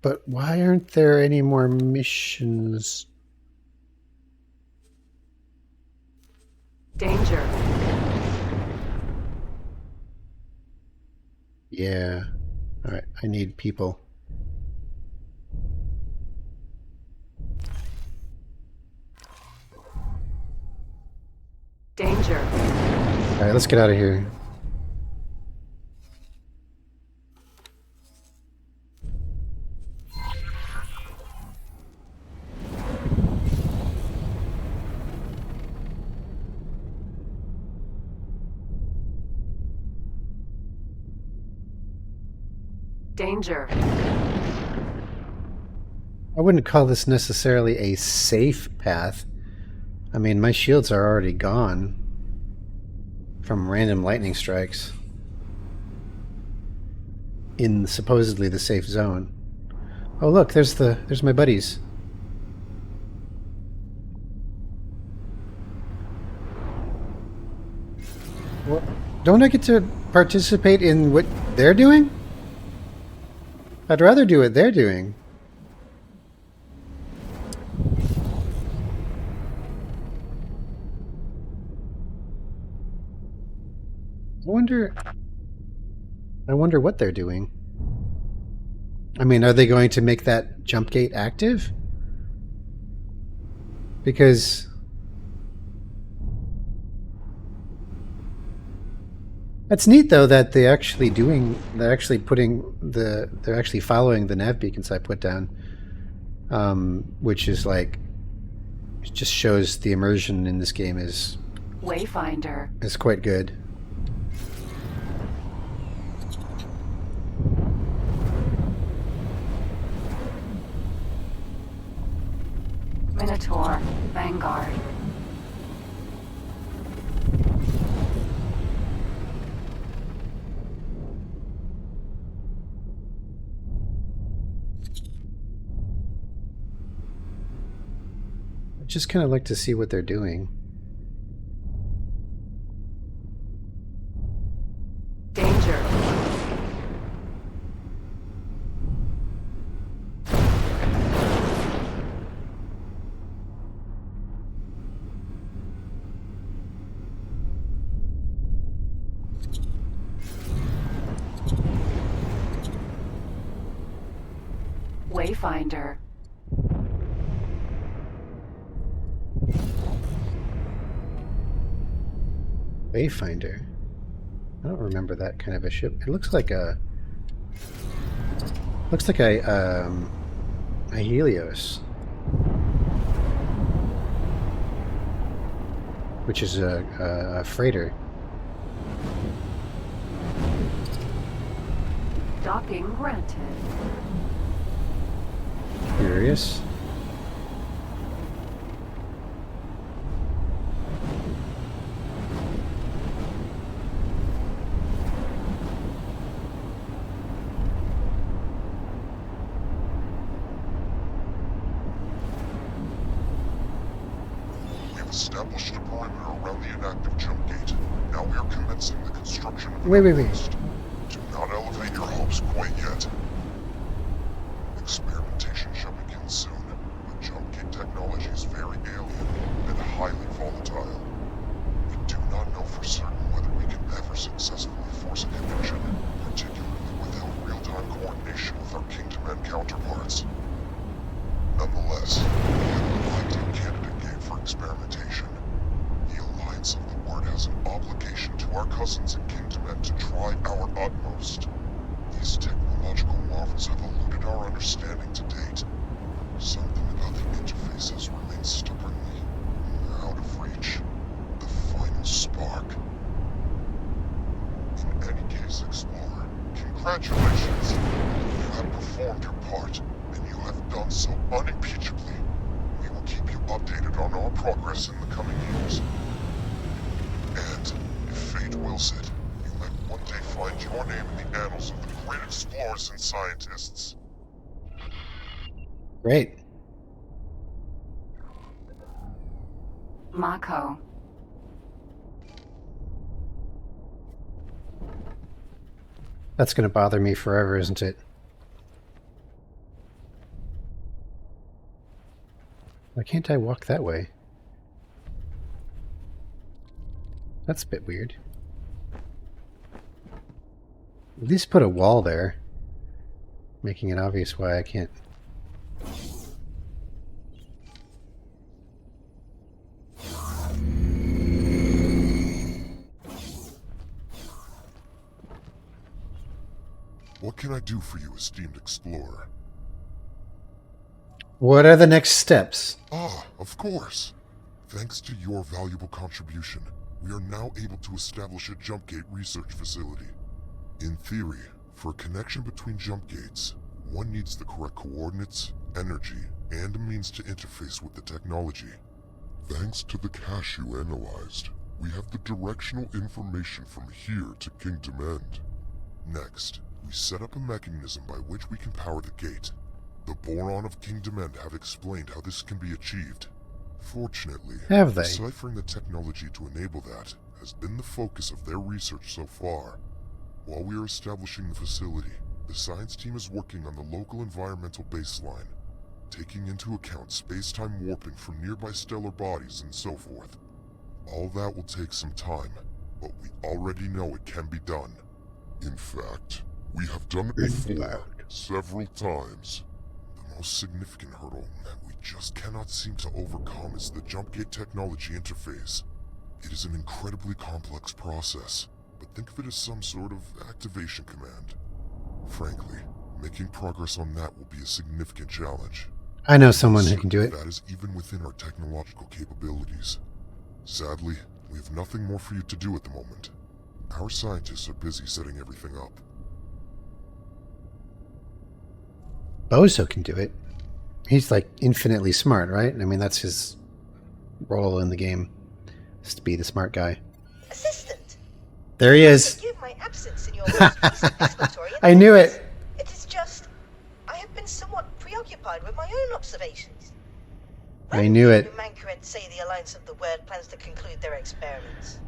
But why aren't there any more missions? Danger. Yeah. All right, I need people. Danger. All right, let's get out of here. Danger. I wouldn't call this necessarily a safe path. I mean, my shields are already gone from random lightning strikes in supposedly the safe zone. Oh look, there's my buddies. Well, don't I get to participate in what they're doing? I'd rather do what they're doing. I wonder what they're doing. I mean, are they going to make that jump gate active? Because that's neat, though, that they're actually following the nav beacons I put down, which is like, it just shows the immersion in this game is Wayfinder. quite good. Minotaur. Vanguard. I just kind of like to see what they're doing. Danger. Wayfinder. Wayfinder. I don't remember that kind of a ship. It looks like a Helios, which is a freighter. Docking granted. Curious. We've established a perimeter around the inactive jump gate. Now we are commencing the construction of the Wait. outpost. Do not elevate your hopes quite yet. Experimentation shall begin soon. The jump gate technology is very alien and highly volatile. We do not know for certain whether we can ever successfully force a connection, particularly without real-time coordination with our Kingdom and counterparts. Nonetheless, we have an ideal candidate game for experimentation. The Alliance of the Word has an obligation to our cousins in Kingdom and to try our utmost. These technological marvels have eluded our understanding to date. Something about the interfaces remains stubbornly out of reach. The final spark. In any case, Explorer, congratulations. You have performed your part, and you have done so unimpeachably. We will keep you updated on our progress in the coming years. And, if fate wills it, you might one day find your name in the annals of the great explorers and scientists. Great. Mako. That's going to bother me forever, isn't it? Why can't I walk that way? That's a bit weird. At least put a wall there, making it obvious why I can't. What can I do for you, esteemed explorer? What are the next steps? Ah, of course. Thanks to your valuable contribution, we are now able to establish a jump gate research facility. In theory, for a connection between jump gates, one needs the correct coordinates, energy, and a means to interface with the technology. Thanks to the cache you analyzed, we have the directional information from here to Kingdom End. Next, we set up a mechanism by which we can power the gate. The Boron of Kingdom End have explained how this can be achieved. Fortunately, Have they? deciphering the technology to enable that has been the focus of their research so far. While we are establishing the facility, the science team is working on the local environmental baseline, taking into account space-time warping from nearby stellar bodies and so forth. All that will take some time, but we already know it can be done. In fact, we have done it before, several times. The most significant hurdle that we just cannot seem to overcome is the jump gate technology interface. It is an incredibly complex process, but think of it as some sort of activation command. Frankly, making progress on that will be a significant challenge. I know someone who can do it. That is even within our technological capabilities. Sadly, we have nothing more for you to do at the moment. Our scientists are busy setting everything up. Boso can do it. He's like infinitely smart, right? I mean, that's his role in the game, is to be the smart guy. Assistant. There he is. Forgive my absence in your most recent exploration. I knew it. It is just, I have been somewhat preoccupied with my own observations. I knew it. When did Mankind say the Alliance of the Word plans to conclude their experiments?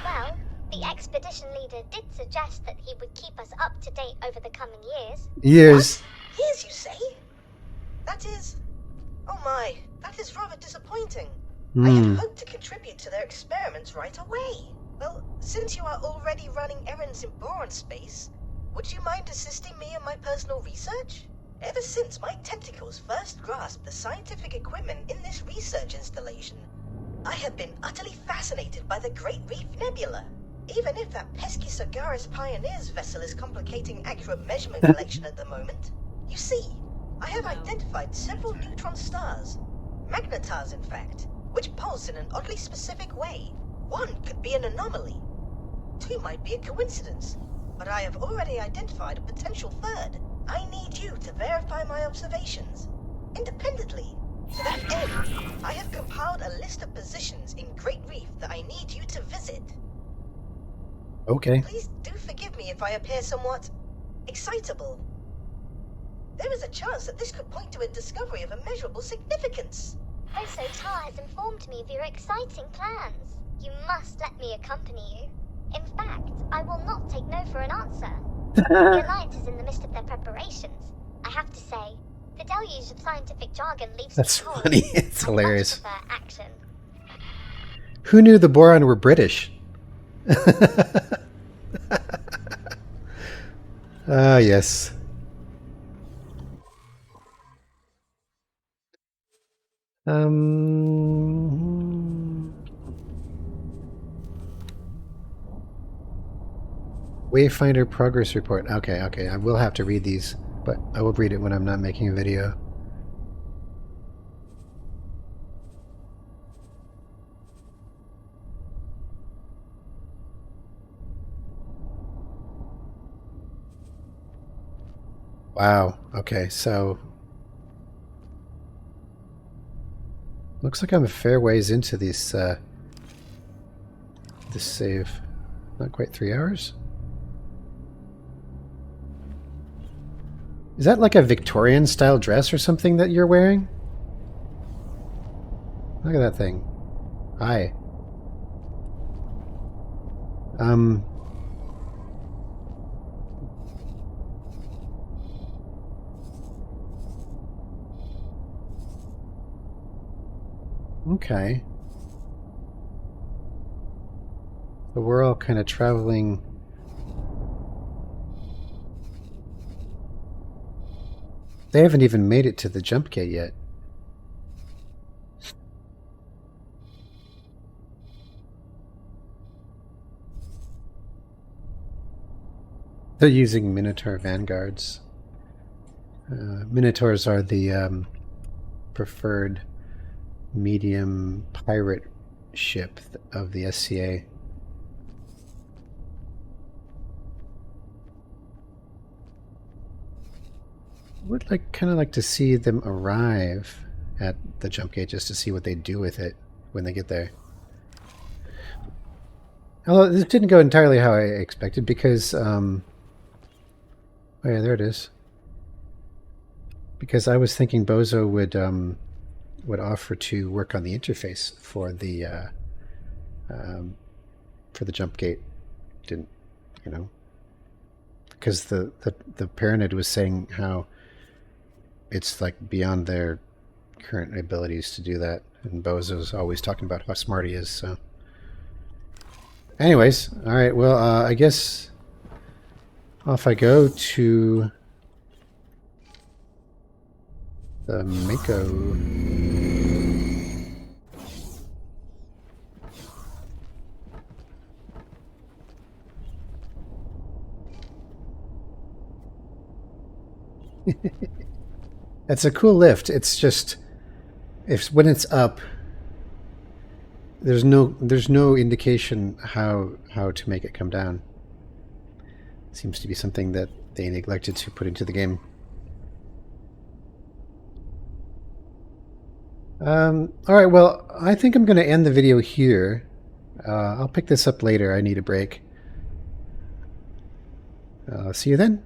Well, the expedition leader did suggest that he would keep us up to date over the coming years. Years. What? Years, you say? That is... Oh my, that is rather disappointing. I had hoped to contribute to their experiments right away. Well, since you are already running errands in Boron space, would you mind assisting me in my personal research? Ever since my tentacles first grasped the scientific equipment in this research installation, I have been utterly fascinated by the Great Reef Nebula. Even if that pesky Sagaris Pioneers vessel is complicating accurate measurement collection at the moment. You see, I have identified several neutron stars, magnetars in fact, which pulse in an oddly specific way. One could be an anomaly. Two might be a coincidence, but I have already identified a potential third. I need you to verify my observations, independently. To that end, I have compiled a list of positions in Great Reef that I need you to visit. Okay. Please do forgive me if I appear somewhat excitable. There is a chance that this could point to a discovery of immeasurable significance. Boso Ta has informed me of your exciting plans. You must let me accompany you. In fact, I will not take no for an answer. The Alliance is in the midst of their preparations. I have to say, the deluge of scientific jargon leaves That's me cold. funny. It's I much hilarious. prefer action. Who knew the Boron were British? Ah, yes. Wayfinder progress report. Okay, okay. I will have to read these, but I will read it when I'm not making a video. Wow. Okay, so looks like I'm a fair ways into this this save. Not quite 3 hours. Is that like a Victorian style dress or something that you're wearing? Look at that thing. Hi. Okay. So we're all kind of traveling. They haven't even made it to the jump gate yet. They're using Minotaur vanguards. Minotaurs are the preferred medium pirate ship of the SCA. Would kind of like to see them arrive at the jump gate just to see what they do with it when they get there. Although this didn't go entirely how I expected because oh yeah, there it is. Because I was thinking Boso would offer to work on the interface for the jump gate. Didn't, you know? Because the Pyramid was saying how it's like beyond their current abilities to do that, and Bozo's always talking about how smart he is. So, anyways, all right. Well, I guess off I go to the Mako. It's a cool lift. It's just when it's up, there's no indication how to make it come down. Seems to be something that they neglected to put into the game. All right, well, I think I'm going to end the video here. I'll pick this up later. I need a break. See you then.